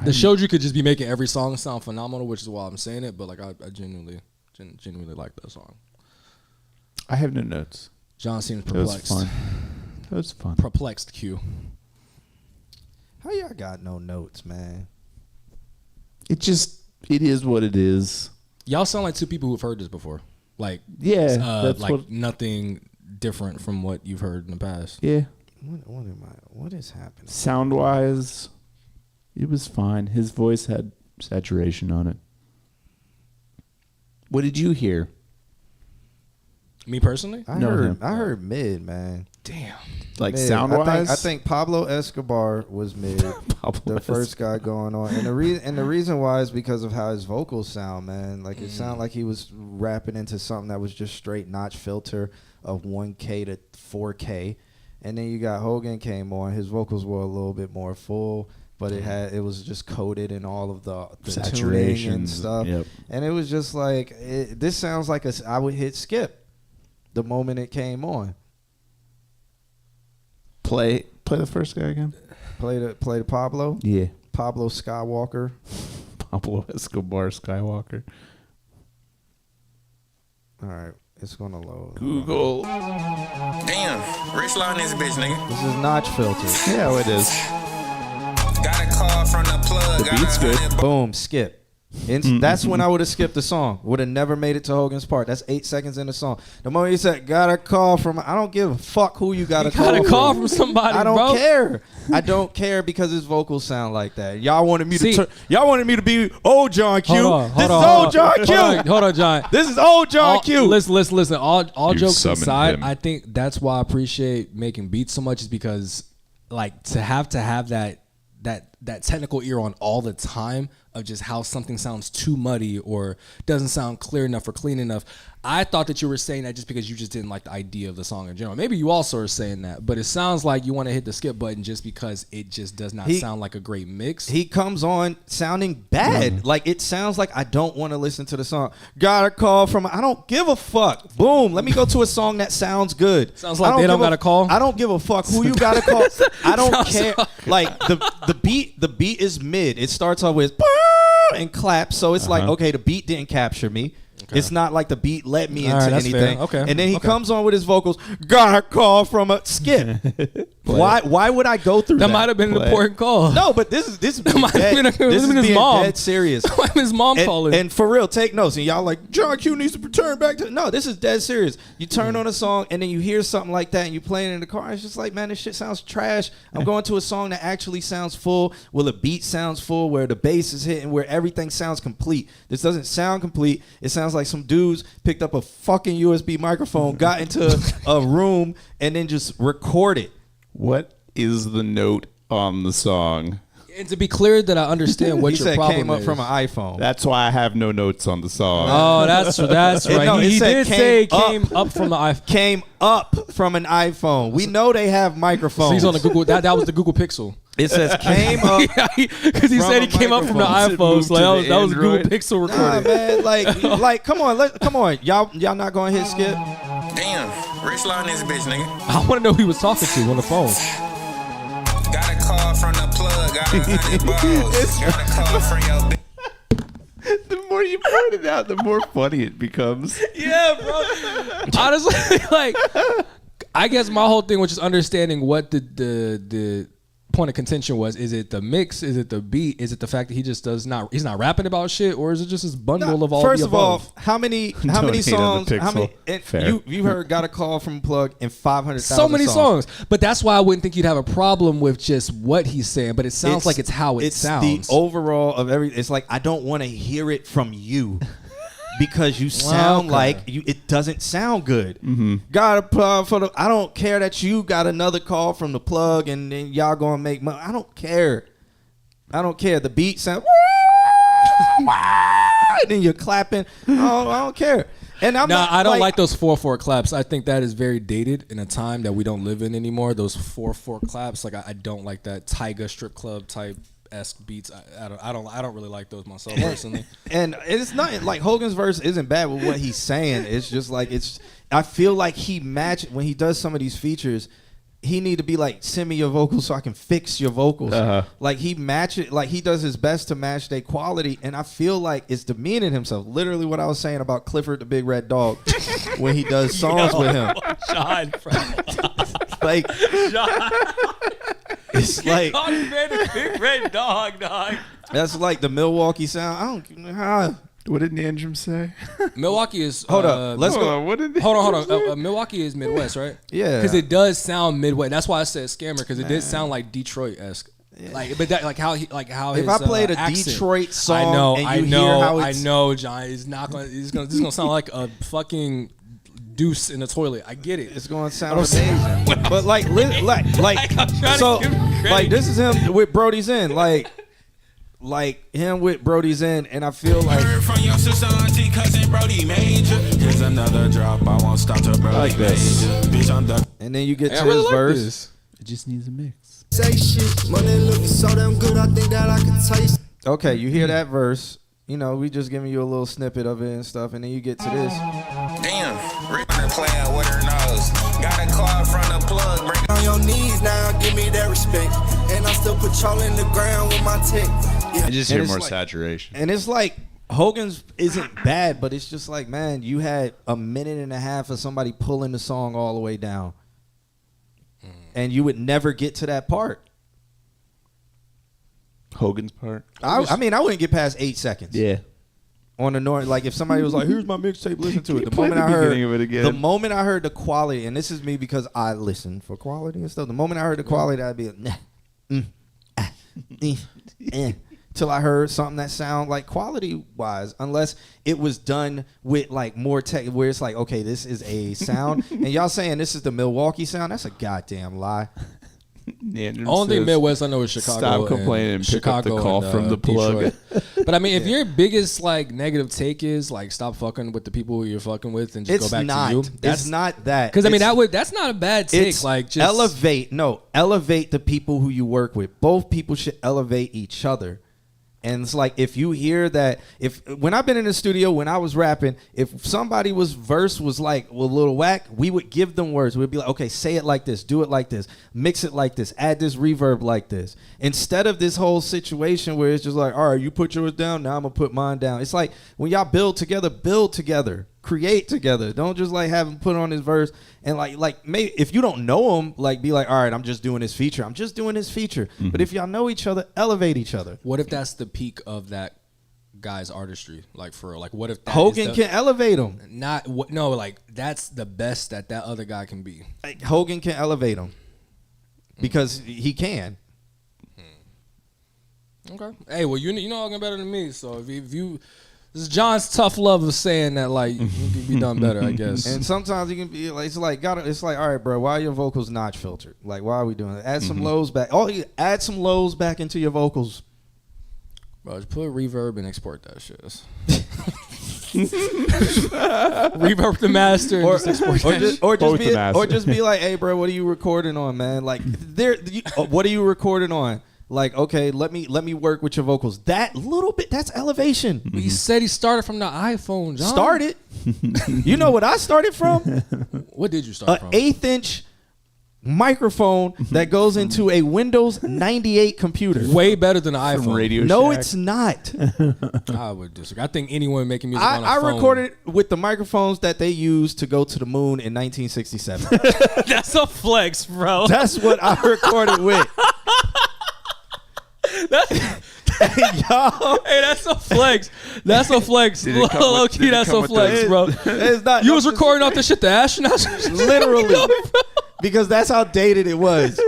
The showed you could just be making every song sound phenomenal, which is why I'm saying it. But like, I genuinely like that song. I have no notes. John seems That was perplexed. fun. That was fun. Perplexed Q. How y'all got no notes, man? It is what it is. Y'all sound like two people who've heard this before. Like, that's like what, nothing different from what you've heard in the past. yeah. What is happening? Sound wise, it was fine. His voice had saturation on it. What did you hear? Me personally? I him. heard mid, man. Damn. Like Mid. sound wise? I think Pablo Escobar was mid. The first guy going on. And the reason why is because of how his vocals sound, man. Like it sounded like he was rapping into something that was just straight notch filter of 1K to 4K. And then you got Hogan came on. His vocals were a little bit more full, but it was just coated in all of the tuning and stuff. Yep. And it was just like this sounds like I would hit skip the moment it came on. Play the first guy again. Play the Pablo. Yeah. Pablo Skywalker. Pablo Escobar Skywalker. All right, it's gonna load. Google. Damn, Rich Law in this bitch, nigga. This is notch filters. Yeah, it is. Got a call from the plug. The beat's good. Boom, skip. That's when I would have skipped the song. Would have never made it to Hogan's part. That's 8 seconds in the song. The moment he said, got a call from, I don't give a fuck who you got a call from. Got a call from somebody, I don't bro. care. I don't care because his vocals sound like that. Y'all wanted me to be old John Q. This is old John Q. Hold on, John. This is old John Q. Listen. All jokes summoned aside, him. I think that's why I appreciate making beats so much is because, like, to have that technical ear on all the time of just how something sounds too muddy or doesn't sound clear enough or clean enough. I thought that you were saying that just because you just didn't like the idea of the song in general. Maybe you also are saying that, but it sounds like you want to hit the skip button just because it just does not sound like a great mix. He comes on sounding bad. Like it sounds like I don't want to listen to the song. Got a call from, I don't give a fuck. Boom. Let me go to a song that sounds good. Sounds like they don't got a call. I don't give a fuck who you got to call. I don't care. Like the beat is mid. It starts off with and claps. So it's like, okay, the beat didn't capture me. Okay. It's not like the beat led me into anything. Fair. Okay. And then he comes on with his vocals. Got a call from a skip. Why would I go through that? That might have been an important call. No, but this is his mom. Dead serious. His mom calling. And for real, take notes. And y'all like, John Q needs to return back to. No, this is dead serious. You turn on a song and then you hear something like that and you play it in the car. It's just like, man, this shit sounds trash. I'm going to a song that actually sounds full, where the beat sounds full, where the bass is hitting, where everything sounds complete. This doesn't sound complete. It sounds like some dudes picked up a fucking USB microphone, got into a room, and then just recorded. What is the note on the song? And to be clear that I understand what he your said problem came up is. from an iPhone. That's why I have no notes on the song. Oh, that's right. No, he said did say it came up from the iPhone. Came up from an iPhone. We know they have microphones. So he's on the Google. That was the Google Pixel. It says came up because he said he came up from the iPhone. So that was a Google Pixel recording. Nah, man, like, come on, y'all not going to hit skip? Damn, Rich Law in this bitch, nigga. I want to know who he was talking to on the phone. Got a call from the plug. Got 100 balls. Got a call from your bitch. The more you point it out, the more funny it becomes. Yeah, bro. Honestly, like, I guess my whole thing was just understanding what the point of contention was. Is it the mix? Is it the beat? Is it the fact that he's not rapping about shit, or is it just this bundle of all First the of all, above? how many songs? You heard Got a Call from Plug in 500,000 so many songs. But that's why I wouldn't think you'd have a problem with just what he's saying. But it sounds like it's how it sounds. It's the overall of it's like I don't want to hear it from you. Because you sound like it doesn't sound good. Mm-hmm. Got a plug for the. I don't care that you got another call from the plug and then y'all gonna make money. I don't care. The beat sound. And then you're clapping. I don't care. And I don't like those 4/4 claps. I think that is very dated in a time that we don't live in anymore. Those 4/4 claps, like I don't like that Tyga strip club type esque beats. I don't really like those myself personally. And it's not like Hogan's verse isn't bad with what he's saying. It's just like I feel like he matched when he does some of these features. He need to be like, send me your vocals so I can fix your vocals. Like he match it, like he does his best to match their quality, and I feel like it's demeaning himself. Literally, what I was saying about Clifford the Big Red Dog when he does songs with him. John, like, It's like Big red dog. that's like the Milwaukee sound. I don't know how. What did Nandrum say? Milwaukee is. Hold up. Let's go. What did Hold on. Milwaukee is Midwest, right? Yeah. Because it does sound Midwest. That's why I said scammer, because it did sound like Detroit-esque. Like, but that, like how if I played a accent. Detroit song and you hear how it's, I know, John. It's not gonna. This is gonna sound like a fucking deuce in the toilet. I get it. It's gonna sound amazing. But like so, like this is him with Brody's End. Like him with Brody's End, and I feel like from your sister, auntie, cousin, Brody Major. Here's another drop. I won't stop till Brody like this. Major. Bitch, I'm done. And then you get to I really his like verse. this. It just needs a mix. Say shit, money looking so damn good, I think that I can taste. Okay, you hear that verse. You know, we just giving you a little snippet of it and stuff, and then you get to this. Damn, Rihanna playing with her nose. Got a call from the plug. Bring On your knees now, give me that respect. And I'm still patrolling the ground with my tech. Yeah. I just And hear it's more like- saturation. And it's like Hogan's isn't bad, but it's just like, man, you had a minute and a half of somebody pulling the song all the way down, and you would never get to that part. Hogan's part. I mean, I wouldn't get past 8 seconds. Yeah. On the north, like if somebody was like, "Here's my mixtape, listen to it." The play moment the I heard, beginning of it again? the moment I heard the quality, and this is me because I listen for quality and stuff. The moment I heard the quality, I'd be like, till I heard something that sound like quality wise, unless it was done with like more tech, where it's like, okay, this is a sound, and y'all saying this is the Milwaukee sound. That's a goddamn lie. Nandrum Only says, Midwest I know is Chicago. Stop complaining and pick up the call from the plug. But I mean, if your biggest like negative take is like stop fucking with the people who you're fucking with and just It's go back not. to you, It's not that. Because I mean, It's- that's not a bad take. It's Like just elevate the people who you work with. Both people should elevate each other. And it's like if you hear that, when I've been in the studio when I was rapping, if somebody verse was like a little whack, we would give them words. We'd be like, okay, say it like this, do it like this, mix it like this, add this reverb like this. Instead of this whole situation where it's just like, all right, you put yours down, now I'm gonna put mine down. It's like when y'all build together, create together. Don't just like have him put on his verse and like maybe if you don't know him, like be like, all right, I'm just doing this feature. Mm-hmm. But if y'all know each other, elevate each other. What if that's the peak of that guy's artistry? Like for like, what if that Hogan can elevate him? No, like that's the best that other guy can be. Like, Hogan can elevate him because he can. Okay. Hey, well, you know Hogan better than me, so if you. This is John's tough love of saying that, like, you can be done better, I guess. And sometimes you can be like, it's like, all right, bro, why are your vocals notch filtered? Like, why are we doing that? Add some lows back. Add some lows back into your vocals. Bro, just put reverb and export that shit. Reverb the master and just export that. Or just be like, hey, bro, what are you recording on, man? Like, what are you recording on? Like, okay, let me work with your vocals. That little bit, that's elevation. But he said he started from the iPhone, John. Started. You know what I started from? What did you start from? An 1/8-inch microphone that goes into a Windows 98 computer. Way better than an iPhone. Radio No, Shack. it's not. I would disagree. I think anyone making music on a I phone. recorded with the microphones that they used to go to the moon in 1967. That's a flex, bro. That's what I recorded with. Y'all, Hey, that's a flex. That's a flex. Did it come Low with- key, did it that's come a with flex, the- bro. it's not. You was recording off the shit the astronauts. Literally, because that's how dated it was.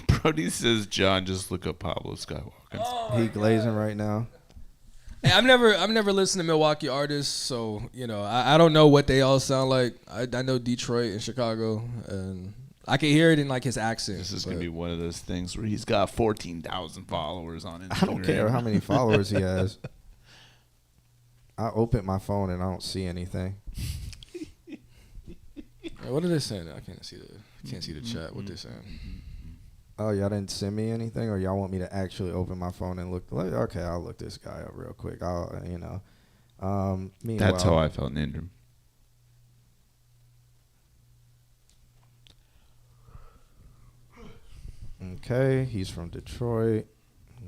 Brody says, John, just look up Pablo Skywalker. He glazing right now. Hey, I've never listened to Milwaukee artists, so you know I don't know what they all sound like. I know Detroit and Chicago, and I can hear it in like his accent. This is going to be one of those things where he's got 14,000 followers on Instagram. I don't care how many followers he has. I open my phone and I don't see anything. Hey, what are they saying? I can't see the chat. What they saying? Oh, y'all didn't send me anything, or y'all want me to actually open my phone and look? Okay, I'll look this guy up real quick. Meanwhile, That's how I felt in Indrum. Okay, he's from Detroit.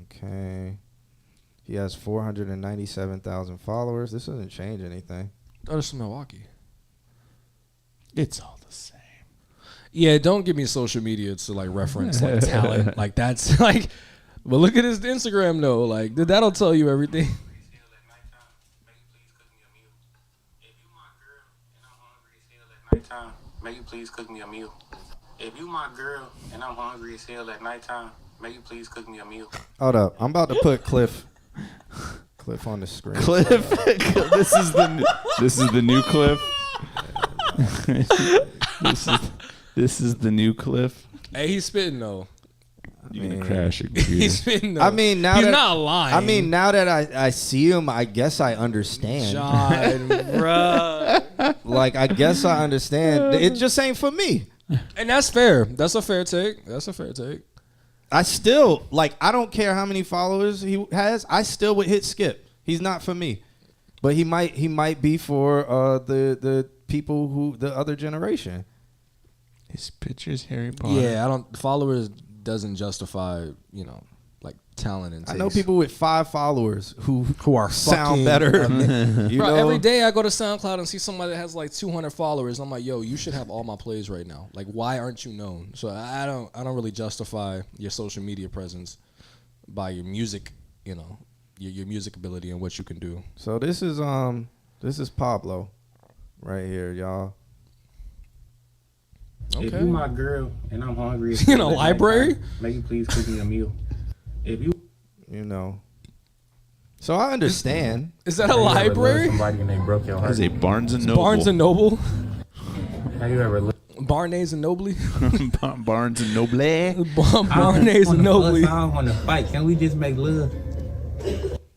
Okay, he has 497,000 followers. This doesn't change anything. Oh, it's from Milwaukee. It's all the same. Yeah, don't give me social media to like reference like talent. Like that's like, but look at his Instagram though. Like that'll tell you everything. Nighttime, may you please cook me a meal. If you my girl and I'm hungry as hell at nighttime, may you please cook me a meal. Hold up, I'm about to put Cliff on the screen. Cliff, this is the new Cliff. this is the new Cliff. Hey, he's spitting though. You're gonna crash your computer. He's spitting though. I mean, now he's that, not lying. I mean, now that I see him, I guess I understand. John, bruh. Like, I guess I understand. It just ain't for me. And that's fair. That's a fair take. I still, like, I don't care how many followers he has. I still would hit skip. He's not for me. But he might be for the people who, the other generation. His picture's Harry Potter. Yeah, followers doesn't justify, like talent and taste. I know people with 5 followers who are sound better. Bro, every day I go to SoundCloud and see somebody that has like 200 followers. I'm like, yo, you should have all my plays right now. Like, why aren't you known? So I don't really justify your social media presence by your music, your music ability and what you can do. So this is Pablo right here, y'all. Okay. If you my girl and I'm hungry, in a library, may you please cook me a meal. If you, so I understand. Is that a library? Somebody and they broke your heart. Is a Barnes and Noble. Barnes and Noble. Have you ever? Barnes and Noble. Barnes and Noble. Barnes and Noble. I don't want to fight. Can we just make love?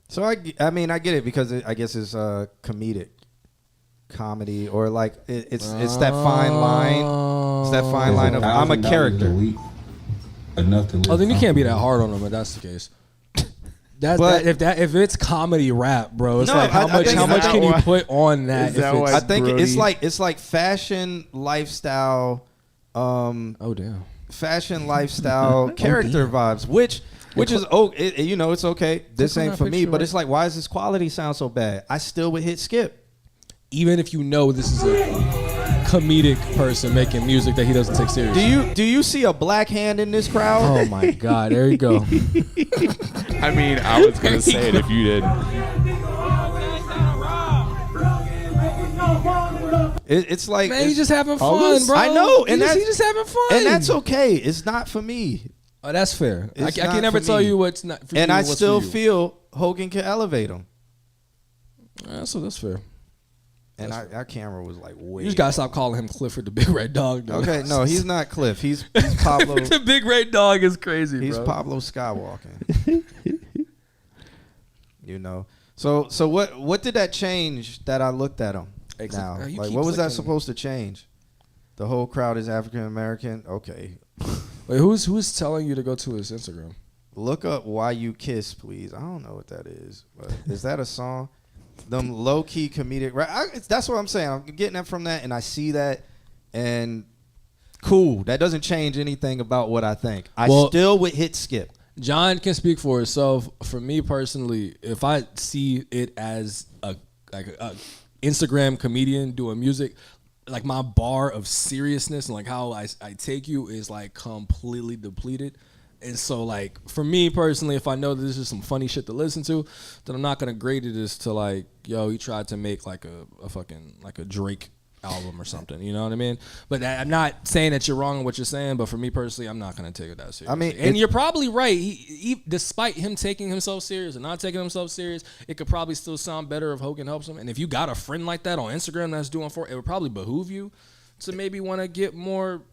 So I mean I get it because I guess it's comedic. Comedy or like it's that fine line. It's that fine line of I'm a character. Enough to live. Oh, then you can't be that hard on them if that's the case. If it's comedy rap, bro, it's like how much can you put on that? I think it's like fashion lifestyle. Oh damn. Fashion lifestyle character vibes, which is it's okay. This ain't for me, but it's like, why does this quality sound so bad? I still would hit skip. Even if you know this is a comedic person making music that he doesn't take seriously. Do you see a black hand in this crowd? Oh my God, there you go. I mean, I was gonna say it if you didn't. It's like, man, he's just having fun, bro. I know, and he's just having fun, and that's okay. It's not for me. Oh, that's fair. I It's not can never for tell me. you what's not for you. And I what's for still you. feel Hogan can elevate him. So that's fair. And our camera was like way. You just gotta stop calling him Clifford the Big Red Dog, though. Okay, no, he's not Cliff. He's Pablo. The Big Red Dog is crazy, He's bro. Pablo Skywalking. So what did that change that I looked at him now? Like, what was that supposed to change? The whole crowd is African American. Okay. Wait, who's telling you to go to his Instagram? Look up "Why You Kiss," please. I don't know what that is, but is that a song? Them low key comedic. That's what I'm saying. I'm getting that from that, and I see that, and cool. That doesn't change anything about what I think. I still would hit skip. John can speak for himself. For me personally, if I see it as a Instagram comedian doing music, like my bar of seriousness and like how I take you is like completely depleted. And so, like, for me personally, if I know that this is some funny shit to listen to, then I'm not gonna grade it as to like, yo, he tried to make like a fucking like a Drake album or something. You know what I mean? But I'm not saying that you're wrong in what you're saying. But for me personally, I'm not gonna take it that seriously. I mean, and you're probably right. He despite him taking himself serious and not taking himself serious, it could probably still sound better if Hogan helps him. And if you got a friend like that on Instagram that's doing it would probably behoove you to maybe want to get more,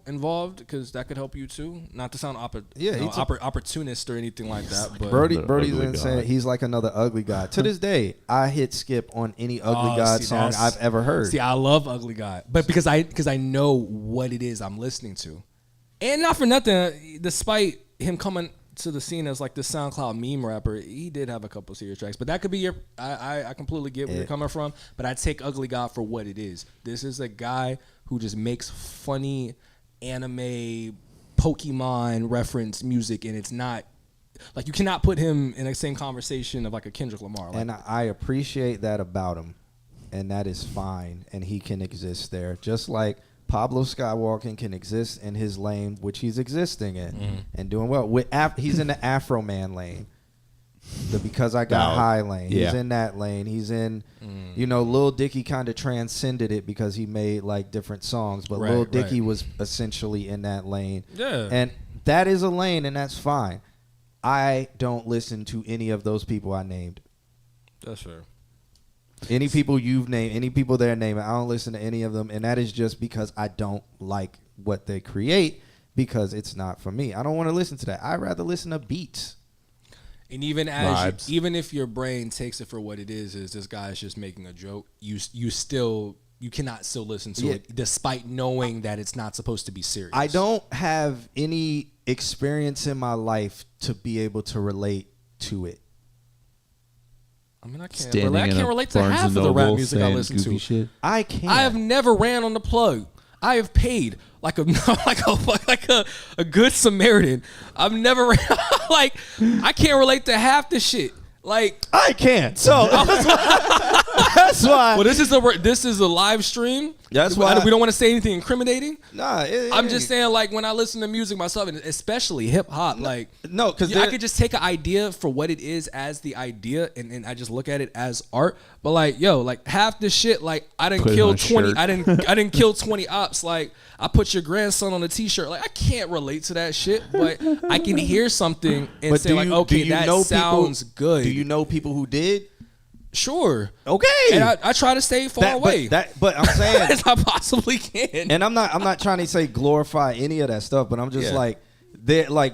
involved, because that could help you too. Not to sound opportunist or anything like that. But Brody's insane. He's like another ugly God. To this day, I hit skip on any ugly God song I've ever heard. See, I love Ugly God, but because I know what it is I'm listening to, and not for nothing. Despite him coming to the scene as like the SoundCloud meme rapper, he did have a couple serious tracks. But that could be your. I completely get where you're coming from. But I take Ugly God for what it is. This is a guy who just makes funny anime Pokemon reference music, and it's not like you cannot put him in the same conversation of like a Kendrick Lamar. Like, and I appreciate that about him. and that is fine, and he can exist there, just like Pablo Skywalker can exist in his lane, which he's existing in and doing well. He's in the Afro Man lane, the Because I Got High lane. He's in that lane. He's in, Lil Dicky kind of transcended it because he made like different songs, but Lil Dicky was essentially in that lane. Yeah. And that is a lane, and that's fine. I don't listen to any of those people I named. That's fair. Any people you've named, any people they're naming, I don't listen to any of them, and that is just because I don't like what they create because it's not for me. I don't want to listen to that. I'd rather listen to beats. And even even if your brain takes it for what it is this guy's just making a joke, you cannot still listen to it despite knowing that it's not supposed to be serious. I don't have any experience in my life to be able to relate to it. I mean, I can't relate to half of the rap music I listen to. Shit. I can't. I have never ran on the plug. I have paid like a good Samaritan. I've never ran like I can't relate to half the shit. Like I can't. So that's why. Well, this is a live stream. That's why we don't want to say anything incriminating. Nah, I'm just saying, like when I listen to music myself, and especially hip hop, because I could just take an idea for what it is as the idea, and I just look at it as art. But like, like half the shit, like I didn't kill 20. I didn't kill 20 ops. Like I put your grandson on a T-shirt. Like I can't relate to that shit, but I can hear something and say like, okay, that sounds good. Do you know people who did? Sure. Okay. And I try to stay far away. But I'm saying as I possibly can. And I'm not trying to say glorify any of that stuff, but I'm just like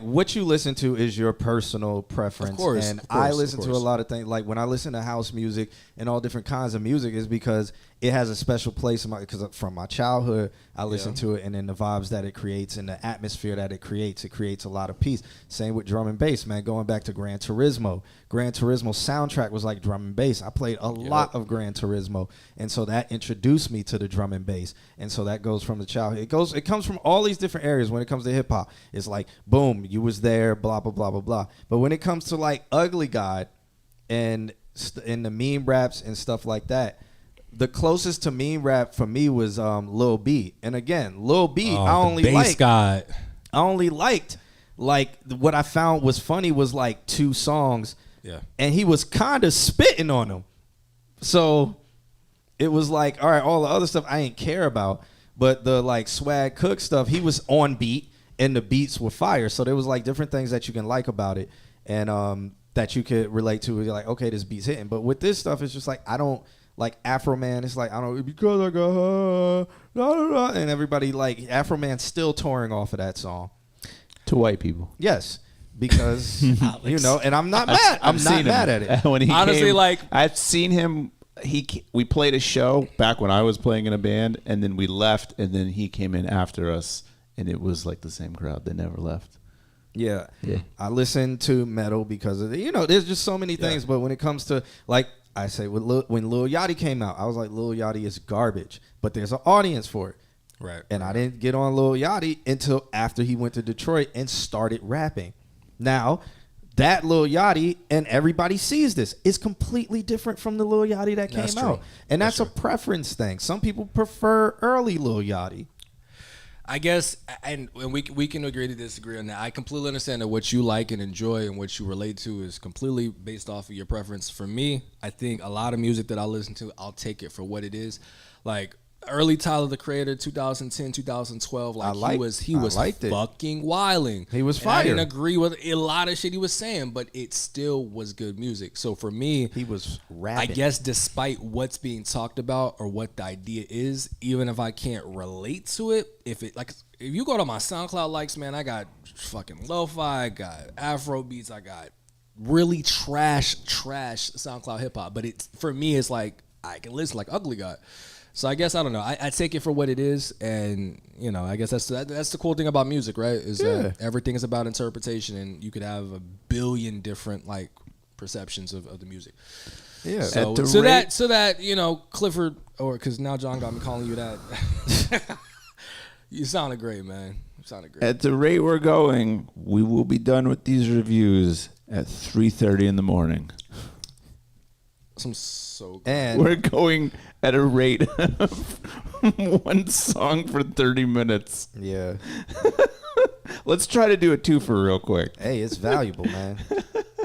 what you listen to is your personal preference. Of course, and I listen to a lot of things. Like when I listen to house music and all different kinds of music is because it has a special place in because from my childhood I listen to it, and then the vibes that it creates and the atmosphere that it creates a lot of peace. Same with drum and bass, man. Going back to Gran Turismo soundtrack was like drum and bass. I played a lot of Gran Turismo, and so that introduced me to the drum and bass. And so that goes from the childhood. It comes from all these different areas. When it comes to hip hop, it's like boom, you was there, blah blah blah blah blah. But when it comes to like Ugly God and the meme raps and stuff like that, the closest to meme rap for me was Lil B. And again, Lil B, I only liked like what I found was funny was like 2 songs. Yeah. And he was kind of spitting on them. So it was like, all right, all the other stuff I ain't care about, but the like Swag Cook stuff, he was on beat and the beats were fire. So there was like different things that you can like about it and that you could relate to. You're like, okay, this beat's hitting. But with this stuff, it's just like I don't like Afro Man. It's like I don't because I got and everybody like Afro Man's still touring off of that song to white people. Yes. Because and I'm not mad. I'm not mad at it. When he honestly came, like I've seen him. We played a show back when I was playing in a band, and then we left, and then he came in after us, and it was like the same crowd. They never left. Yeah. I listen to metal because of there's just so many things. But when it comes to like I say when Lil Yachty came out, I was like, Lil Yachty is garbage, but there's an audience for it. Right. And I didn't get on Lil Yachty until after he went to Detroit and started rapping. Now, that Lil Yachty, and everybody sees this, is completely different from the Lil Yachty that came out. And that's a preference thing. Some people prefer early Lil Yachty. I guess, and we can agree to disagree on that. I completely understand that what you like and enjoy and what you relate to is completely based off of your preference. For me, I think a lot of music that I listen to, I'll take it for what it is. Like early Tyler the Creator, 2010, 2012, like he was fucking wilding. He was fire. I didn't agree with a lot of shit he was saying, but it still was good music. So for me, he was rapping. I guess despite what's being talked about or what the idea is, even if I can't relate to it, if you go to my SoundCloud likes, man, I got fucking lo-fi, I got Afro beats, I got really trash SoundCloud hip hop. But for me, it's like I can listen like Ugly God. So I guess I don't know. I take it for what it is, and I guess that's the cool thing about music, right? Is that everything is about interpretation, and you could have a billion different like perceptions of the music. Yeah. So that Clifford, or because now John got me calling you that. You sounded great, man. You sounded great. At the rate we're going, we will be done with these reviews at 3:30 in the morning. Some so good. And we're going at a rate of one song for 30 minutes. Yeah. Let's try to do a two for real quick. Hey, it's valuable, man.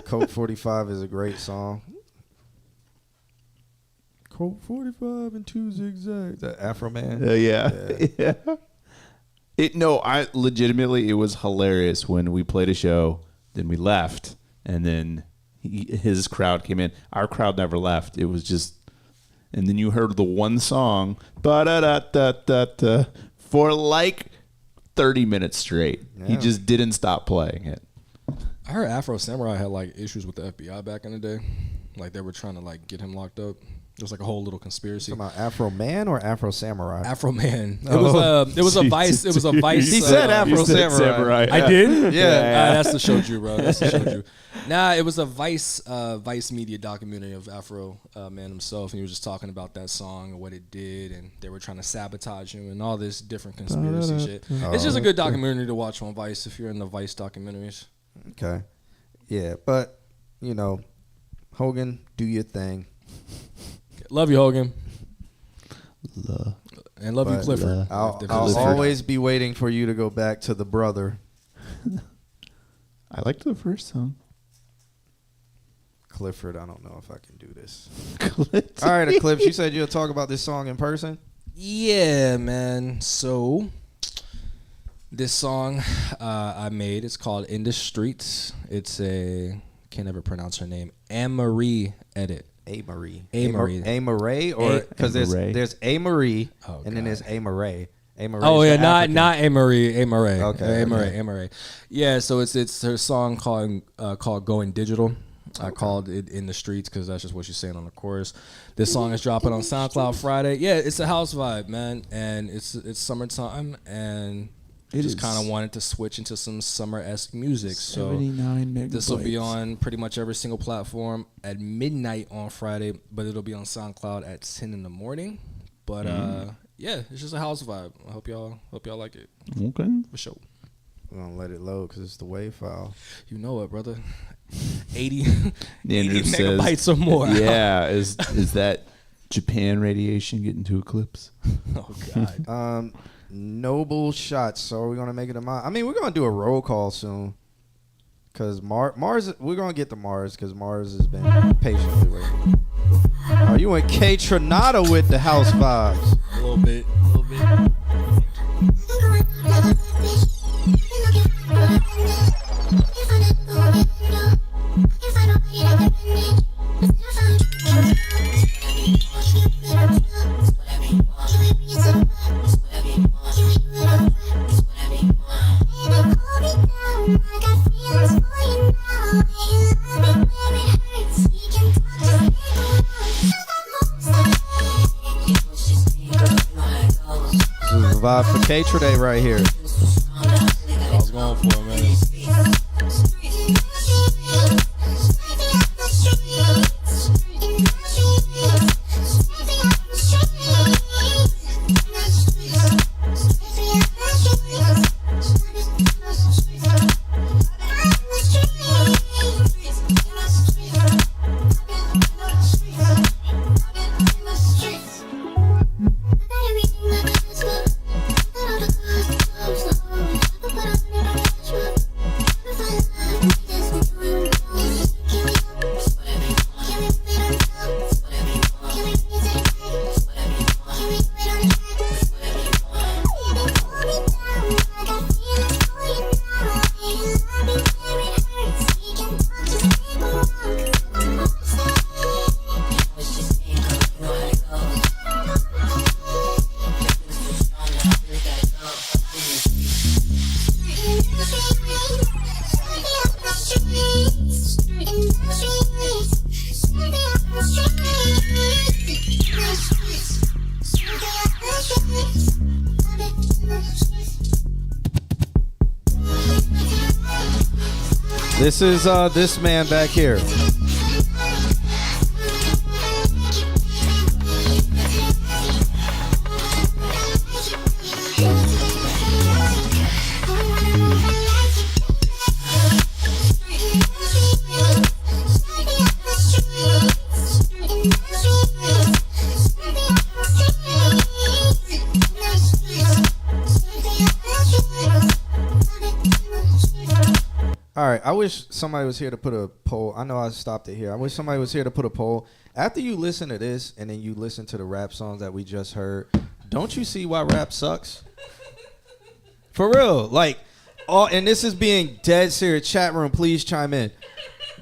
Coke 45 is a great song. Coke 45 and 2 zigzags. That Afro Man. Yeah. I legitimately, it was hilarious when we played a show, then we left, and then his crowd came in. Our crowd never left. It was just, and then you heard the one song, ba-da-da-da-da-da, for like 30 minutes straight. Yeah. He just didn't stop playing it. I heard Afro Samurai had like issues with the FBI back in the day. Like they were trying to like get him locked up. It was like a whole little conspiracy. About Afro Man or Afro Samurai? Afro Man. It was a Vice. It was a Vice. He said Afro Samurai. I did. Yeah. That's the showju, bro. That's the showju. Nah, it was a Vice media documentary of Afro Man himself, and he was just talking about that song and what it did, and they were trying to sabotage him and all this different conspiracy shit. It's just a good documentary to watch on Vice if you're into Vice documentaries. Okay. Yeah, but Hogan, do your thing. Love you, Hogan. Love. And love you, Clifford. I'll always be waiting for you to go back to the brother. I liked the first song. Clifford, I don't know if I can do this. All right, Eclipse, you said you'll talk about this song in person? Yeah, man. So this song I made, it's called In the Streets. It's can't ever pronounce her name, Anne-Marie edit. A-Marie. A-Marie. Or because there's A-Marie and then there's A-Marie. Oh yeah, not A-Marie. A-Marie. Okay. A-Marie. Yeah, so it's her song called Going Digital. I called it In the Streets because that's just what she's saying on the chorus. This song is dropping on SoundCloud Friday. Yeah, it's a house vibe, man, and it's summertime, and just kind of wanted to switch into some summer-esque music. So 79 megabytes. This will be on pretty much every single platform at midnight on Friday, but it'll be on SoundCloud at 10 in the morning. But yeah, it's just a house vibe. I hope y'all like it. Okay. For sure. We're gonna let it load because it's the WAV file. You know it, brother. 80 megabytes or more. Yeah, is that Japan radiation getting to Eclipse? Oh God. Noble shots. So are we gonna make it a Mars? I mean, we're gonna do a roll call soon. Cause Mars, we're gonna get to Mars because Mars has been patiently waiting. Are you in K Tronado with the house vibes? A little bit. This is a vibe for K-Trade right here. I was going for it, man. This is this man back here. All right, I wish somebody was here to put a poll. I know I stopped it here. I wish somebody was here to put a poll. After you listen to this and then you listen to the rap songs that we just heard, don't you see why rap sucks? For real. Like, and this is being dead serious. Chat room, please chime in.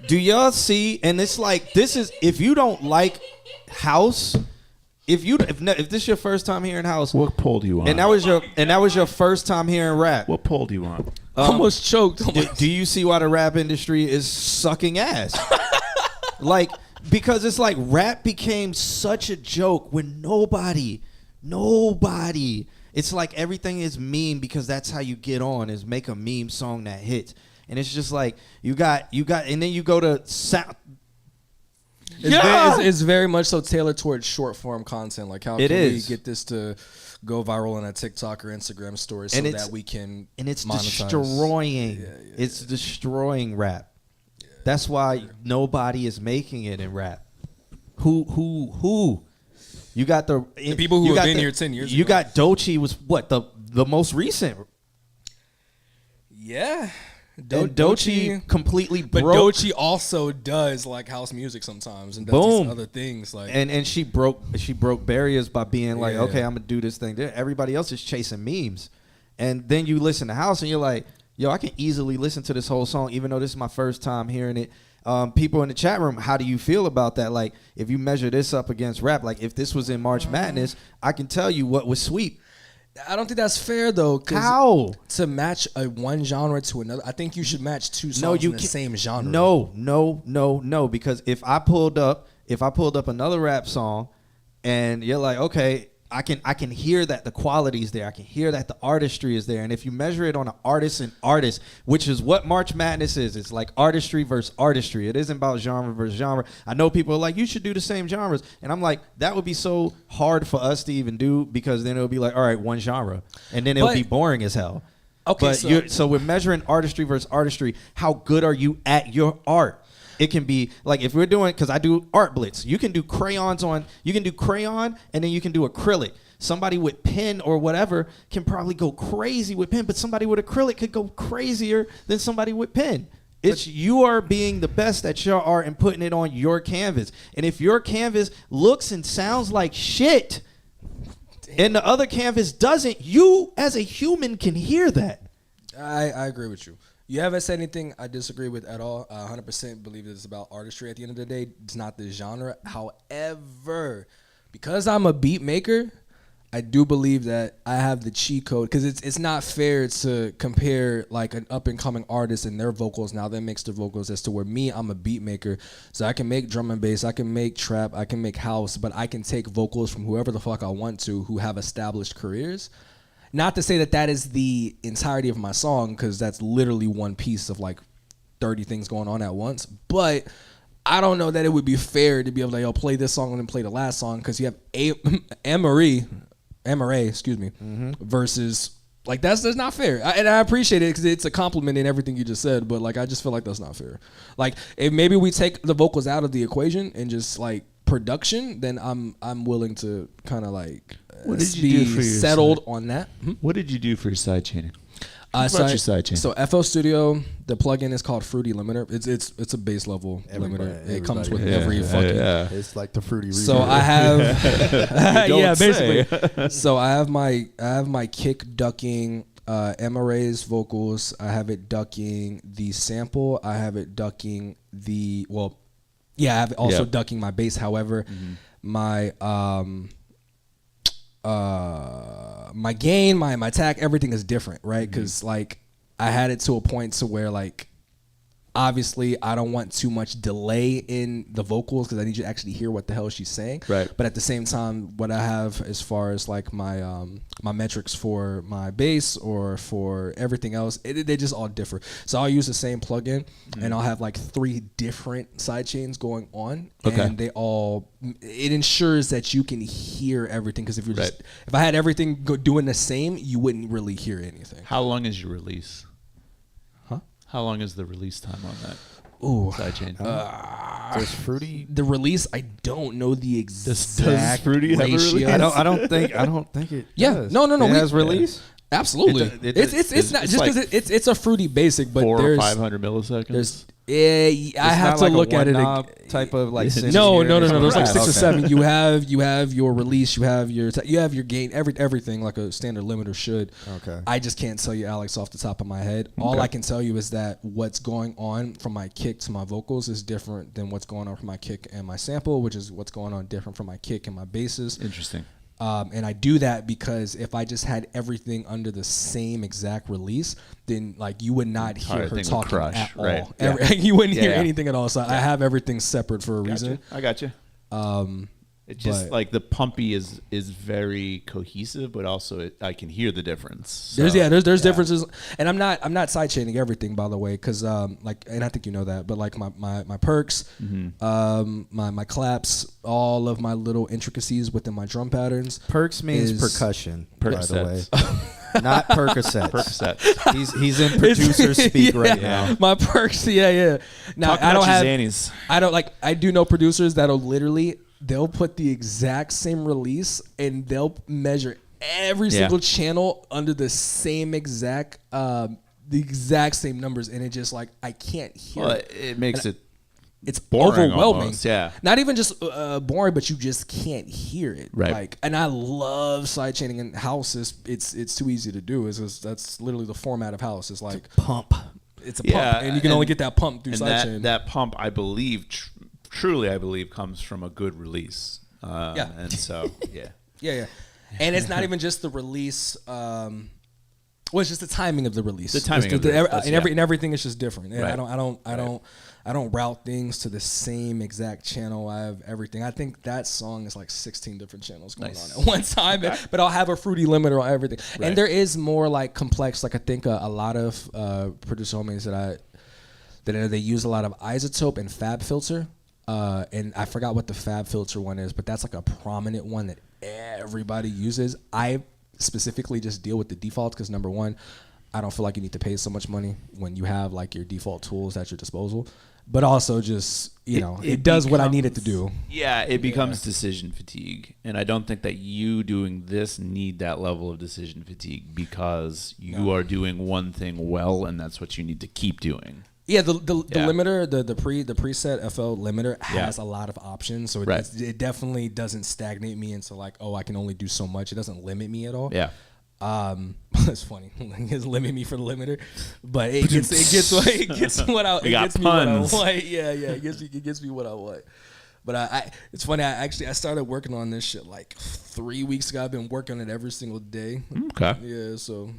Do y'all see? And it's like, this is, if you don't like house, if this is your first time hearing house, what poll do you want? And that was your first time hearing rap. What poll do you want? Almost choked. Do you see why the rap industry is sucking ass? Like, because it's like rap became such a joke when nobody, it's like everything is meme because that's how you get on, is make a meme song that hits. And it's just like, you got, and then you go to sound. It's very much so tailored towards short form content. Like, how can we get this to go viral on a TikTok or Instagram story so that we can monetize? Destroying. It's destroying rap. That's why nobody is making it in rap. Who? You got the people who have been here 10 years ago. You got Doechii was what the most recent. Yeah. Doechii completely broke. But Doechii also does like house music sometimes and does these other things like. And she broke barriers by being like, okay, I'm gonna do this thing. Everybody else is chasing memes, and then you listen to house and you're like, yo, I can easily listen to this whole song even though this is my first time hearing it. People in the chat room, how do you feel about that? Like, if you measure this up against rap, like if this was in March Madness, I can tell you what was sweep. I don't think that's fair though. How? To match one genre to another, I think you should match two songs in the same genre. No. Because if I pulled up another rap song, and you're like, okay, I can hear that the quality's there. I can hear that the artistry is there. And if you measure it on an artist and artist, which is what March Madness is, it's like artistry versus artistry. It isn't about genre versus genre. I know people are like, you should do the same genres. And I'm like, that would be so hard for us to even do, because then it'll be like, all right, one genre. And then it'll be boring as hell. Okay, so we're measuring artistry versus artistry. How good are you at your art? It can be like, if we're doing, because I do art blitz, you can do crayon and then you can do acrylic. Somebody with pen or whatever can probably go crazy with pen, but somebody with acrylic could go crazier than somebody with pen. It's you are being the best at your art and putting it on your canvas. And if your canvas looks and sounds like shit and the other canvas doesn't, you as a human can hear that. I agree with you. You haven't said anything I disagree with at all. I 100% believe it's about artistry at the end of the day. It's not the genre. However, because I'm a beat maker, I do believe that I have the cheat code, because it's not fair to compare like an up and coming artist and their vocals, now they mix their vocals, as to where I'm a beat maker. So I can make drum and bass, I can make trap, I can make house, but I can take vocals from whoever the fuck I want to who have established careers. Not to say that is the entirety of my song, because that's literally one piece of like 30 things going on at once. But I don't know that it would be fair to be able to play this song and then play the last song, because you have Amarie, versus like that's not fair. And I appreciate it because it's a compliment in everything you just said. But like I just feel like that's not fair. Like if maybe we take the vocals out of the equation and just like production, then I'm willing to kind of like. What did you do for your settled on that? What did you do for your sidechaining? Your sidechain? So FL Studio, the plugin is called Fruity Limiter. It's a base level limiter. It comes with every fucking. Yeah. It's like the Fruity. So I have. Yeah, basically. So I have my kick ducking Amarie's vocals. I have it ducking the sample. I have it ducking the I have it also ducking my bass. However, my my gain, my attack, everything is different, right? Because like I had it to a point to where like obviously I don't want too much delay in the vocals because I need you to actually hear what the hell she's saying. Right. But at the same time, what I have as far as like my my metrics for my bass or for everything else, they just all differ. So I'll use the same plugin and I'll have like 3 different side chains going on, and they all, it ensures that you can hear everything. Because if you're just, if I had everything doing the same, you wouldn't really hear anything. How long is your release? How long is the release time on that? Sidechain. Does Fruity the release? I don't know the exact does Fruity have a ratio. release? I don't think it. Yeah, does. no. It has release. Absolutely. It's not just because it's a fruity basic, but 400 or there's 500 milliseconds. I have to look at it type of like no. There's like 6 or Okay. 7. You have your release, you have your gain, everything like a standard limiter should. Okay. I just can't tell you, Alex, off the top of my head. All I can tell you is that what's going on from my kick to my vocals is different than what's going on from my kick and my sample, which is what's going on different from my kick and my basses. Interesting. And I do that because if I just had everything under the same exact release, then like you would not hear her talking at all. Right. You wouldn't hear anything at all. So I have everything separate for a reason. I got you. It just like the pumpy is very cohesive, but also I can hear the difference. So, There's differences, and I'm not side chaining everything, by the way, because like, and I think you know that, but like my perks, my claps, all of my little intricacies within my drum patterns. Perks means percussion, by the way. Not Percocets. Percocets. He's in producer speak right now. My perks, yeah. Now Talk about your Xannies. I do know producers that'll literally they'll put the exact same release and they'll measure every single channel under the same exact same numbers, and it just like I can't hear it. It makes it's boring overwhelming. Almost, yeah. Not even just boring, but you just can't hear it. Right. Like, and I love sidechaining in house. It's too easy to do. That's literally the format of house. It's like pump. It's a pump, and you can only get that pump through sidechain. That pump, I believe, truly, I believe, comes from a good release. And so yeah. And it's not even just the release. Well, it's just the timing of the release. The timing of the release, and everything is just different. And Right. I don't route things to the same exact channel. I have everything. I think that song is like 16 different channels going on at one time. But I'll have a fruity limiter on everything. Right. And there is more like complex. Like I think a lot of producer homies that they use a lot of isotope and fab filter. And I forgot what the fab filter one is, but that's like a prominent one that everybody uses. I specifically just deal with the defaults because number one, I don't feel like you need to pay so much money when you have like your default tools at your disposal. But also just, it does what I need it to do. Yeah, it becomes decision fatigue. And I don't think that you doing this need that level of decision fatigue because you are doing one thing well, and that's what you need to keep doing. Yeah, the limiter, the preset FL limiter has a lot of options, so it definitely doesn't stagnate me into like, oh, I can only do so much. It doesn't limit me at all. Yeah. It's funny. It doesn't limit me for the limiter, but it gets what I want. Yeah, it gets me what I want. But it's funny. I started working on this shit like 3 weeks ago. I've been working on it every single day. Okay. Yeah, so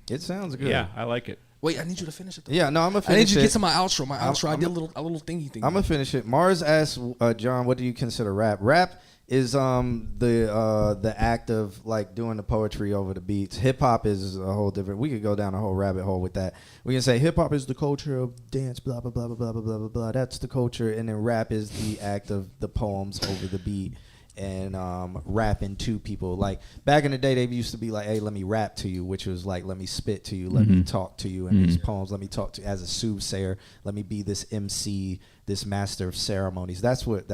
it sounds good. Yeah, I like it. Wait, I need you to finish it. Though. Yeah, no, I'm gonna finish it. I need you to get to my outro. I did a little thingy. I'm gonna finish it. Mars asked John, "What do you consider rap?" Rap is the act of like doing the poetry over the beats. Hip hop is a whole different. We could go down a whole rabbit hole with that. We can say hip hop is the culture of dance, blah blah blah blah blah blah blah blah blah. That's the culture, and then rap is the act of the poems over the beat. And rapping to people. Like back in the day, they used to be like, hey, let me rap to you, which was like, let me spit to you, let me talk to you in these poems, let me talk to you as a soothsayer, let me be this MC, this master of ceremonies. That's what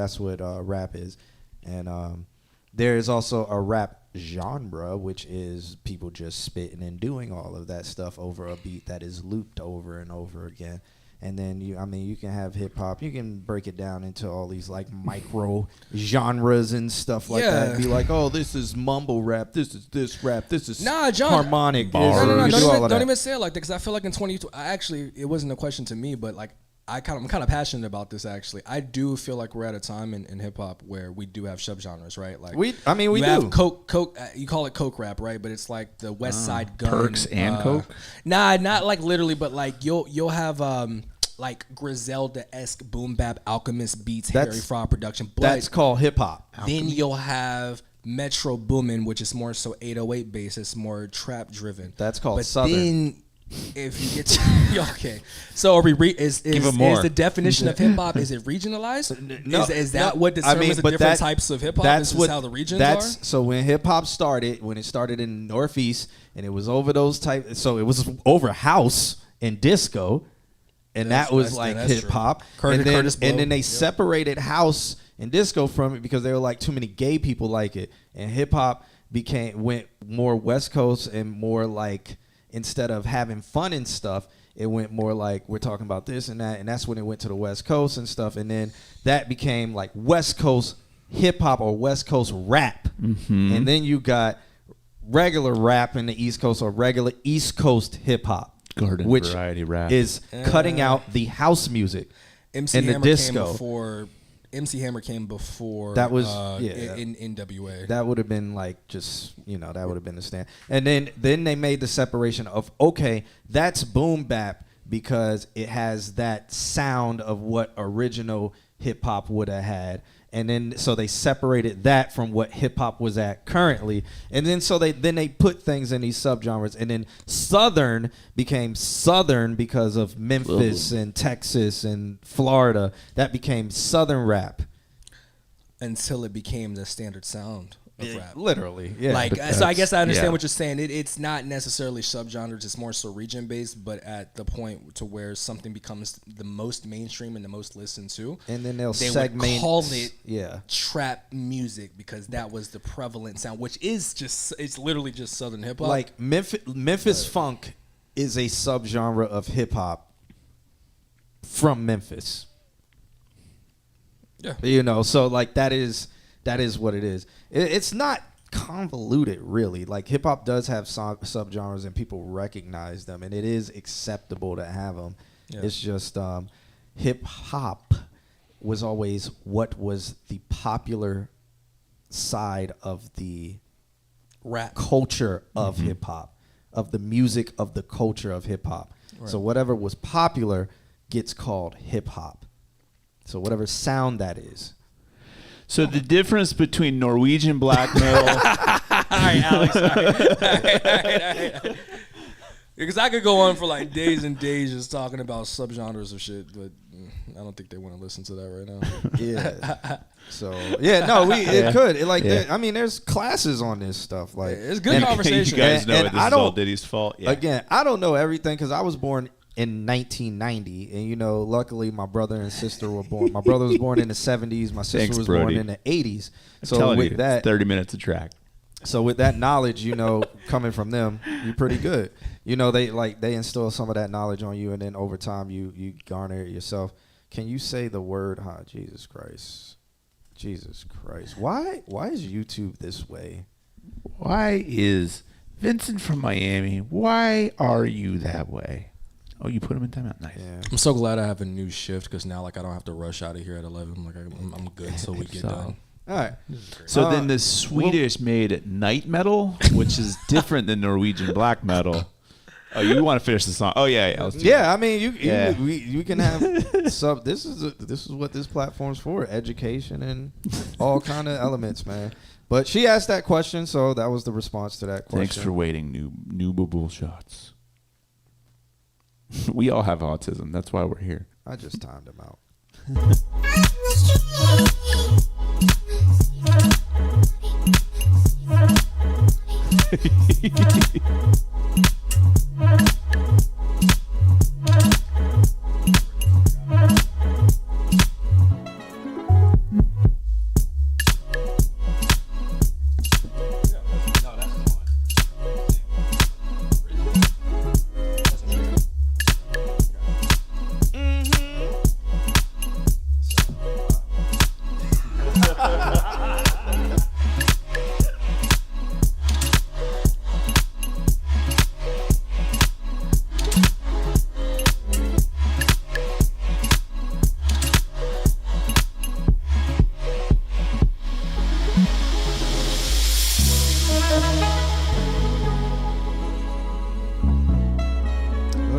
rap is. And there is also a rap genre, which is people just spitting and doing all of that stuff over a beat that is looped over and over again. And then you can have hip hop. You can break it down into all these like micro genres and stuff like that. And be like, oh, this is mumble rap. This is this rap. This is harmonic. No. Don't even say it like that because I feel like in 2020, it wasn't a question to me, but like I'm kind of passionate about this actually. I do feel like we're at a time in hip hop where we do have subgenres, right? Like we do. Have coke. You call it coke rap, right? But it's like the West Side Gun. Perks and coke. Nah, not like literally, but like you'll have like Griselda-esque boom bap Alchemist beats, Harry Fraud production. But that's called hip hop. Then you'll have Metro Boomin, which is more so 808 bass. It's more trap driven. That's called Southern. Then if you get to, okay, so are we is the definition of hip hop? Is it regionalized? No, is that what determines the different types of hip hop? That's how the regions are. So when hip hop started, when it started in the Northeast, and it was over those type, so it was over house and disco. And that was like hip hop, and then they separated house and disco from it because they were like too many gay people like it, and hip hop went more West Coast and more like instead of having fun and stuff, it went more like we're talking about this and that, and that's when it went to the West Coast and stuff, and then that became like West Coast hip hop or West Coast rap, and then you got regular rap in the East Coast or regular East Coast hip hop, which variety rap is cutting out the house music and the disco. MC Hammer came before that was in NWA. That would have been like just that would have been the stand. And then they made the separation of okay, that's boom bap because it has that sound of what original hip hop would have had. And then so they separated that from what hip hop was at currently. And then so they put things in these subgenres. And then Southern became Southern because of Memphis and Texas and Florida. That became Southern rap. Until it became the standard sound of rap. Literally, yeah. Like, so I guess I understand what you're saying. It's not necessarily subgenres; it's more so region based. But at the point to where something becomes the most mainstream and the most listened to, and then they would call it trap music because that was the prevalent sound, which is it's literally just Southern hip hop. Like Memphis funk is a subgenre of hip hop from Memphis. Yeah, so like that is what it is. It's not convoluted, really. Like hip hop does have subgenres, and people recognize them, and it is acceptable to have them. Yeah. It's just hip hop was always what was the popular side of the rap culture of hip hop, of the music of the culture of hip hop. Right. So whatever was popular gets called hip hop. So whatever sound that is. So the difference between Norwegian black metal. All right, Alex. All right. Because I could go on for like days and days just talking about subgenres of shit, but I don't think they want to listen to that right now. Yeah. So it could. I mean, there's classes on this stuff. Like it's good conversation. You guys know this is all Diddy's fault. Yeah. Again, I don't know everything because I was born in 1990, and luckily my brother and sister were born. My brother was born in the 70s. My sister was born in the 80s. So with that, 30 minutes a track. So with that knowledge, coming from them, you're pretty good. They instill some of that knowledge on you, and then over time you garner it yourself. Can you say the word? Jesus Christ. Why is YouTube this way? Why is Vincent from Miami? Why are you that way? Oh, you put him in timeout. Nice. Yeah. I'm so glad I have a new shift because now, like, I don't have to rush out of here at 11. Like, I'm good until we get done. All right. So then the Swedish made night metal, which is different than Norwegian black metal. Oh, you want to finish the song? Oh yeah. I mean, you can have sub. This is what this platform's for: education and all kind of elements, man. But she asked that question, so that was the response to that question. Thanks for waiting, new bubble shots. We all have autism. That's why we're here. I just timed him out.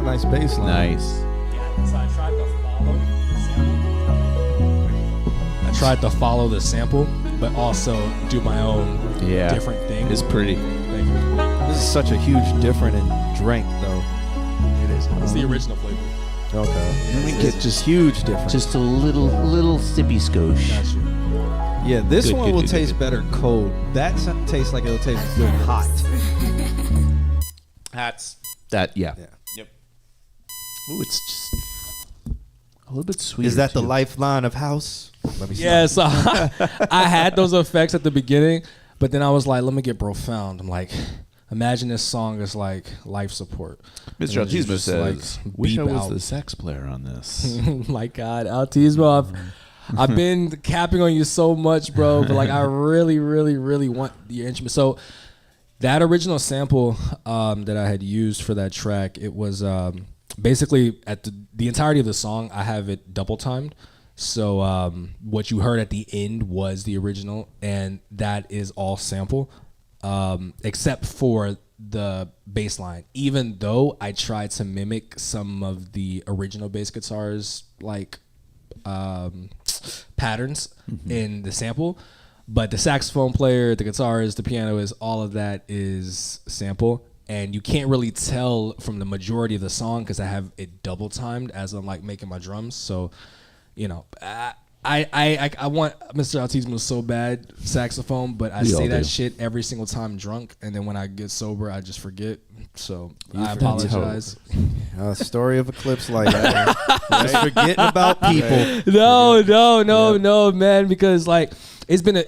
Nice bass line. Nice. Yeah, so I tried to follow the sample, but also do my own different thing. It's pretty. Thank you. This is such a huge difference in drink, though. It is. It's the original flavor. Okay. Let me get just huge difference. Just a little sippy skosh. Got you. Yeah, this one will taste better cold. That tastes like it'll taste good hot. That's that. Yeah. Yep. Ooh, it's just. A little bit sweet. Is that the lifeline of house? Let me Yeah, so I had those effects at the beginning, but then I was like, let me get profound. I'm like, imagine this song is like life support. Mr. And then Altismo just, says, like, wish I beep was out. the sax player on this. My God, Altismo, I've been capping on you so much, bro, but like I really, really, really want your instrument. So that original sample that I had used for that track, it was basically at the entirety of the song, I have it double timed. So what you heard at the end was the original, and that is all sample, except for the bass line. Even though I tried to mimic some of the original bass guitars, like patterns in the sample, but the saxophone player, the guitarist, the piano is all of that is sample. And you can't really tell from the majority of the song because I have it double timed as I'm like making my drums. So, you know, I want Mr. Altismo so bad saxophone, but I say that shit every single time drunk, and then when I get sober, I just forget. So I apologize. Story of Eclipse like that. Just forgetting about people. No, man, because like it's been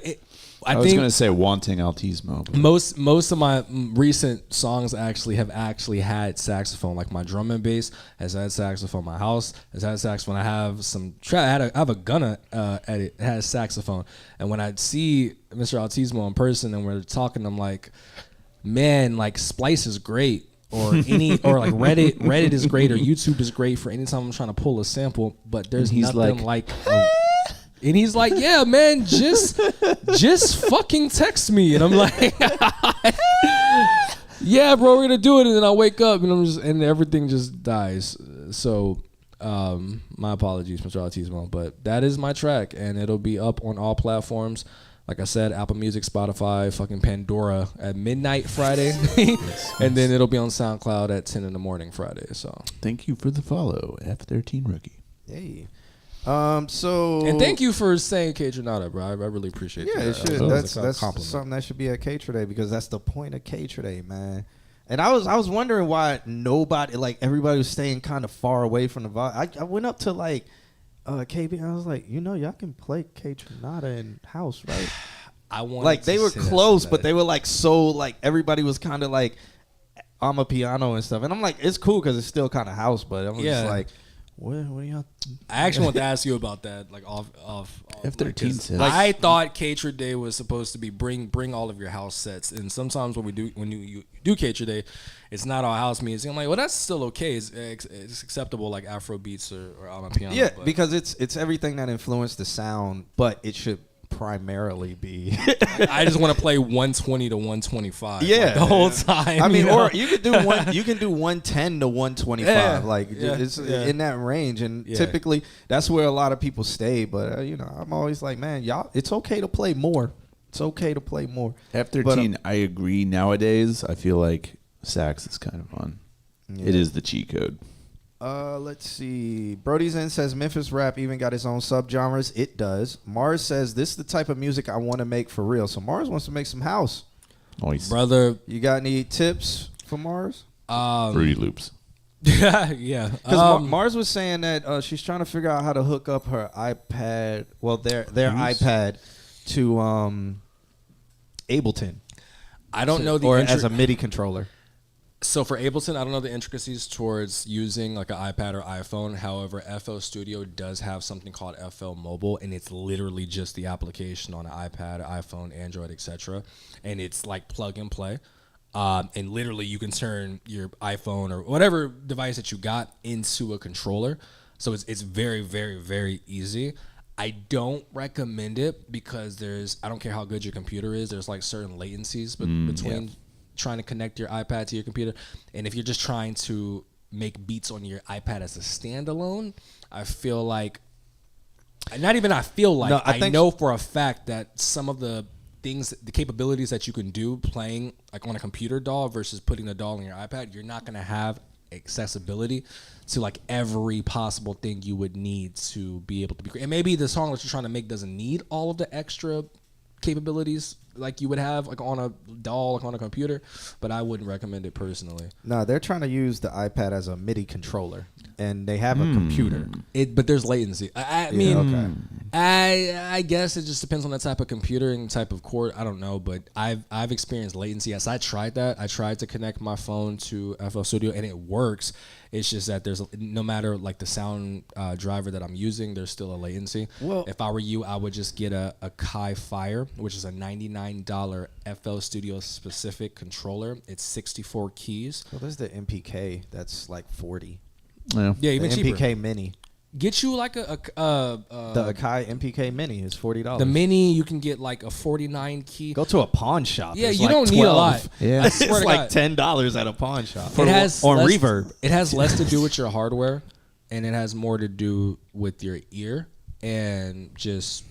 I was think going to say wanting Altismo. but- most of my recent songs actually have had saxophone. Like my drum and bass has had saxophone. My house has had saxophone. I have some I have a Gunna at it has saxophone. And when I see Mr. Altismo in person and we're talking, I'm like, man, like Splice is great. Or like Reddit is great, or YouTube is great for anytime I'm trying to pull a sample, but there's nothing like and he's like, yeah, man, just fucking text me. And I'm like, yeah, bro, we're gonna do it. And then I wake up and everything just dies. So my apologies, Mr. Altismo, but that is my track, and it'll be up on all platforms. Like I said, Apple Music, Spotify, fucking Pandora at midnight Friday. And then it'll be on SoundCloud at 10 in the morning Friday. So Thank you for the follow, F13 Rookie. Hey. So and thank you for saying K Tronada, bro. I really appreciate yeah, that. it should. That's something that should be at K Day, because that's the point of K Day, man. And I was wondering why nobody, like everybody was staying kind of far away from the vibe. I went up to like KB and I was like, y'all can play K Tronada in house, right? I want like they were close, but they were like so like everybody was kind of like on a piano and stuff, and I'm like, it's cool because it's still kind of house, but I'm just like. What are y'all? I actually want to ask you about that, like off F13 says. I thought Cater Day was supposed to be bring all of your house sets, and sometimes when you do Cater Day, it's not all house music. I'm like, well, that's still okay. It's acceptable, like Afro beats or on a piano. Yeah, because it's everything that influenced the sound, but it should primarily be. I just want to play 120 to 125. Yeah, like, the whole time. I mean, or you could do 110 to 125. Yeah, It's in that range, and typically that's where a lot of people stay. But I'm always like, man, y'all, it's okay to play more. It's okay to play more. F13, I agree. Nowadays, I feel like sax is kind of fun. Yeah. It is the cheat code. Let's see. Brody's in says Memphis rap even got its own subgenres. It does. Mars says this is the type of music I want to make for real. So Mars wants to make some house. Nice. Brother, you got any tips for Mars? Fruity Loops. Yeah. Because Mars was saying that she's trying to figure out how to hook up her iPad, well, their iPad to Ableton. I don't know or as a MIDI controller. So for Ableton, I don't know the intricacies towards using like an iPad or iPhone. However, FL Studio does have something called FL Mobile, and it's literally just the application on an iPad, iPhone, Android, etc. And it's like plug and play. And literally you can turn your iPhone or whatever device that you got into a controller. So it's very, very, very easy. I don't recommend it because I don't care how good your computer is, there's like certain latencies between trying to connect your iPad to your computer. And if you're just trying to make beats on your iPad as a standalone, I feel like, not even I feel like, no, I know for a fact that some of the things, the capabilities that you can do playing like on a computer DAW versus putting the DAW on your iPad, you're not going to have accessibility to like every possible thing you would need to be able to be. And maybe the song that you're trying to make doesn't need all of the extra capabilities like you would have like on a doll, like on a computer, but I wouldn't recommend it personally. No, they're trying to use the iPad as a MIDI controller, and they have a computer. But there's latency. I mean, I guess it just depends on the type of computer and type of cord. I don't know, but I've experienced latency. Yes, I tried that. I tried to connect my phone to FL Studio, and it works. It's just that there's no matter like the sound driver that I'm using, there's still a latency. Well, if I were you, I would just get a Kai Fire, which is a $99 FL Studio specific controller. It's 64 keys. Well, there's the MPK that's like 40. Yeah, even the cheaper. MPK Mini. Get you like the Akai MPK Mini is $40. The Mini, you can get like a 49 key. Go to a pawn shop. Yeah, it's you like don't 12. need a lot. Yeah, it's like $10 at a pawn shop. It has on less, Reverb. It has less to do with your hardware, and it has more to do with your ear and just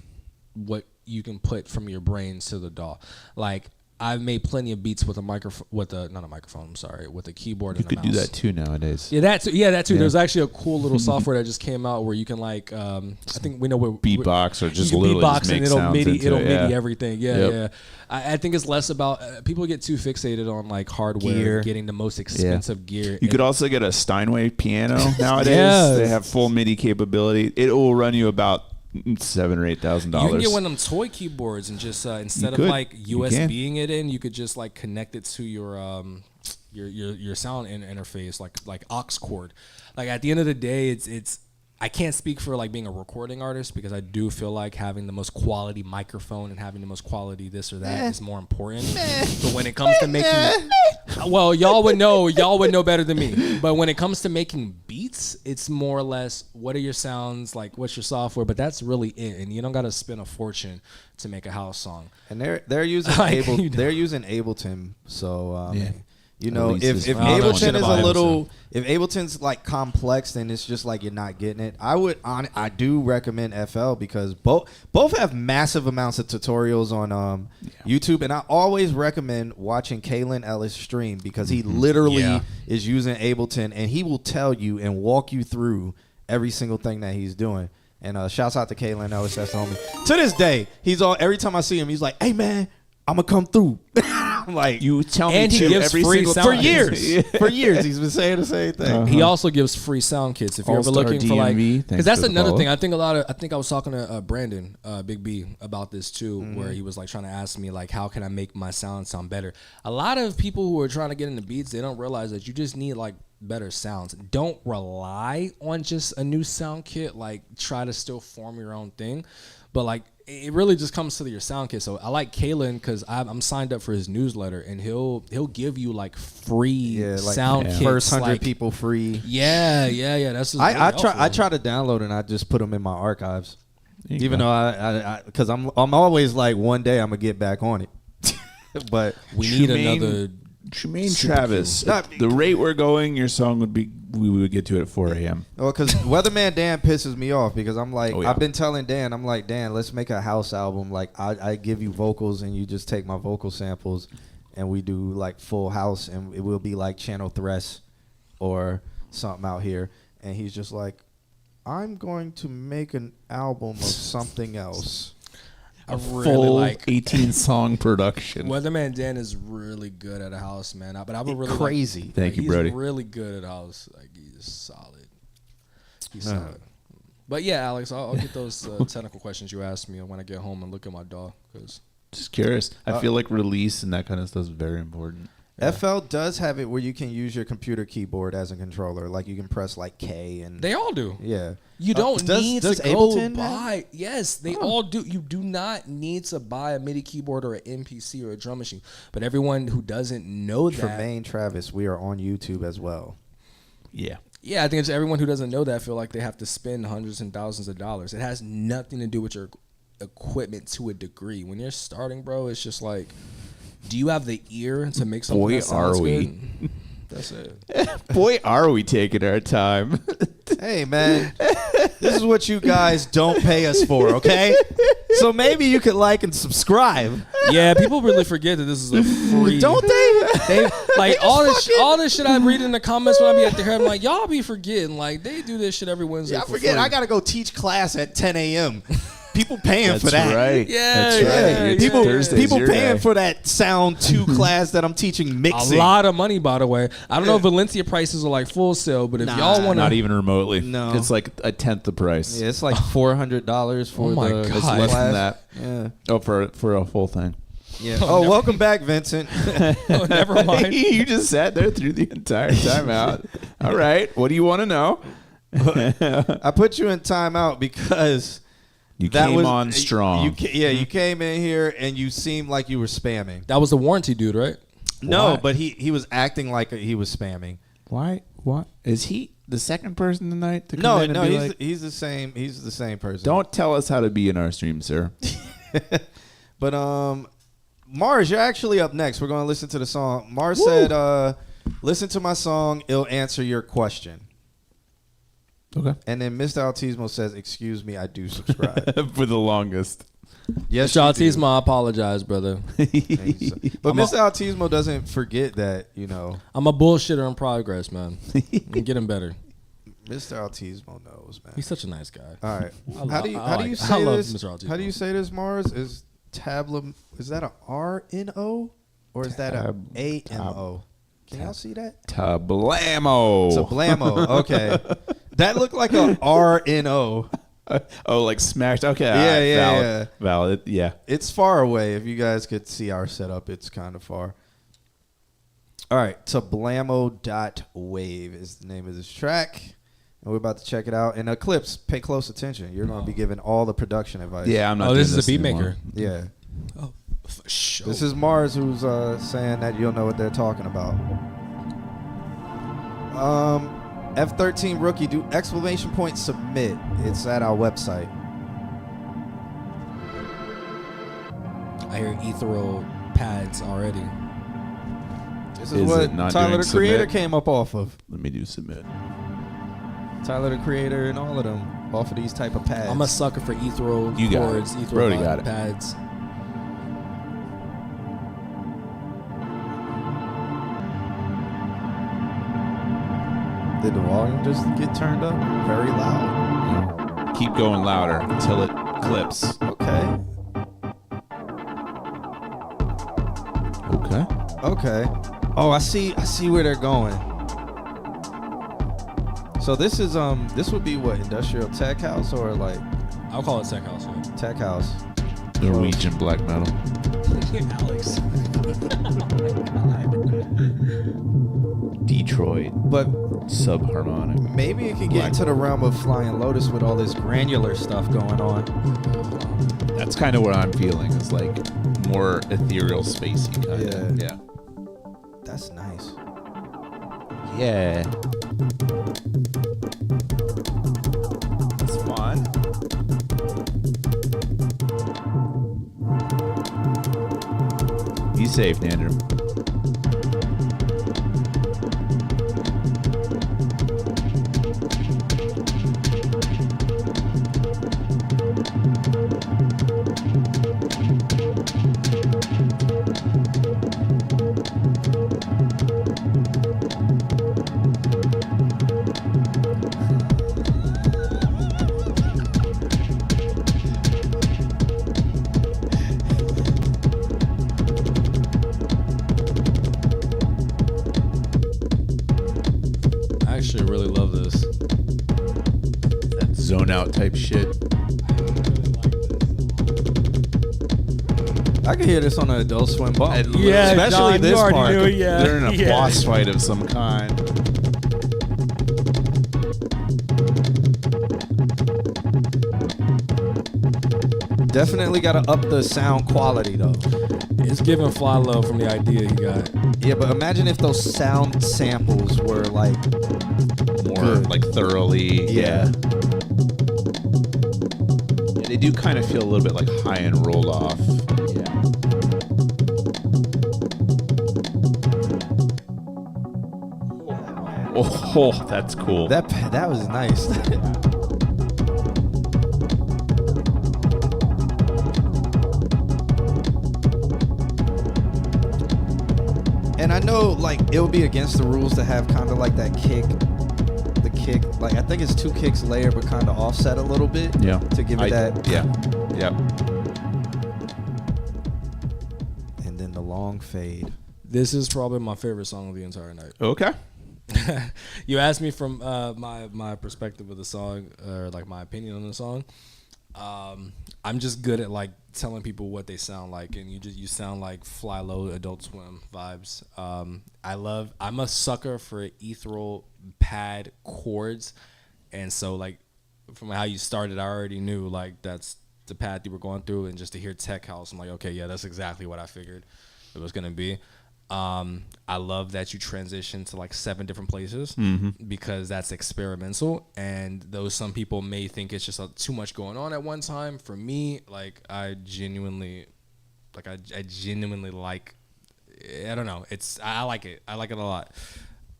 what you can put from your brains to the DAW. Like I've made plenty of beats with a microphone, with a keyboard. You and a could do mouse. that too nowadays. Yeah, that too. Yeah. Yeah. There's actually a cool little software that just came out where you can like, I think we know what beatbox or just you can literally beatbox just make and it'll sounds MIDI, into it'll it, MIDI yeah. everything. Yeah, Yep. yeah. I think it's less about people get too fixated on like hardware, Gear. getting the most expensive gear. You could also get a Steinway piano nowadays. Yes. They have full MIDI capability. It will run you about $7,000 or $8,000. You can get one of them toy keyboards and just instead of like USBing it in, you could just like connect it to your sound interface, like aux cord. Like at the end of the day, it's I can't speak for like being a recording artist because I do feel like having the most quality microphone and having the most quality this or that is more important. But when it comes to making, well, y'all would know better than me. But when it comes to making beats, it's more or less what are your sounds, like what's your software, but that's really it. And you don't got to spend a fortune to make a house song. And they're using they're using Ableton, so Yeah. you know, if Ableton is a little, if Ableton's like complex, then it's just like you're not getting it. I do recommend FL because both have massive amounts of tutorials on YouTube, and I always recommend watching Kalen Ellis stream because he literally is using Ableton, and he will tell you and walk you through every single thing that he's doing. And shouts out to Kalen Ellis, that's the homie. To this day, every time I see him, he's like, "Hey man, I'm gonna come through." I'm like, you tell me and he gives every free single sound for kits. years. For years, he's been saying the same thing. He also gives free sound kits if you're ever All-Star looking for like, DMV, because that's thanks for the another follow. thing. I think I was talking to Brandon Big B about this too, where he was like trying to ask me like, how can I make my sound better? A lot of people who are trying to get into beats, they don't realize that you just need like better sounds. Don't rely on just a new sound kit. Like try to still form your own thing, but like it really just comes to your sound kit. So I like Kalen because I'm signed up for his newsletter, and he'll give you like free sound kits. First 100 like, people free. Yeah. That's just I try to download and I just put them in my archives, even though I because I'm always like one day I'm gonna get back on it, but we need another. Tremaine Travis, at the rate we're going, your song we would get to it at 4 a.m. Well, because Weatherman Dan pisses me off because I'm like, Oh, yeah. I've been telling Dan, I'm like, Dan, let's make a house album. Like, I give you vocals and you just take my vocal samples and we do like full house and it will be like Channel Thress or something out here. And he's just like, I'm going to make an album of something else. I really Full like 18-song production. Weatherman Dan is really good at a house, man. But I would really crazy. Thank you, he's Brody. really good at house. Like he's solid. He's solid. But yeah, Alex, I'll get those technical questions you asked me when I get home and look at my DAW. Cause Just curious. I feel like release and that kind of stuff is very important. FL does have it where you can use your computer keyboard as a controller. Like you can press like K and they all do. Yeah. You don't need does to go Ableton buy. Yes, they all do. You do not need to buy a MIDI keyboard or an MPC or a drum machine. But everyone who doesn't know that, Tremaine Travis, we are on YouTube as well. Yeah. Yeah, I think it's everyone who doesn't know that feel like they have to spend hundreds and thousands of dollars. It has nothing to do with your equipment to a degree. When you're starting, bro, it's just like, do you have the ear to make something that sounds good? That's it. Boy, are we taking our time. Hey, man, this is what you guys don't pay us for, okay? So maybe you could like and subscribe. Yeah, people really forget that this is a free. Don't they? They like all this shit I read in the comments when I be at the hair. I'm like, y'all be forgetting. Like they do this shit every Wednesday. Yeah, I for forget. free. I gotta go teach class at 10 a.m. people paying for that. Right. Yeah, That's right. It's People Thursday's people your paying day. for that Sound 2 class that I'm teaching mixing. A lot of money, by the way. I don't know if Valencia prices are like full sale, but if y'all want to, Not even remotely. No. It's like a tenth the price. Yeah, it's like $400 for my the God. It's less class. than that. Yeah. Oh, for a full thing. Yeah. Oh, welcome back, Vincent. oh, never mind. You just sat there through the entire timeout. All right. What do you want to know? I put you in timeout because You that came was on strong. You came in here and you seemed like you were spamming. That was the warranty dude, right? No, Why? but he was acting like he was spamming. Why? What? Is he the second person tonight to come No, in and be like, he's the same. He's the same person. don't tell us how to be in our stream, sir. But Mars, you're actually up next. We're going to listen to the song. Mars said, listen to my song. It'll answer your question. Okay. And then Mr. Altismo says, excuse me, I do subscribe. For the longest. Yes, Mr. you do. Autismo, I apologize, brother. But Mr. Altismo doesn't forget that, you know. I'm a bullshitter in progress, man. I'm getting better. Mr. Altismo knows, man. He's such a nice guy. All right. I How do you I say love this? Mr. Altismo. How do you say this, Mars? Is tabla? Is that a R-N-O or is that a A-M-O? Can y'all see that? Tablamo. It's a blammo. Okay. That looked like a R-N-O. Oh, like smashed. Okay. Yeah, valid, yeah. Valid. Yeah. It's far away. If you guys could see our setup, it's kind of far. All right. Tablamo.wave is the name of this track. And we're about to check it out. And Eclipse, pay close attention. You're going to be given all the production advice. Yeah, I'm not. Oh, this doing is a beat anymore. maker. Yeah. Oh, for sure. This is Mars who's saying that you'll know what they're talking about. F13 rookie, do exclamation point submit. It's at our website. I hear ethereal pads already. This Is is what it not Tyler doing the Creator submit? came up off of. Let me do submit. Tyler the Creator and all of them off of these type of pads. I'm a sucker for ethereal You got chords, it. ethereal Brody got it. pads. Did the volume just get turned up very loud? Keep going louder until it clips. Okay. Okay. Okay. Oh, I see where they're going. So this is this would be what, industrial tech house or like I'll call it tech house. Yeah. tech house? Norwegian black metal. Alex. Detroit. But subharmonic. maybe it could get into the realm of Flying Lotus with all this granular stuff going on. That's kind of what I'm feeling. Is like more ethereal, spacey kind of. Yeah. Yeah. That's nice. Yeah. It's fun. Be safe, Andrew. I actually really love this. That zone out type shit. I can hear this on an Adult Swim bump. Yeah, especially John, you this already part. knew, yeah. They're in a Yeah. boss fight of some kind. Definitely got to up the sound quality though. It's giving Fly Low from the idea he got. Yeah, but imagine if those sound samples were like More good. like thoroughly. Yeah. Yeah, they do kind of feel a little bit like high and rolled off. Yeah. Oh, that's cool. That was nice. And I know like it would be against the rules to have kind of like that kick kick. Like I think it's 2 kicks layer, but kind of offset a little bit. Yeah. To give it that. Yeah. Yeah. And then the long fade. This is probably my favorite song of the entire night. Okay. You asked me from my perspective of the song, or like my opinion on the song. I'm just good at like telling people what they sound like, and you sound like Fly Low Adult Swim vibes. I'm a sucker for ethereal pad chords, and so like from how you started, I already knew like that's the path you were going through, and just to hear Tech House, I'm like, okay, yeah, that's exactly what I figured it was gonna be. I love that you transition to like 7 different places because that's experimental, and though some people may think it's just too much going on at one time, for me, like I genuinely like I don't know, I like it a lot.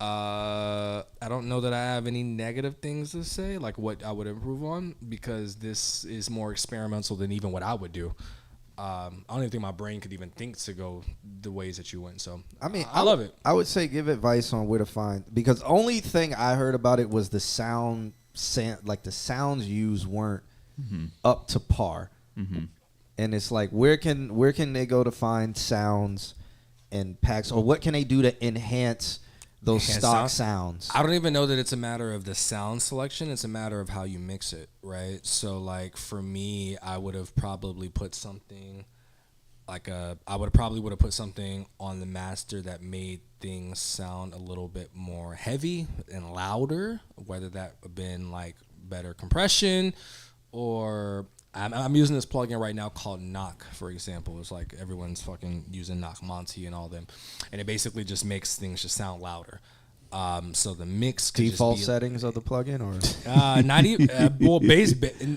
I don't know that I have any negative things to say, like what I would improve on, because this is more experimental than even what I would do. I don't even think my brain could even think to go the ways that you went. So I mean, I love it. I would say give advice on where to find, because only thing I heard about it was the sound, like the sounds used weren't up to par. And it's like, where can they go to find sounds and packs, or what can they do to enhance those stock sounds? I don't even know that it's a matter of the sound selection. It's a matter of how you mix it, right? So like for me, I would have probably put something like I would have put something on the master that made things sound a little bit more heavy and louder, whether that have been like better compression, or I'm using this plugin right now called Knock, for example. It's like everyone's fucking using Knock Monty and all them, and it basically just makes things just sound louder. So the mix could default just be, settings of the plugin, or not even well,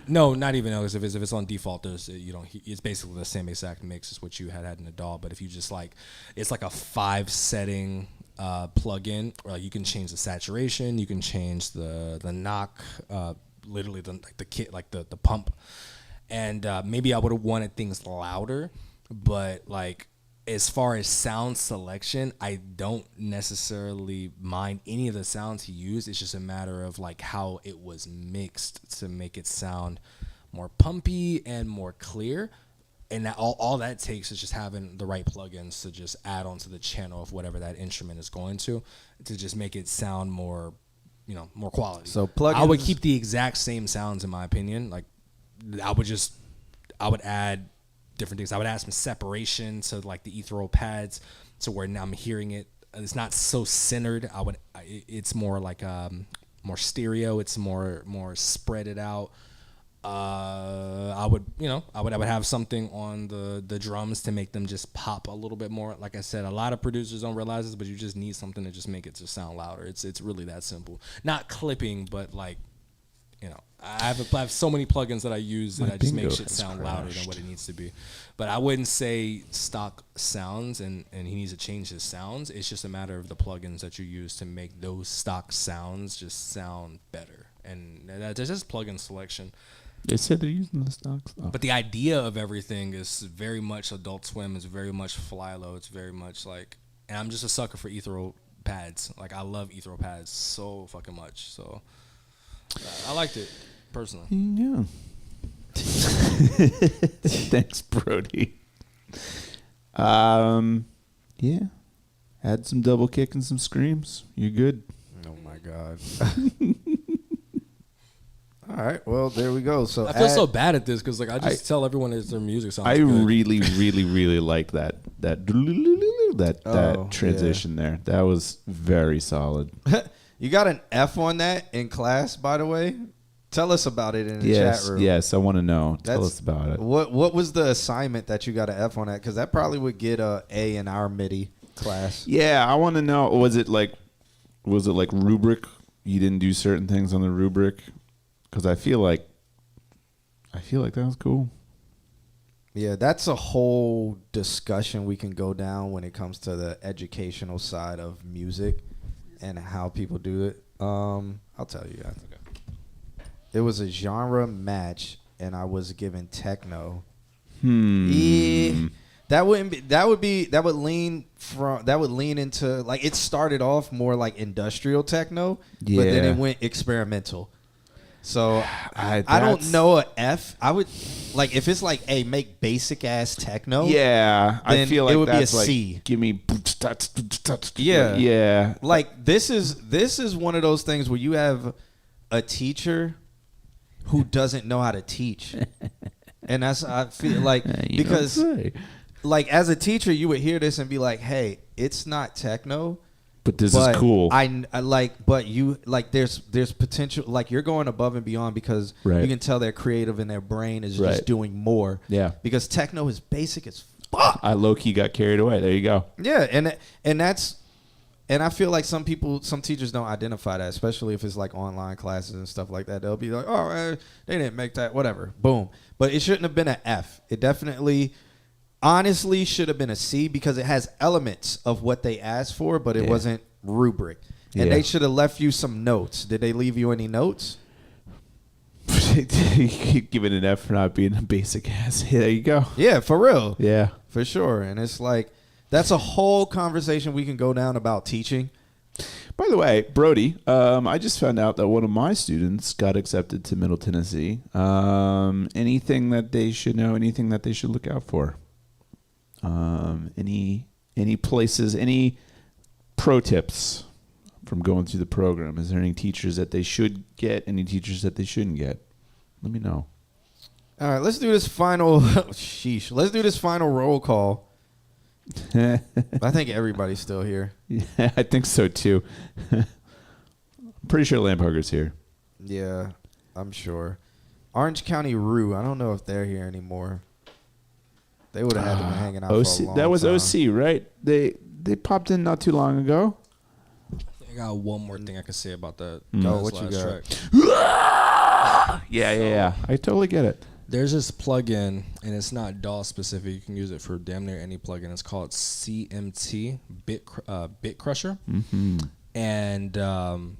no, not even because if it's on default, there's it's basically the same exact mix as what you had in the DAW. But if you just like, it's like a 5 setting plugin, or like you can change the saturation, you can change the knock, literally the kit, like the pump. And maybe I would have wanted things louder, but like as far as sound selection, I don't necessarily mind any of the sounds he used. It's just a matter of like how it was mixed to make it sound more pumpy and more clear. And that, all that takes is just having the right plugins to just add onto the channel of whatever that instrument is going to just make it sound more, more quality. So plugins, I would keep the exact same sounds in my opinion. Like I would add different things. I would add some separation to like the ethereal pads, to where now I'm hearing it. It's not so centered. It's more like more stereo. It's more spread it out. I would have something on the drums to make them just pop a little bit more. Like I said, a lot of producers don't realize this, but you just need something to just make it just sound louder. It's really that simple. Not clipping, but like, I have so many plugins that I use that I just make shit sound louder than what it needs to be. But I wouldn't say stock sounds and he needs to change his sounds. It's just a matter of the plugins that you use to make those stock sounds just sound better. And that's just plugin selection. They said they're using the stock stuff. But the idea of everything is very much Adult Swim. It's very much Fly Low. It's very much like, and I'm just a sucker for ethereal pads. Like I love ethereal pads so fucking much. So I liked it personally. Yeah. Thanks, Brody. Yeah. Add some double kick and some screams. You're good. Oh my god. All right, well there we go. So I feel so bad at this because like I just tell everyone that their music sounds good. I really liked that transition there. That was very solid. You got an F on that in class, by the way. Tell us about it in the chat room. Yes, I want to know. Tell us about it. What was the assignment that you got an F on that? Because that probably would get a A in our MIDI class. Yeah, I want to know. Was it like rubric? You didn't do certain things on the rubric? Because I feel like that was cool. Yeah, that's a whole discussion we can go down when it comes to the educational side of music and how people do it. I'll tell you guys. Okay. It was a genre match, and I was given techno. The That would lean into like it started off more like industrial techno, but then it went experimental. So I don't know a F. I would like if it's like a make basic ass techno. Yeah, I feel like it would that's be a C. Like, give me yeah. Like this is one of those things where you have a teacher who doesn't know how to teach, and that's I feel like because like as a teacher you would hear this and be like, hey, it's not techno. But this is cool. I like, but you like, there's potential. Like you're going above and beyond because you can tell they're creative and their brain is just doing more. Yeah. Because techno is basic as fuck. I low key got carried away. There you go. Yeah, and I feel like some teachers don't identify that, especially if it's like online classes and stuff like that. They'll be like, oh, they didn't make that, whatever, boom. But it shouldn't have been an F. It definitely. Honestly, should have been a C because it has elements of what they asked for, but it wasn't rubric. And they should have left you some notes. Did they leave you any notes? You keep giving an F for not being a basic ass. There you go. Yeah, for real. Yeah. For sure. And it's like, that's a whole conversation we can go down about teaching. By the way, Brody, I just found out that one of my students got accepted to Middle Tennessee. Anything that they should know, anything that they should look out for? Any places, any pro tips from going through the program? Is there any teachers that they should get, any teachers that they shouldn't get? Let me know. All right, let's do this final sheesh. Let's do this final roll call. I think everybody's still here. Yeah, I think so too. I'm pretty sure Lamphugger's here. Yeah, I'm sure. Orange County Rue, I don't know if they're here anymore. They would have had to be hanging out for a long time. That was OC, right? They popped in not too long ago. I got one more thing I can say about that. Oh, what you got? Yeah. I totally get it. There's this plugin, and it's not DAW specific. You can use it for damn near any plugin. It's called CMT Bit Crusher. Mm-hmm. And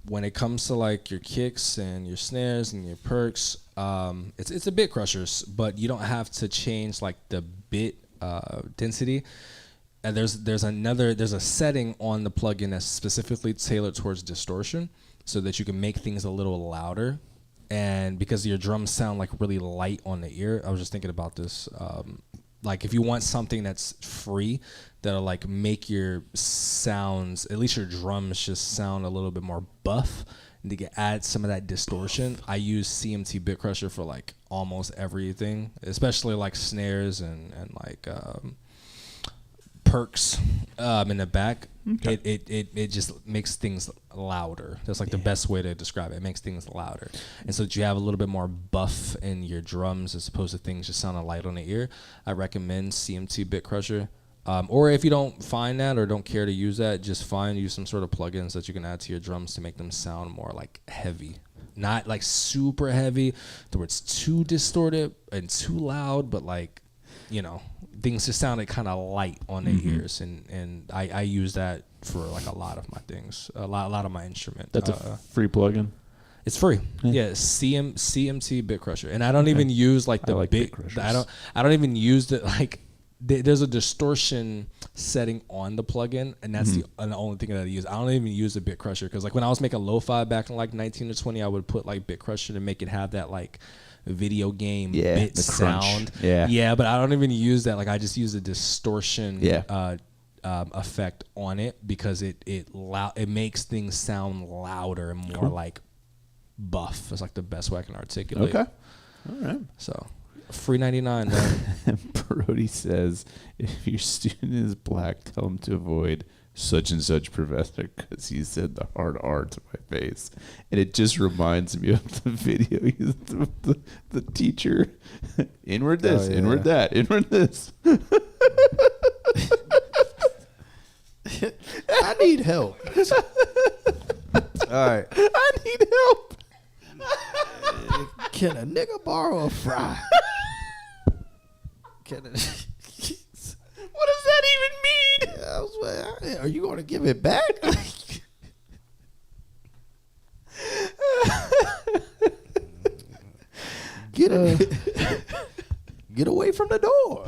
when it comes to like your kicks and your snares and your perks, it's a bit crusher, but you don't have to change like the bit density. And there's a setting on the plugin that's specifically tailored towards distortion, so that you can make things a little louder. And because your drums sound like really light on the ear, I was just thinking about this. Like if you want something that's free, that'll like make your sounds, at least your drums, just sound a little bit more buff, and to add some of that distortion, I use CMT Bit Crusher for like almost everything, especially like snares and like perks in the back. Okay. It just makes things louder. That's like the best way to describe it. It makes things louder. And so that you have a little bit more buff in your drums as opposed to things just sounding light on the ear, I recommend CMT Bit Crusher. Or if you don't find that or don't care to use that, just use some sort of plugins that you can add to your drums to make them sound more like heavy. Not like super heavy to where it's too distorted and too loud, but like, you know, things just sounded kind of light on the ears, and I use that for like a lot of my things, a lot of my instruments. That's a free plugin. It's free. Yeah, CMT Bit Crusher, and I don't even use like the bit. I don't even use the like. There's a distortion setting on the plugin, and that's the only thing that I use. I don't even use the Bit Crusher because like when I was making lo-fi back in like 19 or 20, I would put like Bit Crusher to make it have that like video game bit sound. Yeah, but I don't even use that. Like I just use a distortion effect on it because it makes things sound louder and more like buff. That's like the best way I can articulate. Okay, all right. So free 99. Man. Brody says, if your student is black, tell him to avoid such and such professor because he said the hard R to my face. And it just reminds me of the video the teacher. Inward this, inward that, inward this. I need help. All right. I need help. Can a nigga borrow a fry? What does that even mean? Are you going to give it back? Get Get away from the door.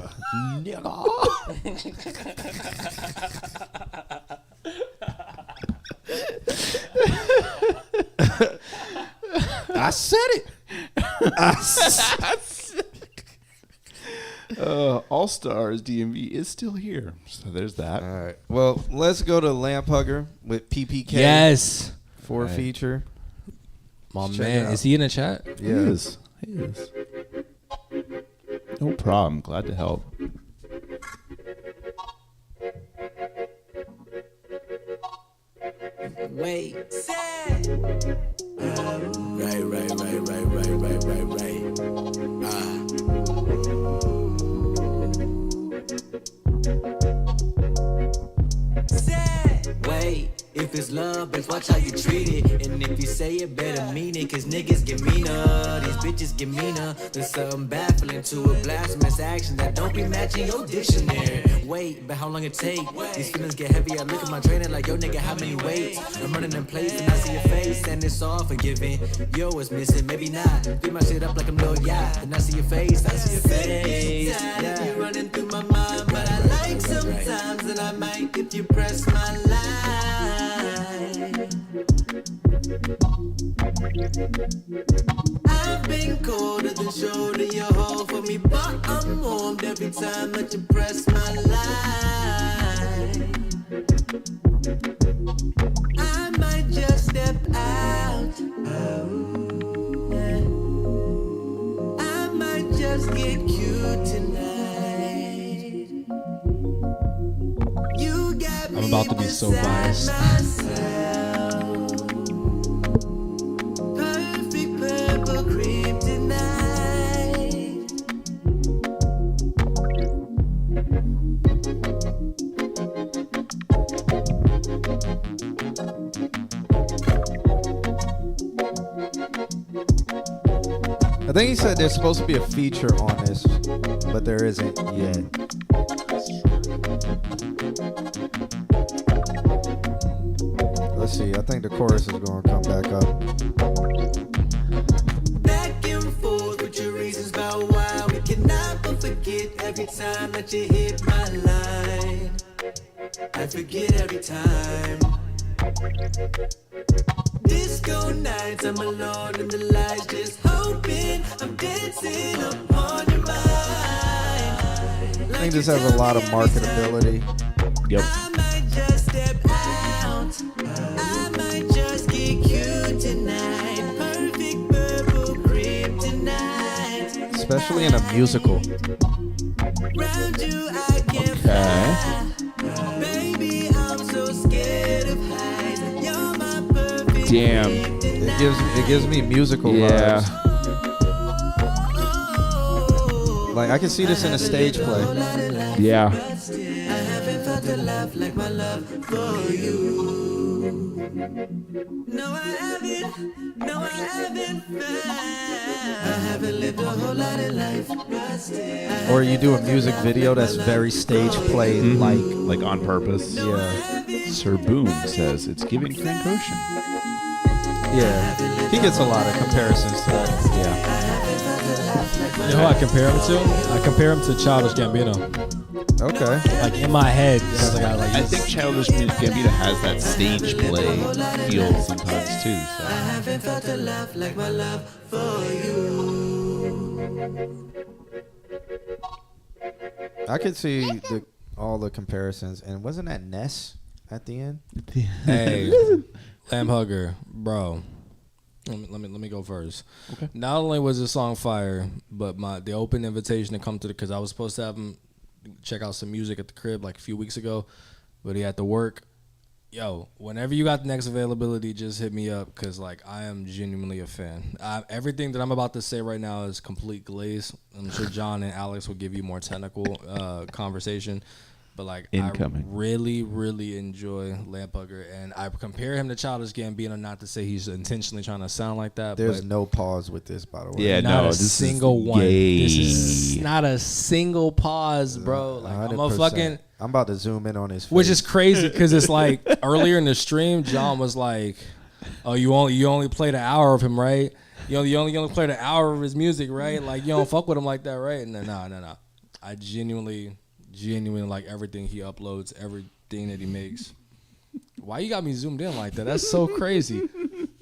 I said it. All Stars DMV is still here. So there's that. All right. Well, let's go to Lamp Hugger with PPK. Yes. For a feature. My man, is he in the chat? He is. He is. No problem. Glad to help. Wait. Wait, if it's love, bitch, watch how you treat it. And if you say it, better mean it. Cause niggas get meaner, these bitches get meaner. There's something baffling to a blasphemous action that don't be matching your dictionary. Wait, but how long it take? These feelings get heavy, I look at my trainer like, yo nigga, how many weights? I'm running in place and I see your face, and it's all forgiving. Yo, it's missing, maybe not. Beat my shit up like I'm Lil Yacht. And I see your face, I see your face. Yeah. You're running through my mind, but I like sometimes, and I might if you press my line. I've been colder than shoulder, your hole for me, but I'm warmed every time that you press my line. I might just step out. I might just get cute tonight. You got me I'm about to be so biased. Perfect purple kryptonite. I think he said there's supposed to be a feature on this, but there isn't yet. Let's see. I think the chorus is going to come back up. Back and forth with your reasons about why we cannot but forget every time that you hit my line. I forget every time. Disco nights, I'm alone in the lights, just hoping I'm dancing upon your mind. I think this has a lot of marketability. Yep. I might just step out. I might just get cute tonight. Perfect purple kryptonite. Especially in a musical. Round you I can't fly. Baby, I'm so scared of heights. You're my perfect Damn. It gives me musical vibes. Like I can see this in a stage play. Yeah. I haven't felt a love like my love for you. No, I haven't. No, I haven't found. I haven't lived a whole lot of life, but still. Or you do a music video that's very stage play Like on purpose. Yeah. Sir Boom says it's giving Frank Ocean. Yeah. He gets a lot of comparisons to that. Yeah. You know who I compare him to? I compare him to Childish Gambino. Okay. Like in my head, I think Childish Gambino has that stage play feel sometimes too. So. I haven't felt a love like my love for you. I could see all the comparisons. And wasn't that Ness at the end? Hey, Lamb Hugger, bro. Let me go first. Okay. Not only was the song fire, but the open invitation to come to because I was supposed to have him check out some music at the crib like a few weeks ago, but he had to work. Yo, whenever you got the next availability, just hit me up because like I am genuinely a fan. Everything that I'm about to say right now is complete glaze. I'm sure John and Alex will give you more technical conversation. But like, Incoming. I really, really enjoy Lamp Hugger, and I compare him to Childish Gambino. Not to say he's intentionally trying to sound like that. There's but no pause with this, by the way. Yeah, not no, a this single is one. gay. This is not a single pause, bro. Like I'm a 100%. fucking. I'm about to zoom in on his face. Which is crazy because it's like earlier in the stream, John was like, "Oh, you only played an hour of him, right?" you only played an hour of his music, right? Like, you don't fuck with him like that, right? And then, no. I genuinely like everything he uploads, everything that he makes. Why you got me zoomed in like that? That's so crazy.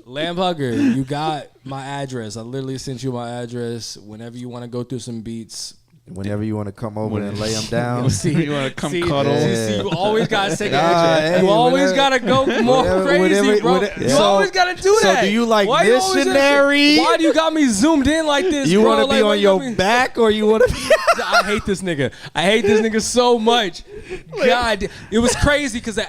Lamb Hugger, you got my address. I literally sent you my address. Whenever you want to go through some beats. Whenever you want to come over and lay them down. You want to come cuddle. See, you always got to take it. You always got to go more crazy, bro. You always got to do that. So do you like missionary? Why do you got me zoomed in like this, you bro? You want to be on your back or you want to be... I hate this nigga so much. God, it was crazy because an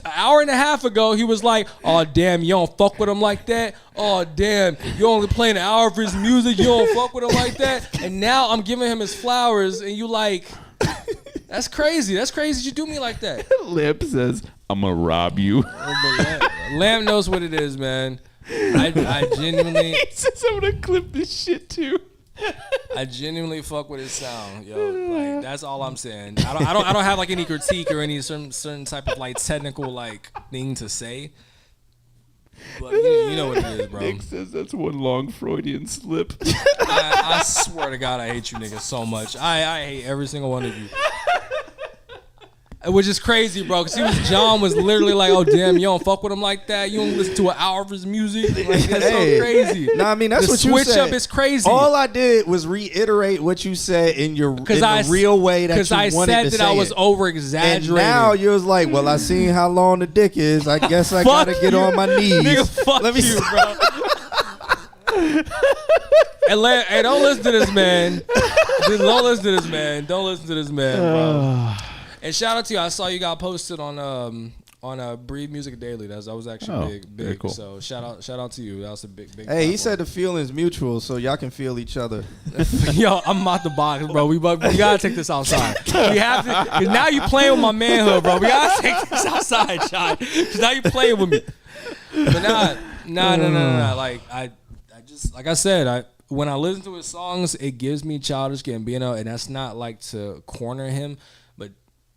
hour and a half ago, he was like, oh, damn, you don't fuck with him like that. Oh, damn, you only playing an hour of his music. You don't fuck with him like that. And now I'm giving him his flowers, and you like, that's crazy. That's crazy you do me like that. Lip says, I'm going to rob you. Lamb knows what it is, man. I genuinely... He says, I'm going to clip this shit, too. I genuinely fuck with his sound, yo. Like, that's all I'm saying. I don't have like any critique or any certain type of like technical like thing to say. But you know what it is, bro. Nick says that's one long Freudian slip. I swear to God, I hate you niggas so much. I hate every single one of you. Which is crazy, bro, because John was literally like, oh, damn, you don't fuck with him like that? You don't listen to an hour of his music? Like, that's so crazy. No, I mean, that's what you said. The switch up is crazy. All I did was reiterate what you said in the real way that you wanted to say it. Because I said that I was over-exaggerating. And now you was like, well, I seen how long the dick is. I guess I got to get on my knees. Nigga, fuck you, bro. Hey, don't listen to this man. Don't listen to this man, bro. And shout out to you. I saw you got posted on Breed Music Daily. That was actually big. Cool. So shout out to you. That was a big. Hey, platform. He said the feeling's mutual, so y'all can feel each other. Yo, I'm out the box, bro. We gotta take this outside. We have to. Cause now you playing with my manhood, bro. We gotta take this outside, Sean. Cause now you playing with me. But nah. Like I just like I said, when I listen to his songs, it gives me Childish Gambino, and that's not like to corner him.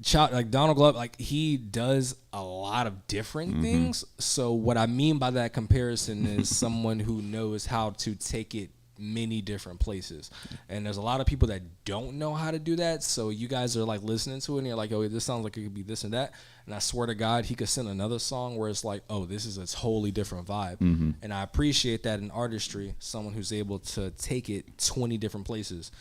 Like Donald Glover, like he does a lot of different things. So what I mean by that comparison is someone who knows how to take it many different places. And there's a lot of people that don't know how to do that. So you guys are like listening to it and you're like, oh, this sounds like it could be this and that. And I swear to God, he could send another song where it's like, oh, this is a totally different vibe. And I appreciate that in artistry, someone who's able to take it 20 different places.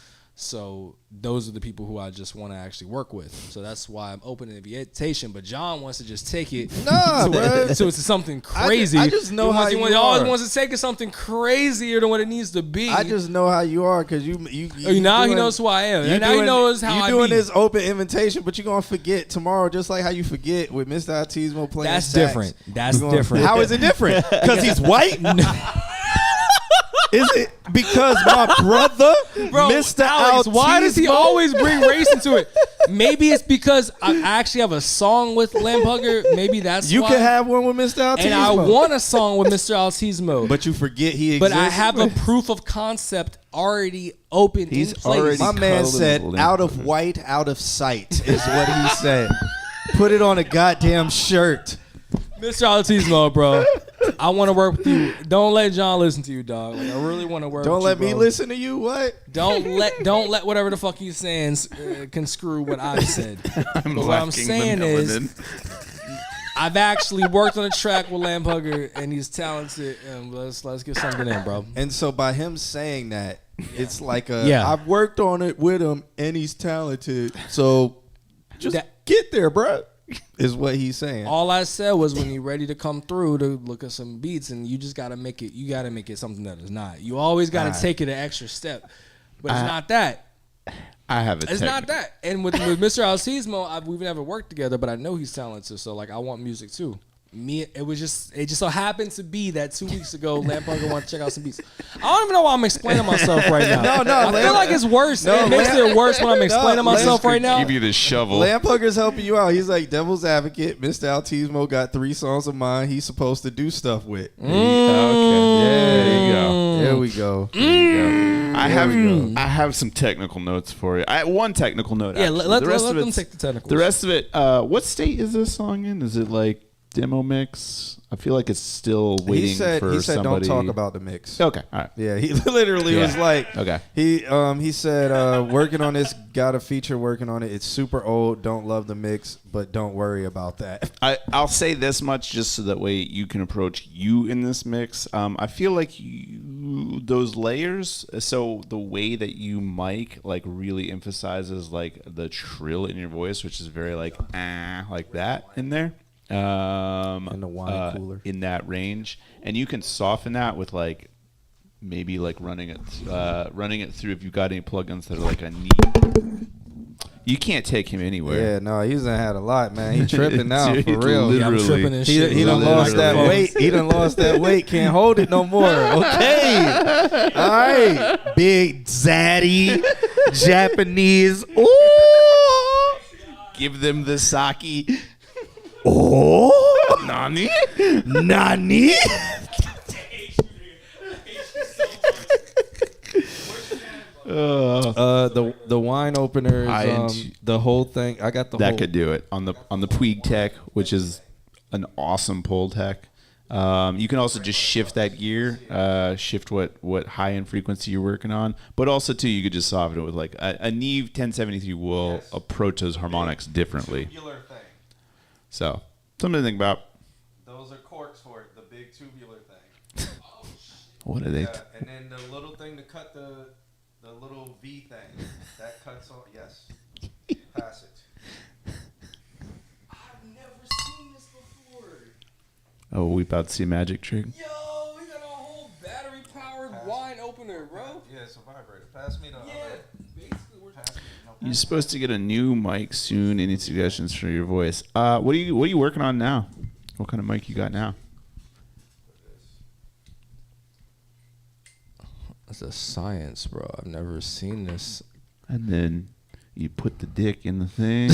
So those are the people who I just want to actually work with. So that's why I'm open to the invitation. But John wants to just take it to something crazy. I just know how you are. He always wants to take it something crazier than what it needs to be. I just know how you are because you now he knows who I am. And now he knows how I be. You're doing this open invitation, but you're going to forget tomorrow just like how you forget with Mr. Altismo playing That's sax. different. That's different. How is it different? Because he's white? Is it because my brother, Mr. Alex, Altismo? why does he always bring race into it? Maybe it's because I actually have a song with Lamb Hugger. Maybe that's you why. can have one with Mr. Altismo. And I want a song with Mr. Altismo. But you forget he exists. But I have a proof of concept already open in place. My man said, out of white, out of sight is what he said. Put it on a goddamn shirt. Mr. Altismo, bro. I want to work with you. Don't let John listen to you, dog. Like, I really want to work with you. Don't let me listen to you? What? Don't let whatever the fuck he's saying conscrew what I've said. But what I'm saying is, I've actually worked on a track with Lamb Hugger, and he's talented. And let's get something in, bro. And so by him saying that, it's like I've worked on it with him, and he's talented. So just get there, bro. Is what he's saying. All I said was when you're ready to come through to look at some beats, and you just gotta make it. You gotta make it something that is not. You always gotta take it an extra step, but it's not that. I have it. It's not that. And with Mr. Altismo, we've never worked together, but I know he's talented. So like, I want music too. It just so happened to be that 2 weeks ago, Lamb Hugger wanted to check out some beats. I don't even know why I'm explaining myself right now. I feel like it's worse. It makes it worse when I'm explaining myself right now. Give you the shovel. Lamb Hugger's helping you out. He's like devil's advocate. Mr. Altismo got 3 songs of mine he's supposed to do stuff with. Okay. Yeah, there you go. There we go. I have some technical notes for you. One technical note. Yeah, actually. let them take the technical. The rest of it. What state is this song in? Is it like? demo mix? I feel like it's still waiting for he said somebody. Don't talk about the mix. Okay, all right. Yeah, he literally was like, okay. He said working on this, got a feature working on it. It's super old. Don't love the mix, but don't worry about that. I'll say this much just so that way you can approach you in this mix. I feel like those layers. So the way that you mic like really emphasizes like the trill in your voice, which is very like that in there. In the wine cooler in that range, and you can soften that with like maybe like running it through if you've got any plugins that are like a neat. You can't take him anywhere. Yeah, no, he's done had a lot, man. He tripping now Dude, for real. literally. I'm tripping and shit. He done lost that weight. He done lost that weight. Can't hold it no more. Okay, all right, big zaddy Japanese. Ooh, Give them the sake. oh, Nani? Nani. The wine openers, the whole thing. I got the that whole. could do it on the Puig Tech, which is an awesome pull tech. You can also just shift that gear, shift what high end frequency you're working on, but also too you could just soften it with like a Neve 1073 will approach those harmonics differently. Tubular thing. So something to think about. Those are corks for it. The big tubular thing. What are they? And then the little thing to cut the little V thing that cuts off. Yes. Pass it. I've never seen this before. Oh, we about to see a magic trick. Yo, we got a whole battery powered wine opener, bro. Yeah, it's a vibrator. Pass me the other. Basically, we're You're supposed to get a new mic soon. Any suggestions for your voice? What are you working on now? What kind of mic you got now? That's a science, bro. I've never seen this. And then you put the dick in the thing.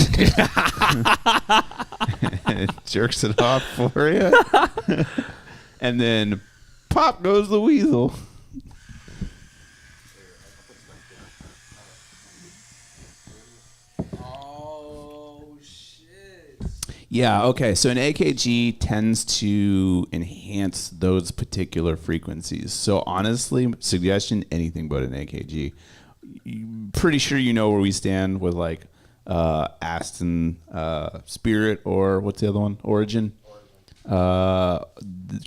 And it jerks it off for you. And then pop goes the weasel. Oh shit. Yeah, okay. So an AKG tends to enhance those particular frequencies. So honestly, suggestion, anything but an AKG. Pretty sure you know where we stand with like Aston Spirit, or what's the other one? Origin.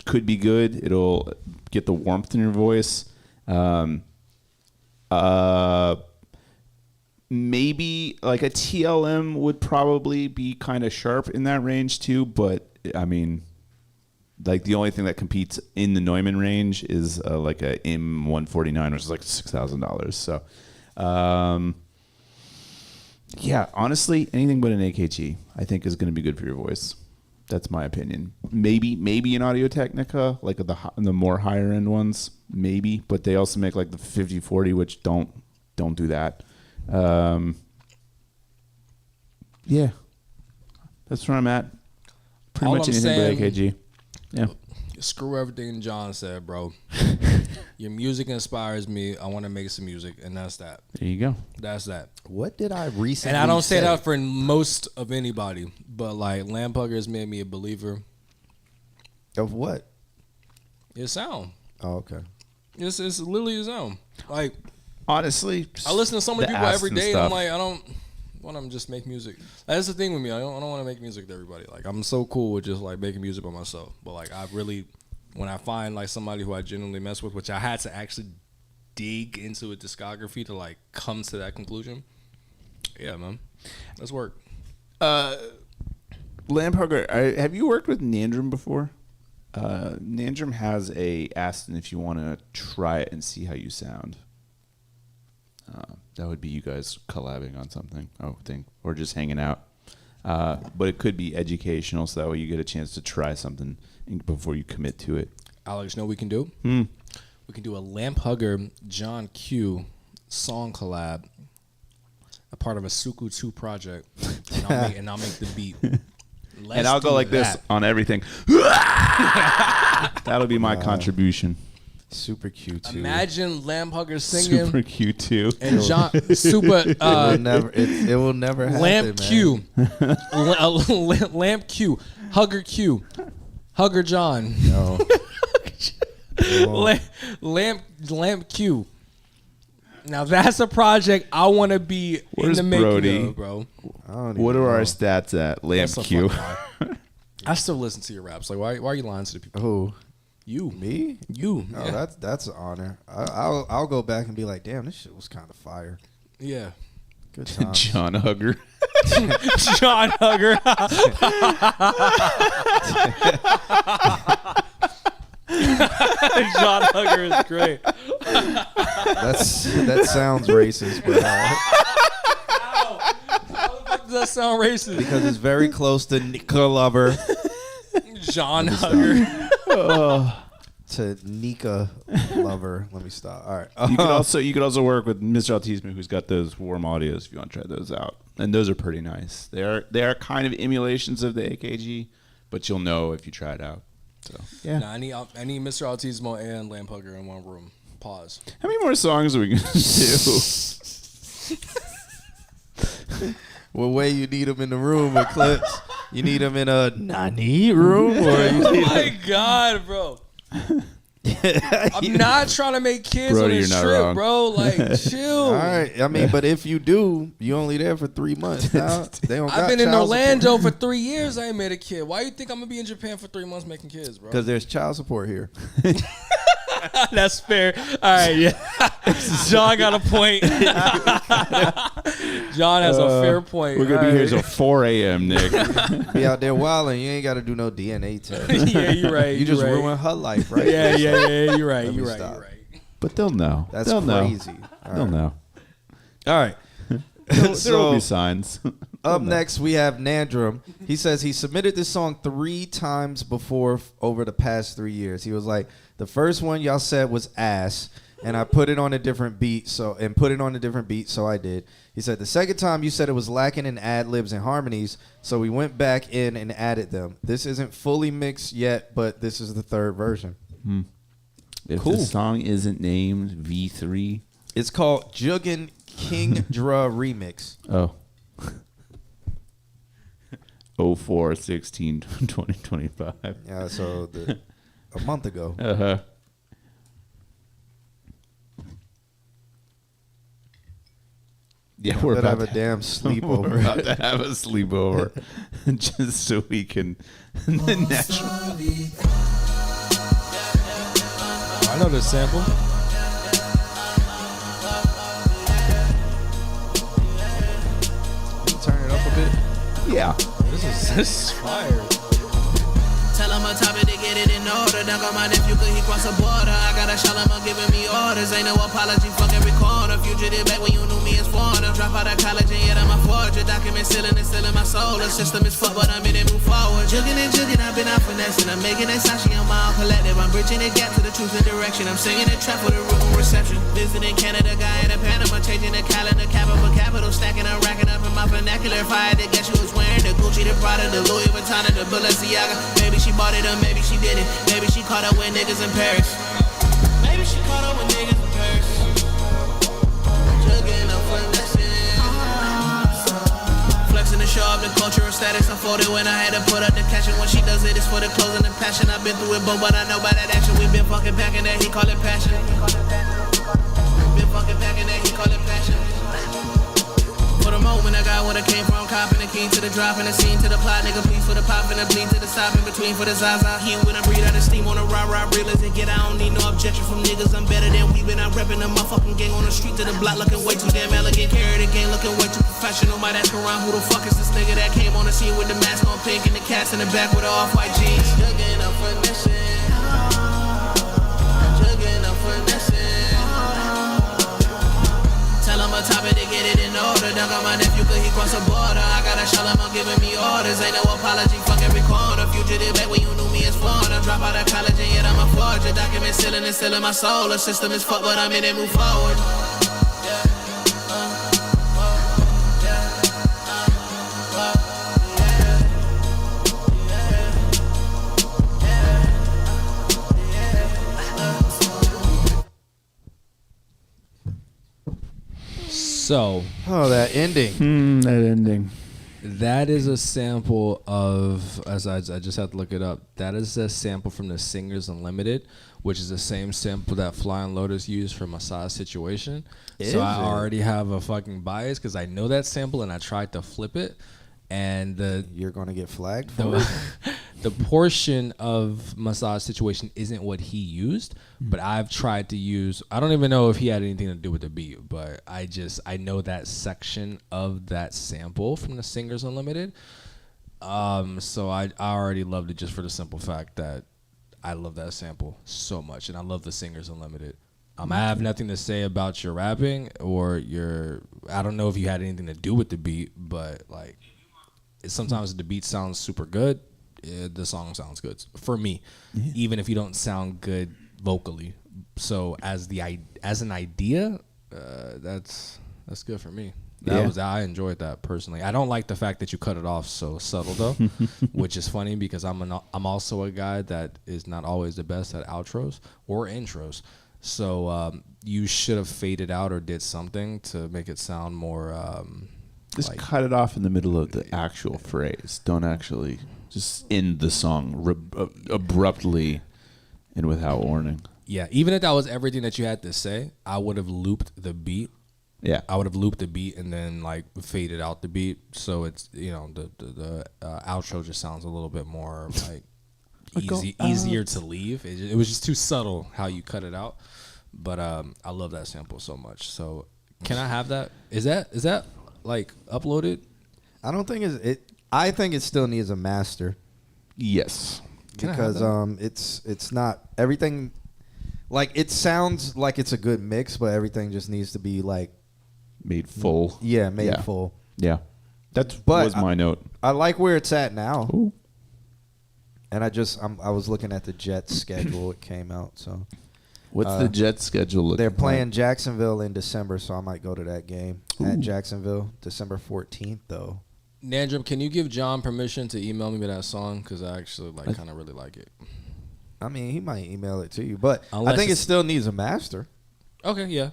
Could be good. It'll get the warmth in your voice. Maybe like a TLM would probably be kind of sharp in that range too, but I mean, like the only thing that competes in the Neumann range is like a M149, which is like $6,000. So, yeah, honestly, anything but an AKG I think is going to be good for your voice. That's my opinion. Maybe an Audio Technica, like the more higher end ones, maybe, but they also make like the 5040, which don't do that. Yeah, that's where I'm at. Pretty much anything but AKG. Yeah. Screw everything John said, bro. Your music inspires me. I want to make some music, and that's that. There you go. That's that. What did I recently And I don't say that for most of anybody, but like Lampugger has made me a believer. Of what? His sound. Oh, okay. It's literally his sound. Like, honestly, I listen to so many people every day, and I'm stuff. like, I don't want to just make music. That's the thing with me. I don't want to make music to everybody. Like, I'm so cool with just like making music by myself. But like, I really, when I find like somebody who I genuinely mess with, which I had to actually dig into a discography to like come to that conclusion. Yeah, man, let's work. Lampugger, have you worked with Nandrum before? Nandrum has a Aston if you want to try it and see how you sound. That would be you guys collabing on something, I would think, or just hanging out. But it could be educational, so that way you get a chance to try something before you commit to it. Alex, you know what we can do? We can do a Lampugger John Q song collab, a part of a Suku 2 project, and I'll make the beat. And I'll go like this on everything. That'll be my contribution. Super Q2. Imagine Lamp Hugger singing. Super Q2. And John Super. It will never happen. Lamp Q. Lamp Q. Hugger Q. Hugger John. No. Lamp Q. Now that's a project I want to be Where's in the Brody? making of, bro. What are our stats at? Lamp That's a Q. fucking lie. I still listen to your raps. Like, why are you lying to the people? Who? You. Me? You. Oh, Yeah. that's an honor. I'll go back and be like, damn, this shit was kind of fire. Yeah. Good times. John Hugger. John Hugger. John Hugger is great. That sounds racist, but How does that sound racist? because it's very close to Nika Lover. John Hugger. To Nika Lover. Let me stop. All right. You could also work with Mr. Altismo, who's got those warm audios if you want to try those out. And those are pretty nice. They are kind of emulations of the AKG, but you'll know if you try it out. So yeah. Nah, I need Mr. Altismo and Lamp Hugger in one room. Pause. How many more songs are we gonna do? What way you need them in the room, Eclipse? You need them in a Nani room, or you Oh need my God, bro. I'm not trying to make kids Brody, on this you're not trip, wrong. bro. Like, chill. All right. I mean, but if you do, you only there for 3 months. Now they don't. I've been in Orlando for 3 years. I ain't made a kid. Why you think I'm gonna be in Japan for 3 months making kids, bro? Because there's child support here. That's fair. All right, yeah. John got a point. John has a fair point. We're gonna be here till 4 a.m., Nick. Be out there wilding. You ain't got to do no DNA test. Yeah, you're right. You just right. ruin her life, right? Yeah. You're right. Let me You're right. stop. You're right. But they'll know. That's they'll crazy. Know. All They'll right. know. All right. There will be signs. Up next, we have Nandrum. He says he submitted this song 3 times before over the past 3 years. He was like, the first one y'all said was ass, and I put it on a different beat, so I did. He said the second time you said it was lacking in ad-libs and harmonies, so we went back in and added them. This isn't fully mixed yet, but this is the third version. If Cool. the song isn't named V3, It's called Juggin' King Dra Remix. oh. 04/16/2025. Yeah, so a month ago. Uh-huh. Yeah, we're Better about have a damn sleepover. We're about to have a sleepover just so we can natural. I know this sample. Turn it up a bit. Yeah. This is fire. Tell him a topic to get it in order. Dunk on my nephew cause he cross a border. I gotta shout him up giving me orders. Ain't no apology, fuck every corner. Fugitive back when you knew me as foreigner. Drop out of college and yet I'm a forger. Document still in my soul. The system is fucked but I'm in it, move forward. Jugging and jugging, I've been out finessing. I'm making that Sashi on my own collective. I'm bridging the gap to the truth and direction. I'm singing the trap with a room reception. Visiting Canada, guy in a Panama. Changing the calendar, capital, capital. Stacking, I'm racking up in my vernacular. If I had to guess you was wearing the Gucci, the Prada, the Louis Vuitton, and the Balenciaga. Maybe she bought it or maybe she didn't. Maybe she caught up with niggas in Paris. Maybe she caught up with niggas in Paris. Jugging up finessing. Flexing to show up the cultural status. I folded when I had to put up the cash. And when she does it, it's for the clothes and the passion. I've been through it, but I know by that action. We been fucking packing that, he call it passion. Been fucking packing that, he call it passion. For the moment, I got what I came from. Copping the key to the drop and the scene to the plot. Nigga, please for the pop and the bleed to the stop in between for the Zaza. He when I breathe out the steam on the rah-rah reelers and get. I don't need no objection from niggas. I'm better than we been out repping the motherfucking gang on the street to the block. Looking way too damn elegant. Carry the game looking way too professional. Might ask around who the fuck is this nigga that came on the scene with the mask on pink and the cats in the back with the off-white jeans. Jugging up finessing. Jugging up finessing. Tell him a topic to get it in order. Dunk on my nephew cause he cross a border. I gotta shout him up giving me orders. Ain't no apology, fuck every corner. Fugitive back when you knew me as foreigner. Drop out of college and yet I'm a forger. Document still in my soul. The system is fucked but I'm in it, move forward. So. Oh, that ending. That ending. That is a sample of, as I just had to look it up, that is a sample from the Singers Unlimited, which is the same sample that Flying Lotus used for Massage Situation. So I already have a fucking bias because I know that sample and I tried to flip it. And you're going to get flagged for it? The portion of Massage Situation isn't what he used, but I've tried to use, I don't even know if he had anything to do with the beat, but I know that section of that sample from the Singers Unlimited. So I already loved it just for the simple fact that I love that sample so much, and I love the Singers Unlimited. I have nothing to say about your rapping or I don't know if you had anything to do with the beat, but like, sometimes the beat sounds super good. The song sounds good for me, even if you don't sound good vocally. So as an idea, that's good for me. I enjoyed that personally. I don't like the fact that you cut it off so subtle though, which is funny because I'm also a guy that is not always the best at outros or intros. So you should have faded out or did something to make it sound more. Just cut it off in the middle of the actual phrase. Don't actually just end the song abruptly and without warning. Yeah, even if that was everything that you had to say, I would have looped the beat. Yeah, I would have looped the beat and then like faded out the beat, so it's the outro just sounds a little bit more like easier to leave. It was just too subtle how you cut it out, but I love that sample so much. So can I have that? Is that like uploaded? I don't think I think it still needs a master. Yes, because it's not everything. Like it sounds like it's a good mix, but everything just needs to be like made full. Yeah, made full. Yeah, that was my note. I like where it's at now. Ooh. And I was looking at the Jets schedule. It came out. So what's the Jets schedule? They're playing Jacksonville in December, so I might go to that game at Jacksonville, December 14th, though. Nandrum, can you give John permission to email me that song? Because I actually kind of really like it. I mean, he might email it to you, but I think it still needs a master. Okay, yeah.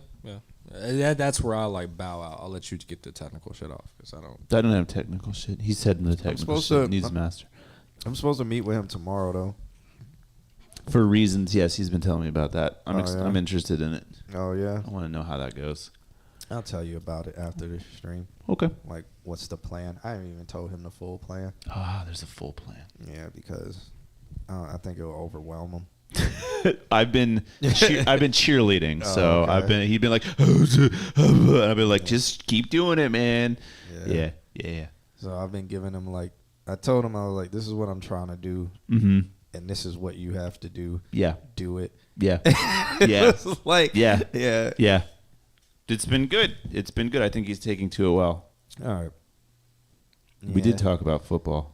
That's where I like bow out. I'll let you get the technical shit off because I don't have technical shit. He said in the technical shit needs a master. I'm supposed to meet with him tomorrow, though. For reasons, yes, he's been telling me about that. I'm interested in it. Oh, yeah? I want to know how that goes. I'll tell you about it after the stream. Okay. Like, what's the plan? I haven't even told him the full plan. There's a full plan. Yeah, because I think it'll overwhelm him. I've been cheerleading, so okay. He'd been like, and I've been like, just keep doing it, man. Yeah. So I've been giving him like, I told him I was like, this is what I'm trying to do, and this is what you have to do. Yeah, do it. Yeah, yeah. It's been good. I think he's taking to it well. All right. We did talk about football.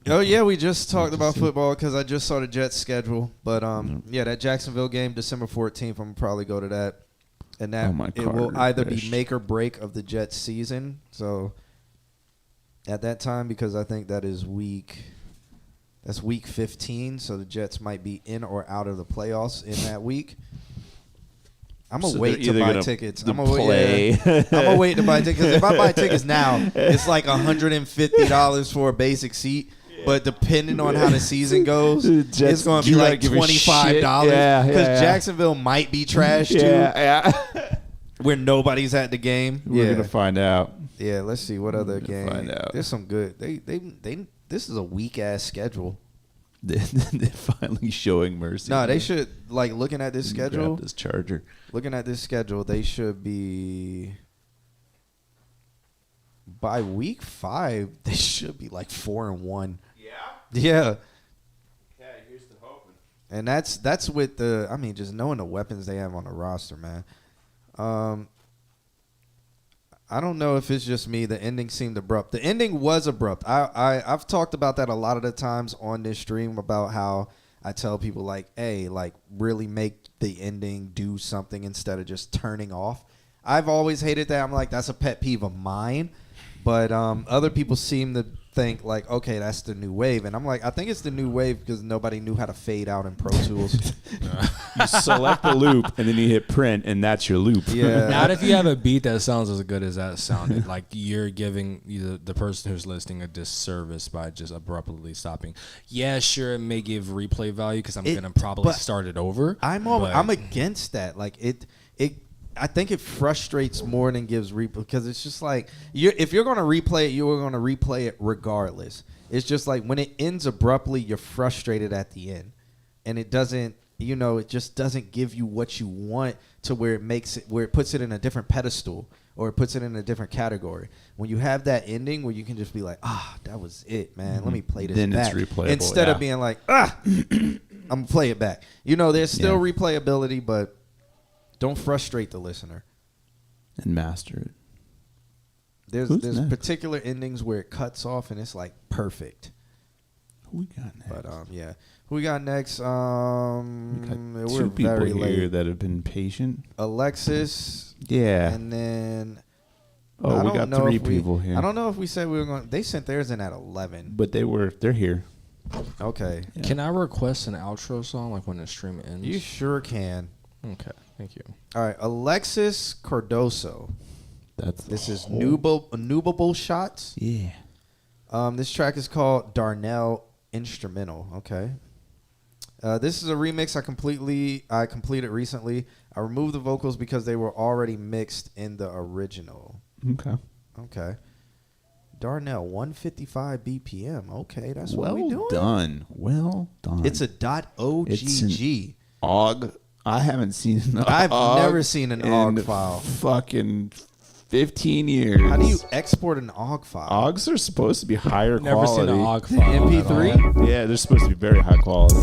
Oh yeah, we just talked about football because I just saw the Jets schedule. But that Jacksonville game, December 14th, I'm gonna probably go to that, and that it will either be make or break of the Jets season. So at that time, because I think that's week 15, so the Jets might be in or out of the playoffs in that week. I'm gonna wait to buy tickets. I'm gonna wait to buy tickets because if I buy tickets now, it's like $150 for a basic seat. But depending on how the season goes, it's going to be like $25 because Jacksonville might be trash too. Yeah. Where nobody's at the game. We're gonna find out. Yeah, let's see what other game. Find out. There's some good. They. This is a weak ass schedule. They're finally showing mercy. No, they should looking at this schedule. Grab this charger. Looking at this schedule, they should be. By week 5, they should be like 4-1. Yeah. Okay, here's the hoping. And that's with just knowing the weapons they have on the roster, man. I don't know if it's just me. The ending seemed abrupt. The ending was abrupt. I've talked about that a lot of the times on this stream about how I tell people hey, really make the ending do something instead of just turning off. I've always hated that. I'm like, that's a pet peeve of mine. But other people seem to think like, okay, that's the new wave, and I'm like, I think it's the new wave because nobody knew how to fade out in Pro Tools. You select the loop and then you hit print, and that's your loop. Yeah. Not if you have a beat that sounds as good as that sounded. Like you're giving the person who's listening a disservice by just abruptly stopping. Yeah, sure, it may give replay value because I'm gonna probably start it over. I'm against that. Like it. I think it frustrates more than gives replay because it's just like if you're going to replay it, you're going to replay it regardless. It's just like when it ends abruptly, you're frustrated at the end, and it doesn't. It just doesn't give you what you want to where it puts it in a different pedestal or it puts it in a different category. When you have that ending where you can just be like, that was it, man. Let me play this then back. It's replayable, instead of being like, I'm gonna play it back. There's still replayability, but don't frustrate the listener. And master it. There's next? particular endings where it cuts off and it's like perfect. Who we got next? But who we got next? We got two people very here late. that have been patient. Alexis. Yeah. And then. Oh, we got three people here. I don't know if we said we were going. They sent theirs in at 11. But they're here. Okay. Yeah. Can I request an outro song like when the stream ends? You sure can. Okay. Thank you. All right, Alexis Cardoso. This is Nubable Shots. Yeah. This track is called Darnell Instrumental. Okay. This is a remix I completed recently. I removed the vocals because they were already mixed in the original. Okay. Darnell, 155 BPM. Okay, that's what we doing. Well done. It's a .ogg. It's an OGG. I haven't seen an OGG. I've never seen an OGG file. Fucking 15 years. How do you export an OGG file? OGGs are supposed to be higher Never quality. seen an OGG file. MP3? Yeah, they're supposed to be very high quality.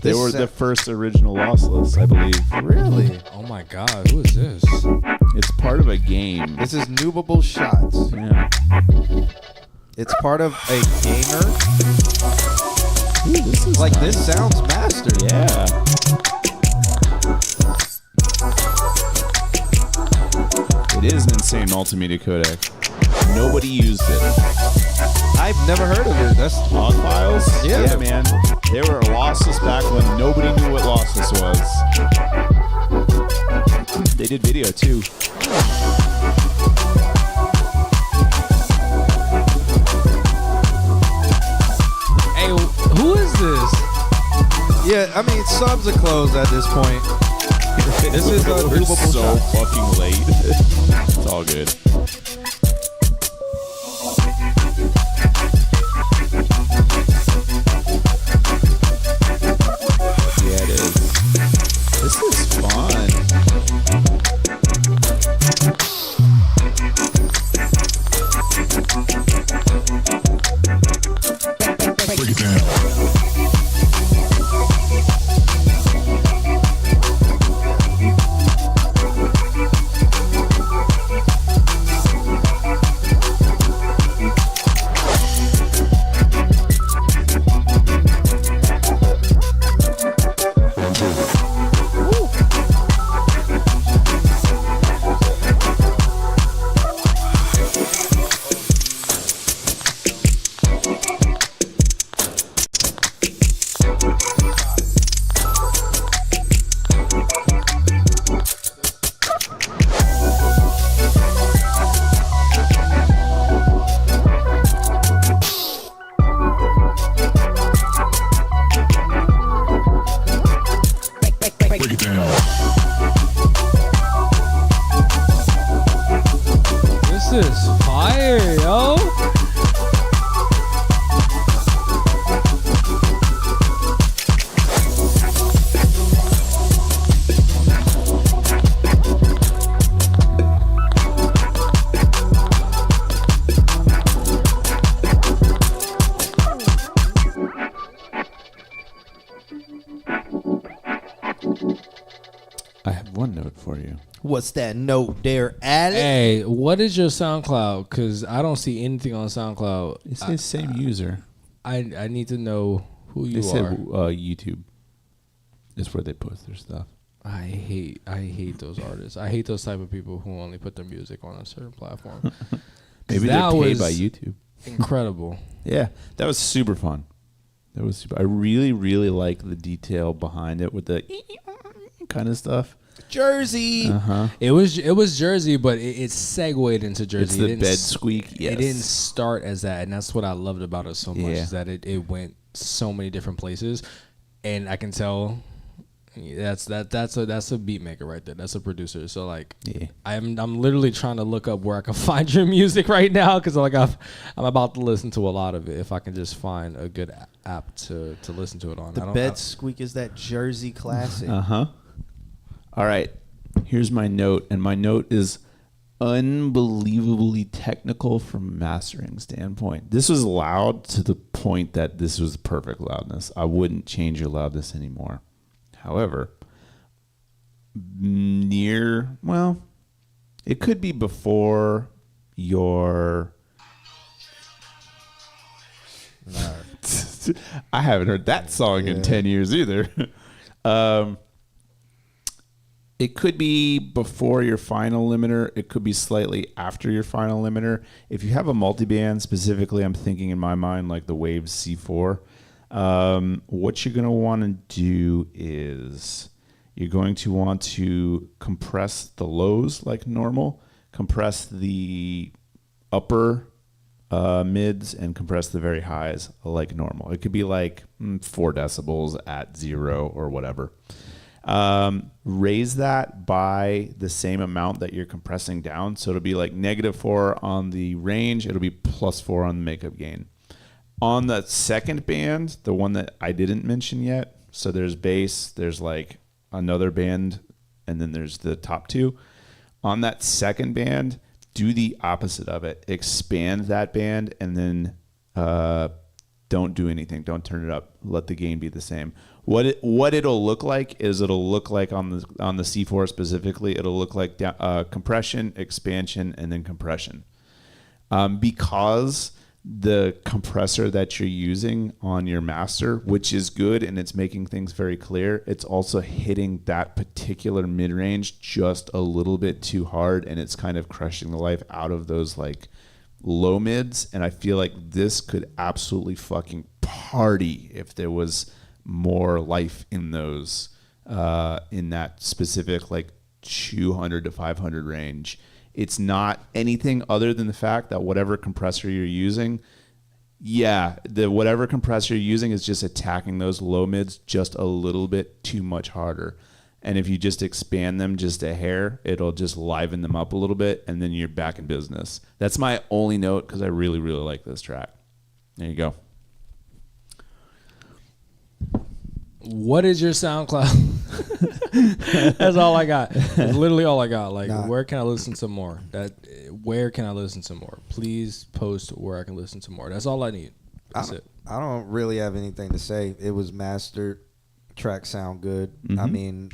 They were the first original lossless, I believe. Really? Oh my God, who is this? It's part of a game. This is Nubable Shots. Yeah. It's part of a gamer. Ooh, this is nice. This sounds mastered. Yeah. It is an insane multimedia codec. Nobody used it. I've never heard of it. That's OGG files? Yeah, man. They were lossless back when nobody knew what lossless was. They did video too. Hey, who is this? Yeah, I mean, subs are closed at this point. This is a We're Nubable so Shots. fucking late. It's all good. Yeah, it is. This is fun. Break it down. Break it down. This is fire, yo. I have one note for you. What's that note there, Alex? Hey, what is your SoundCloud? Because I don't see anything on SoundCloud. It's the same user. I need to know who you They said are. YouTube is where they post their stuff. I hate those artists. I hate those type of people who only put their music on a certain platform. Maybe That they're paid was by YouTube. incredible. Yeah, that was super fun. That was super. I really, really like the detail behind it with the kind of stuff. Jersey. It was Jersey, but it segued into Jersey. It's the bed squeak. Yes. It didn't start as that, and that's what I loved about it so much. Is that it went so many different places, and I can tell that's a beat maker right there. That's a producer. So like, I'm literally trying to look up where I can find your music right now because like I'm about to listen to a lot of it. If I can just find a good app to listen to it on. The bed squeak is that Jersey classic. All right, here's my note, and my note is unbelievably technical from a mastering standpoint. This was loud to the point that this was perfect loudness. I wouldn't change your loudness anymore. However, it could be before your... I haven't heard that song in 10 years either. It could be before your final limiter. It could be slightly after your final limiter. If you have a multiband, specifically, I'm thinking in my mind like the Waves C4. What you're going to want to do is you're going to want to compress the lows like normal, compress the upper mids, and compress the very highs like normal. It could be like 4 decibels at 0 or whatever. Raise that by the same amount that you're compressing down. So it'll be like -4 on the range. It'll be +4 on the makeup gain. On the second band, the one that I didn't mention yet, so there's bass, there's like another band, and then there's the top two. On that second band, do the opposite of it. Expand that band, and then don't do anything. Don't turn it up. Let the gain be the same. What it'll look like is it'll look like on the C4 specifically, it'll look like compression, expansion, and then compression. Because the compressor that you're using on your master, which is good and it's making things very clear, it's also hitting that particular mid-range just a little bit too hard, and it's kind of crushing the life out of those like low mids. And I feel like this could absolutely fucking party if there was more life in those in that specific like 200 to 500 range. It's not anything other than the fact that whatever compressor you're using, whatever compressor you're using is just attacking those low mids just a little bit too much harder. And if you just expand them just a hair, it'll just liven them up a little bit, and then you're back in business. That's my only note because I really, really like this track. There you go. What is your SoundCloud? That's all I got. That's literally all I got. Like, where can I listen to more? Where can I listen to more? Please post where I can listen to more. That's all I need. That's it. I don't really have anything to say. It was mastered. Tracks sound good. Mm-hmm. I mean,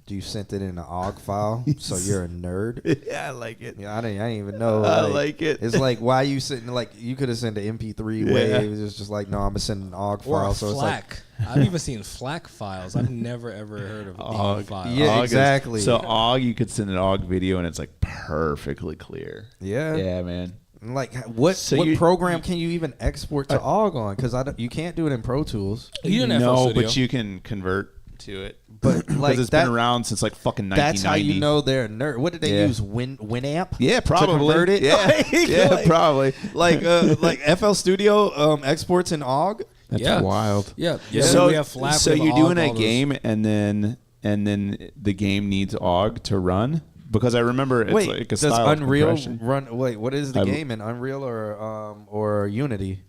you sent it in an OGG file, so you're a nerd. Yeah, I like it. Yeah, I didn't even know. I like it. It's like, why you sitting like you could have sent an MP3 wave. It's just like, no, I'm gonna send an OGG Or file. a So FLAC. it's like, I've even seen FLAC files. I've never ever heard of OGG files. Yeah, OGG exactly. So OGG, you could send an OGG video and it's like perfectly clear. Yeah. Yeah, man. Like what program can you even export to OGG on? Because you can't do it in Pro Tools. No, but you can convert to it. But like it's been around since like fucking 1990. That's how you know they're a nerd. What did they use? Winamp? Yeah, probably. To convert it? Yeah, probably. Like FL Studio exports in OGG. That's wild. Yeah. So, we have FLAC, so we have you're doing OGG, a all game and then the game needs OGG to run? Because I remember it's like a does style Unreal of compression. run? Wait, what is the game in Unreal or Unity?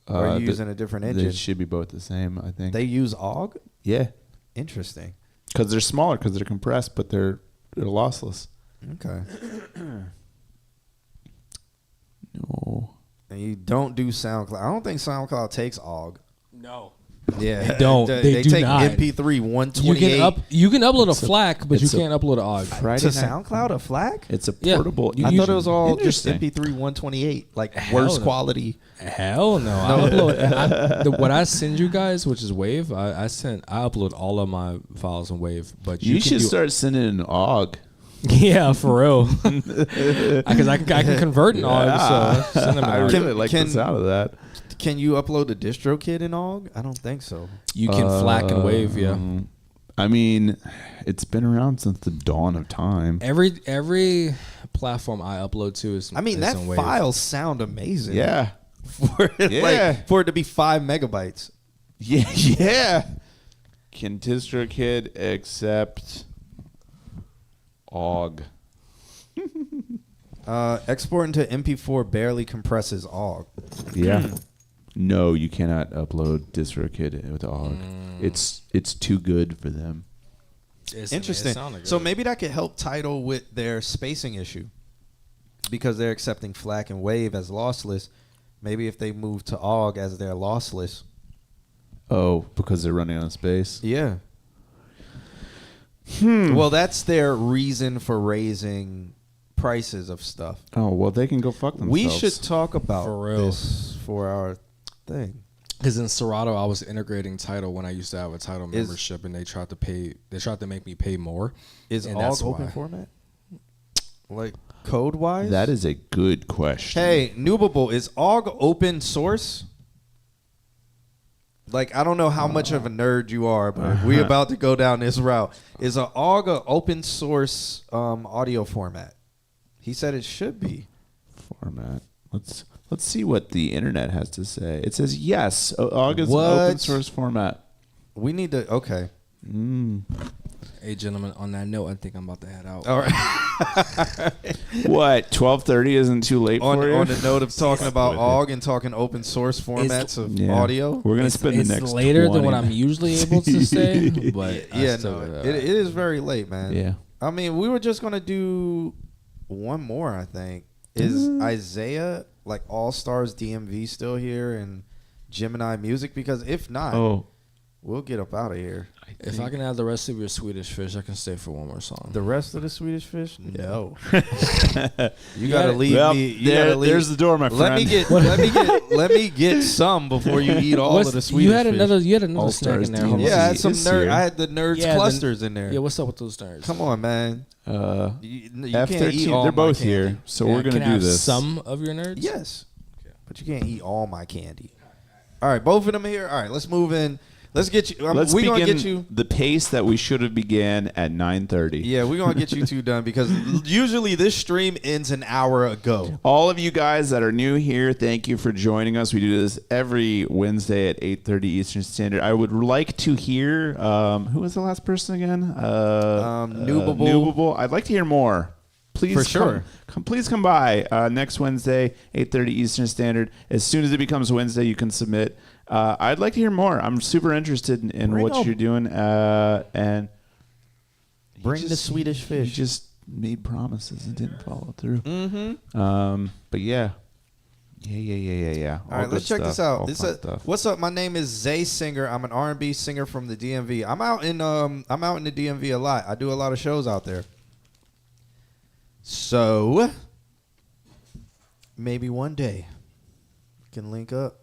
Or are you using a different engine? They should be both the same, I think. They use OGG? Yeah. Interesting. Because they're smaller, because they're compressed, but they're lossless. Okay. No. And you don't do SoundCloud. I don't think SoundCloud takes OGG. No. Yeah, They don't. They do take not. MP3 128. You can upload a FLAC, but you can't upload an OGG. To SoundCloud, a FLAC? It's a portable. I thought it was all just MP3 128, like worse quality. Hell no. I upload what I send you guys, which is Wave. I upload all of my files in Wave. But you can should start sending an OGG. Yeah, for real. Because I can convert in AUG. So send them I an AUG. really like the sound of that. Can you upload the DistroKid in AUG? I don't think so. You can FLAC and wave, yeah. I mean, it's been around since the dawn of time. Every platform I upload to is. I mean, is that on wave. files sound amazing. Yeah. For it to be 5 megabytes. Yeah, yeah. Can DistroKid accept AUG? Exporting to MP4 barely compresses AUG. Yeah. No, you cannot upload DistroKid with AUG. It's too good for them. Interesting. So maybe that could help Tidal with their spacing issue. Because they're accepting FLAC and WAVE as lossless. Maybe if they move to AUG as their lossless. Oh, because they're running on space? Yeah. Well, that's their reason for raising prices of stuff. Oh, well, they can go fuck themselves. We should talk about For real. this for our thing. Because in Serato, I was integrating Tidal when I used to have a Tidal membership, and they tried to make me pay more. Is and AUG open format? Like code wise? That is a good question. Hey, Noobable, is AUG open source? Like, I don't know how much of a nerd you are, but we're about to go down this route. Is a AUG a open source audio format? He said it should be. Format. Let's see what the internet has to say. It says yes, AUG is an open source format. We need to. Okay. Hey, gentlemen, on that note, I think I'm about to head out. All right. What? 12:30 isn't too late for you? On the note of talking about AUG and talking open source formats of audio, we're gonna spend the next. It's later 20 than what I'm usually able to say, but it is very late, man. Yeah. I mean, we were just gonna do one more. I think is Isaiah like All Stars DMV still here and Gemini Music? Because if not, we'll get up out of here. If I can have the rest of your Swedish Fish, I can stay for one more song. The rest of the Swedish Fish? No. You gotta leave me. You gotta leave. There's the door, my friend. Let me get some before you eat all of the Swedish You had Fish. another snack in there. Hold on. Yeah, I had some nerd. I had the nerds clusters in there. Yeah, what's up with those nerds? Come on, man. F13. can't eat all They're my both candy. here, so we're gonna can I do have this. Some of your nerds? Yes, but you can't eat all my candy. All right, both of them here. All right, let's move in. Let's get you. Let's we're begin gonna get you. the pace that we should have began at 9:30. Yeah, we're gonna get you two done because usually this stream ends an hour ago. All of you guys that are new here, thank you for joining us. We do this every Wednesday at 8:30 Eastern Standard. I would like to hear who was the last person again? Noobable. I'd like to hear more. Please, For sure. Please come by next Wednesday, 8:30 Eastern Standard. As soon as it becomes Wednesday, you can submit. I'd like to hear more. I'm super interested in what you're doing. And Bring the Swedish Fish. You just made promises and didn't follow through. Mm-hmm. But yeah. Yeah. All right, let's check this out. What's up? My name is Zay Singer. I'm an R&B singer from the DMV. I'm out in the DMV a lot. I do a lot of shows out there. So maybe one day we can link up.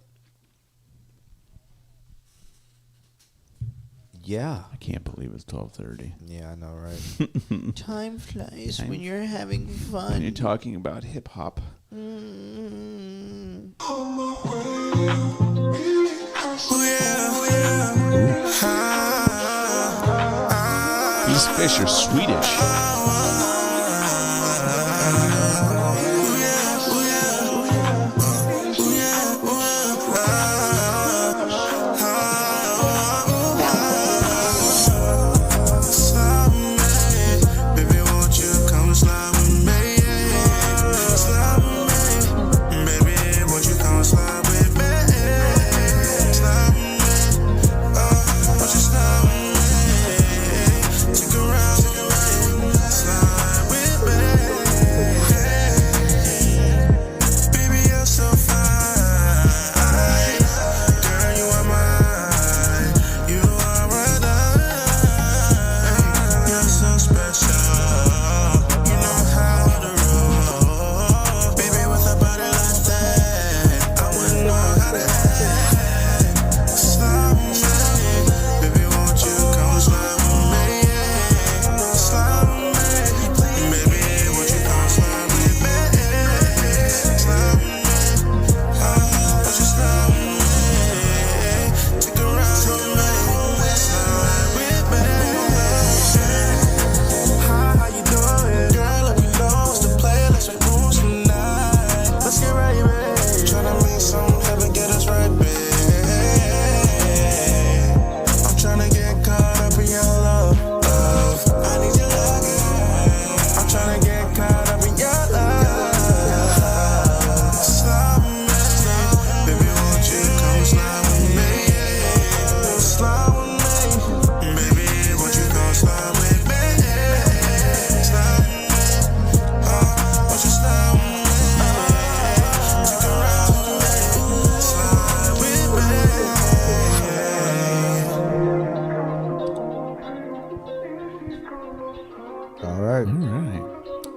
Yeah. I can't believe it's 12:30. Yeah, I know, right? Time flies when you're having fun. When you're talking about hip hop. These fish are Swedish. Slide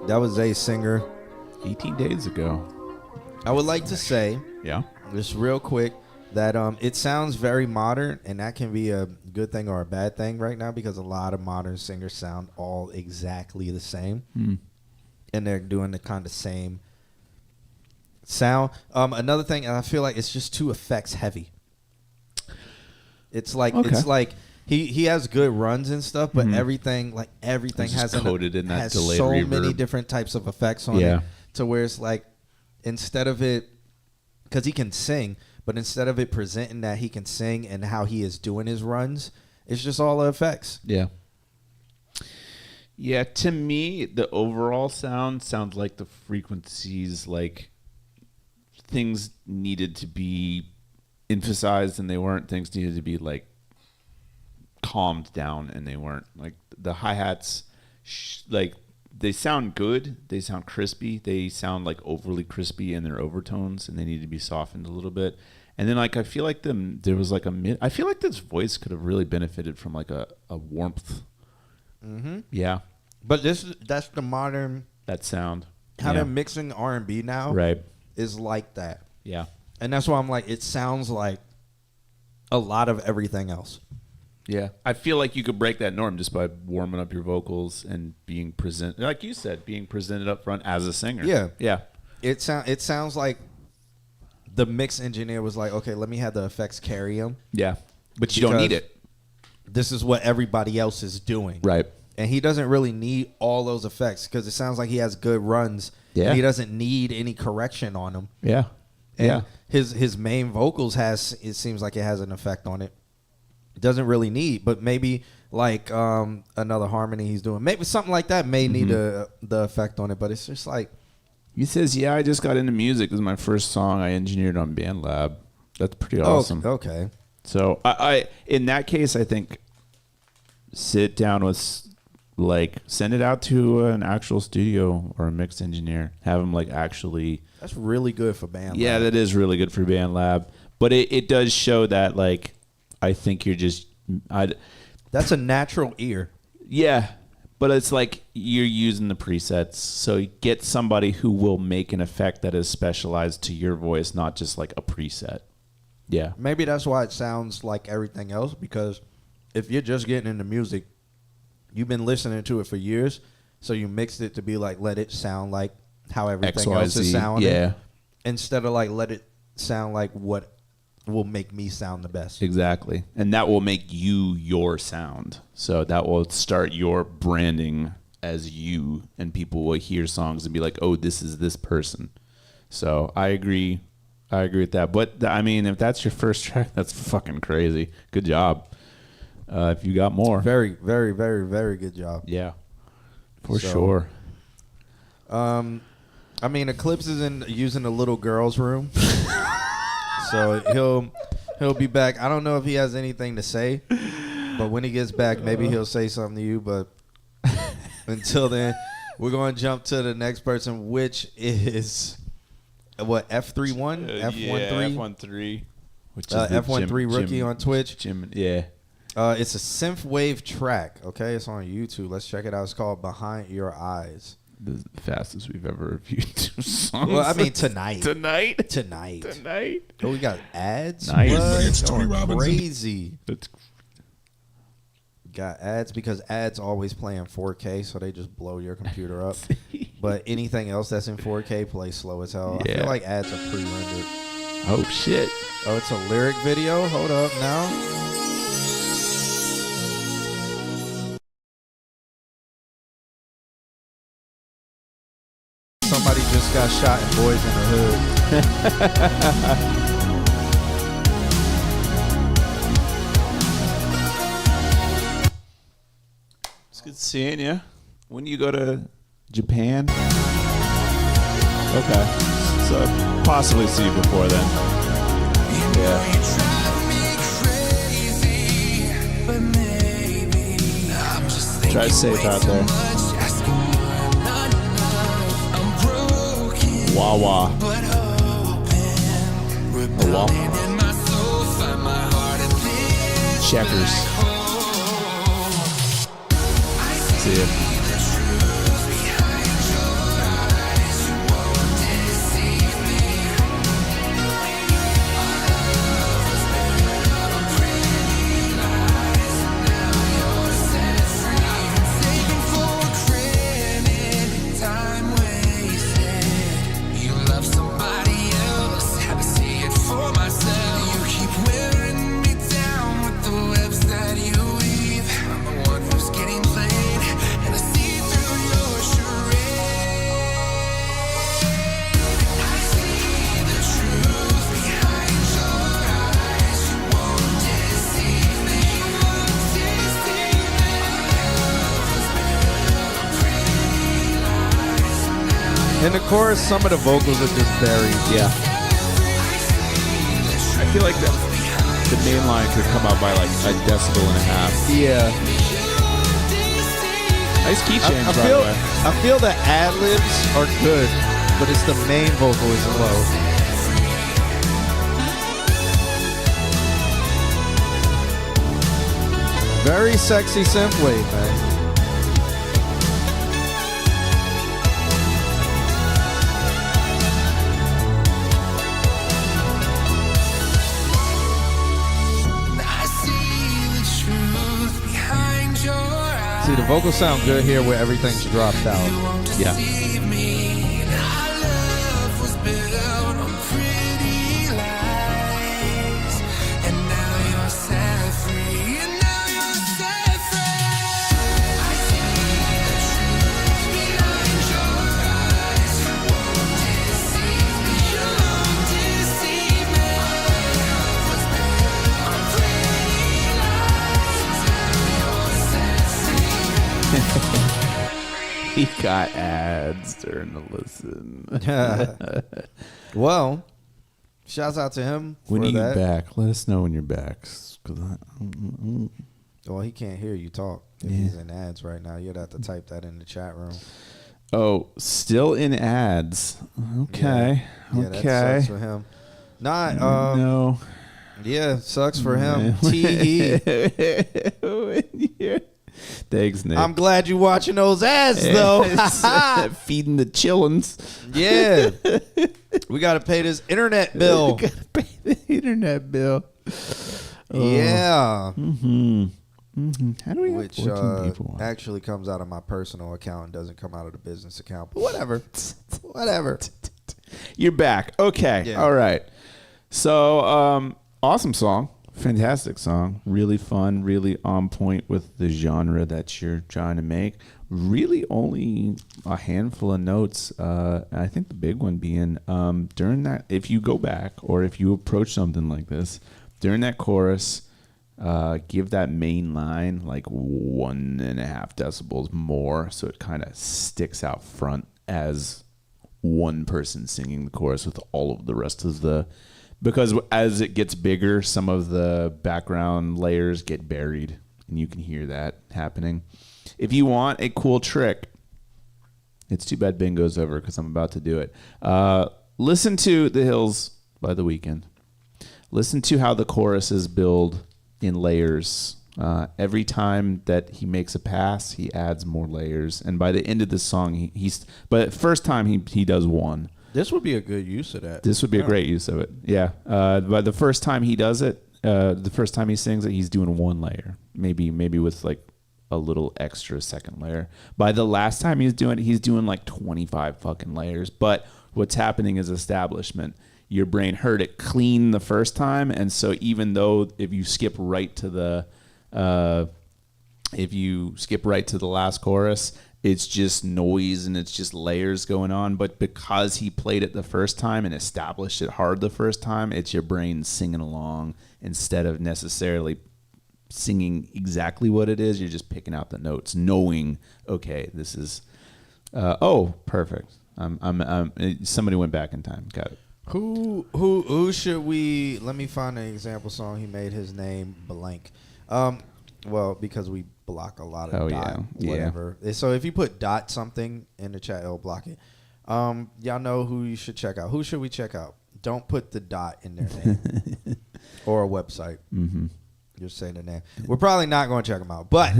That was a singer. 18 days ago. I would like to say, yeah, just real quick, that it sounds very modern, and that can be a good thing or a bad thing right now because a lot of modern singers sound all exactly the same, and they're doing the kind of same sound. Another thing, I feel like it's just too effects heavy. It's like he has good runs and stuff, but everything has coated in that has delayed so reverb. many different types of effects on it, to where it's like instead of it, because he can sing, but instead of it presenting that he can sing and how he is doing his runs, it's just all the effects. Yeah. Yeah, to me, the overall sound sounds like the frequencies, like things needed to be emphasized and they weren't. Things needed to be like calmed down and they weren't. Like the hi-hats, like they sound good. They sound crispy. They sound like overly crispy in their overtones and they need to be softened a little bit. And then like I feel like there was like I feel like this voice could have really benefited from like a warmth. Mm-hmm. Yeah. But that's the modern that sound. How they're mixing R&B now, right, is like that. Yeah. And that's why I'm like, it sounds like a lot of everything else. Yeah. I feel like you could break that norm just by warming up your vocals and being presented, like you said, being presented up front as a singer. Yeah. Yeah. It sounds like the mix engineer was like, okay, let me have the effects carry them. Yeah. But you don't need it. This is what everybody else is doing. Right. And he doesn't really need all those effects because it sounds like he has good runs. Yeah. And he doesn't need any correction on them. Yeah. And yeah. His main vocals it seems like it has an effect on it. It doesn't really need, but maybe like another harmony he's doing, maybe something like that may need the effect on it. But it's just like, he says, yeah, I just got into music. This is my first song I engineered on BandLab. That's pretty awesome. Okay. So I in that case, I think sit down with, like, send it out to an actual studio or a mixed engineer. Have them like actually. That's really good for BandLab. Yeah, that is really good for BandLab. But it does show that, like, I think you're just. That's a natural ear. Yeah. But it's like you're using the presets. So you get somebody who will make an effect that is specialized to your voice, not just like a preset. Yeah. Maybe that's why it sounds like everything else, because if you're just getting into music, you've been listening to it for years, so you mixed it to be like, let it sound like how everything else is sounding. Yeah. Instead of like, let it sound like what will make me sound the best. Exactly. And that will make you your sound. So that will start your branding as you, and people will hear songs and be like, oh, this is this person. So I agree. I agree with that. But I mean, if that's your first track, that's fucking crazy. Good job. If you got more. Very, very, very, very good job. Yeah. For sure. I mean, Eclipse is using the little girl's room. So he'll be back. I don't know if he has anything to say, but when he gets back, maybe he'll say something to you. But until then, we're going to jump to the next person, which is what, F31? F13? Yeah, F13. Which is F13 rookie on Twitch. Yeah. It's a synthwave track. Okay, it's on YouTube. Let's check it out. It's called Behind Your Eyes. The fastest we've ever reviewed two songs. Well, I mean, tonight. Tonight. Oh, we got ads? Nice. What? Tony Robbins. Crazy. Got ads because ads always play in 4K, so they just blow your computer up. But anything else that's in 4K plays slow as hell. Yeah. I feel like ads are pre-rendered. Oh, shit. Oh, it's a lyric video? Hold up now. Somebody just got shot in Boys in the Hood. It's good seeing you. When you go to Japan? Okay. So possibly see you before then. Yeah. Try safe out there. Wawa. Or Wawa. Checkers. See ya. In the chorus, some of the vocals are just buried. Yeah. I feel like the main line could come out by like a decibel and a half. Yeah. Nice key change, by the way. I feel the ad-libs are good, but it's the main vocal is low. Very sexy synthwave, man. See, the vocals sound good here where everything's dropped out. Yeah. He got ads during the listen. Well, shouts out to him. When for you that. back, let us know when you're back. Well, he can't hear you talk. If he's in ads right now, you'd have to type that in the chat room. Oh, still in ads. Okay. Yeah, Okay. that sucks for him. No. Yeah, sucks for him. T.E. Thanks, Nick. I'm glad you're watching those ads, though. Feeding the chillins. Yeah. We got to pay this internet bill. We got to pay the internet bill. Yeah. How do we have Which 14 people on? actually comes out of my personal account and doesn't come out of the business account. But whatever. Whatever. You're back. Okay. Yeah. All right. So, awesome song. Fantastic song. Really fun. Really on point with the genre that you're trying to make. Really only a handful of notes. I think the big one being during that, if you go back or if you approach something like this, during that chorus, give that main line like 1.5 decibels more so it kind of sticks out front as one person singing the chorus with all of the rest of the... Because as it gets bigger, some of the background layers get buried, and you can hear that happening. If you want a cool trick, it's too bad Bingo's over because I'm about to do it. Listen to The Hills by The Weeknd. Listen to how the choruses build in layers. Every time that he makes a pass, he adds more layers. And by the end of the song, but first time he does one. This would be a good use of that. This would be a great use of it. Yeah. But the first time he does it, the first time he sings it, he's doing one layer. Maybe with like a little extra second layer. By the last time he's doing like 25 fucking layers. But what's happening is establishment. Your brain heard it clean the first time, and so even though if you skip right to the last chorus, it's just noise and it's just layers going on. But because he played it the first time and established it hard the first time, it's your brain singing along instead of necessarily singing exactly what it is. You're just picking out the notes, knowing, okay, this is perfect. Somebody went back in time. Got it. Who should we? Let me find an example song. He made his name blank. Well, because we block a lot of dot, whatever. So if you put dot something in the chat, it'll block it. Y'all know who you should check out. Who should we check out? Don't put the dot in their name or a website. Mm-hmm. Just say the name. We're probably not going to check them out, but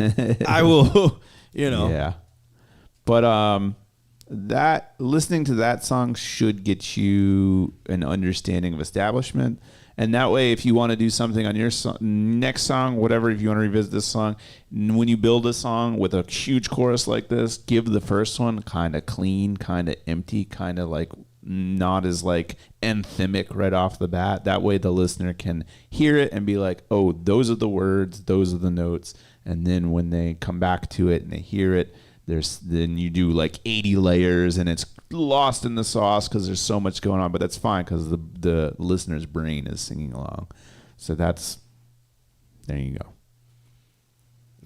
I will. Yeah. But that listening to that song should get you an understanding of establishment. And that way, if you want to do something on your next song, whatever, if you want to revisit this song, when you build a song with a huge chorus like this, give the first one kind of clean, kind of empty, kind of like not as like anthemic right off the bat. That way the listener can hear it and be like, oh, those are the words, those are the notes. And then when they come back to it and they hear it, then you do like 80 layers and it's lost in the sauce because there's so much going on, but that's fine because the listener's brain is singing along. So there you go.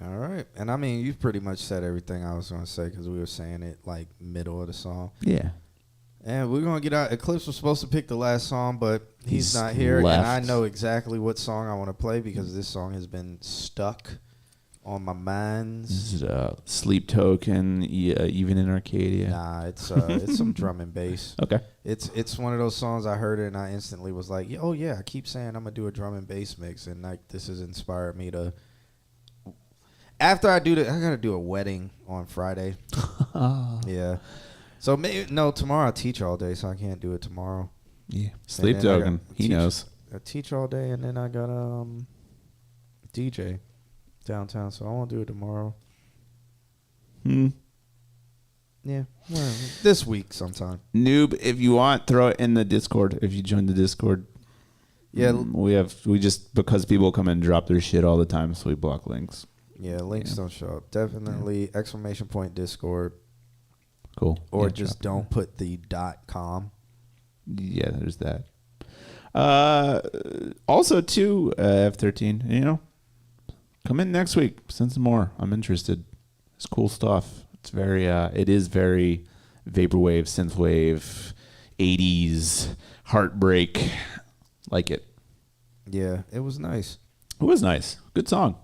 All right. And I mean, you've pretty much said everything I was going to say because we were saying it like middle of the song. Yeah. And we're gonna get out. Eclipse was supposed to pick the last song, but he's not here. left. And I know exactly what song I want to play because this song has been stuck on my mind. This is Sleep Token, even in Arcadia. Nah, it's some drum and bass. Okay. It's one of those songs I heard it and I instantly was like, oh yeah, I keep saying I'm gonna do a drum and bass mix, and like this has inspired me to. After I do I gotta do a wedding on Friday. Yeah. So tomorrow I teach all day, so I can't do it tomorrow. Yeah. Sleep Token. He knows. I teach all day, and then I got DJ downtown, so I won't do it tomorrow. Yeah, well, this week sometime. Noob, if you want, throw it in the Discord. If you join the Discord, yeah, we just because people come and drop their shit all the time, so we block links. Yeah, links don't show up. Definitely ! Discord. Cool. Or Yeah, just don't put the .com. Yeah, there's that. Also, too, F13. Come in next week. Send some more. I'm interested. It's cool stuff. It's very. It is very vaporwave, synthwave, 80s, heartbreak. Like it. Yeah, it was nice. It was nice. Good song.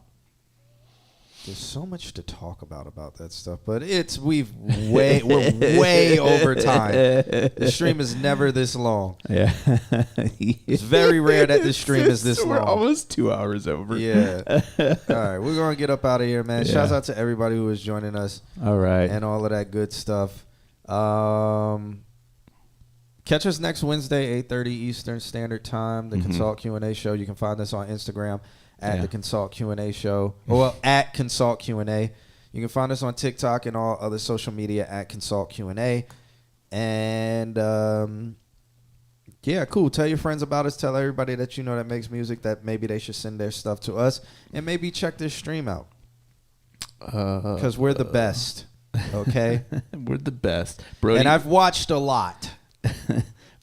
There's so much to talk about that stuff, but we're way over time. The stream is never this long. Yeah, it's very rare that the stream is this long. We're almost 2 hours over. Yeah. All right, we're gonna get up out of here, man. Yeah. Shouts out to everybody who is joining us. All right, and all of that good stuff. Catch us next Wednesday, 8:30 Eastern Standard Time. The Consult Q&A show. You can find us on Instagram at the Consult Q&A show. Well, at Consult Q&A. You can find us on TikTok and all other social media at Consult Q&A. And yeah, cool. Tell your friends about us. Tell everybody that you know that makes music that maybe they should send their stuff to us, and maybe check this stream out because we're the best. Okay, we're the best, Brody. And I've watched a lot.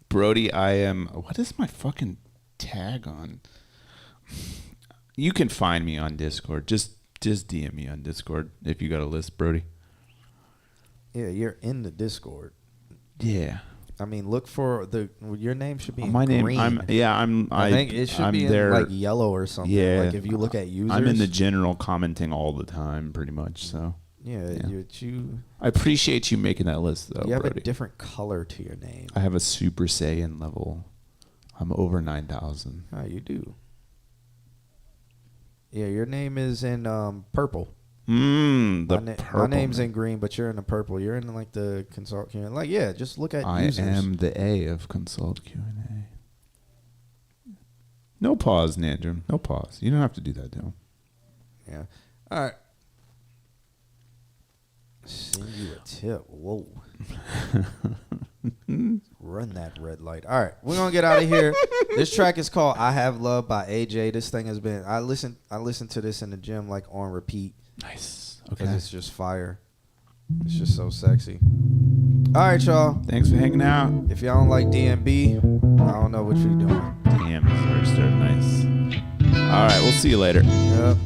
Brody, I am. What is my fucking tag on? You can find me on Discord. Just DM me on Discord if you got a list, Brody. Yeah, you're in the Discord. Yeah. I mean, look for your name should be in my green. name. I think it should be there, in like yellow or something. Yeah. Like if you look at users. I'm in the general commenting all the time, pretty much. So. Yeah. I appreciate you making that list, though. You have Brody. a different color to your name. I have a Super Saiyan level. I'm over 9,000. Oh, you do. Yeah, your name is in purple. Purple. My name's in green, but you're in the purple. You're in like the Consult Q&A. Like, yeah, just look at users. I am the A of Consult Q&A. No pause, Nandrum. No pause. You don't have to do that, though. Yeah. All right. Send you a tip. Whoa. Run that red light. All right, we're gonna get out of here. This track is called "I Have Love" by AJ. This thing has been. I listened to this in the gym like on repeat. Nice. Okay. It's just fire. It's just so sexy. All right, y'all. Thanks for hanging out. If y'all don't like DMB, I don't know what you're doing. Damn, this started nice. All right, we'll see you later. Yep.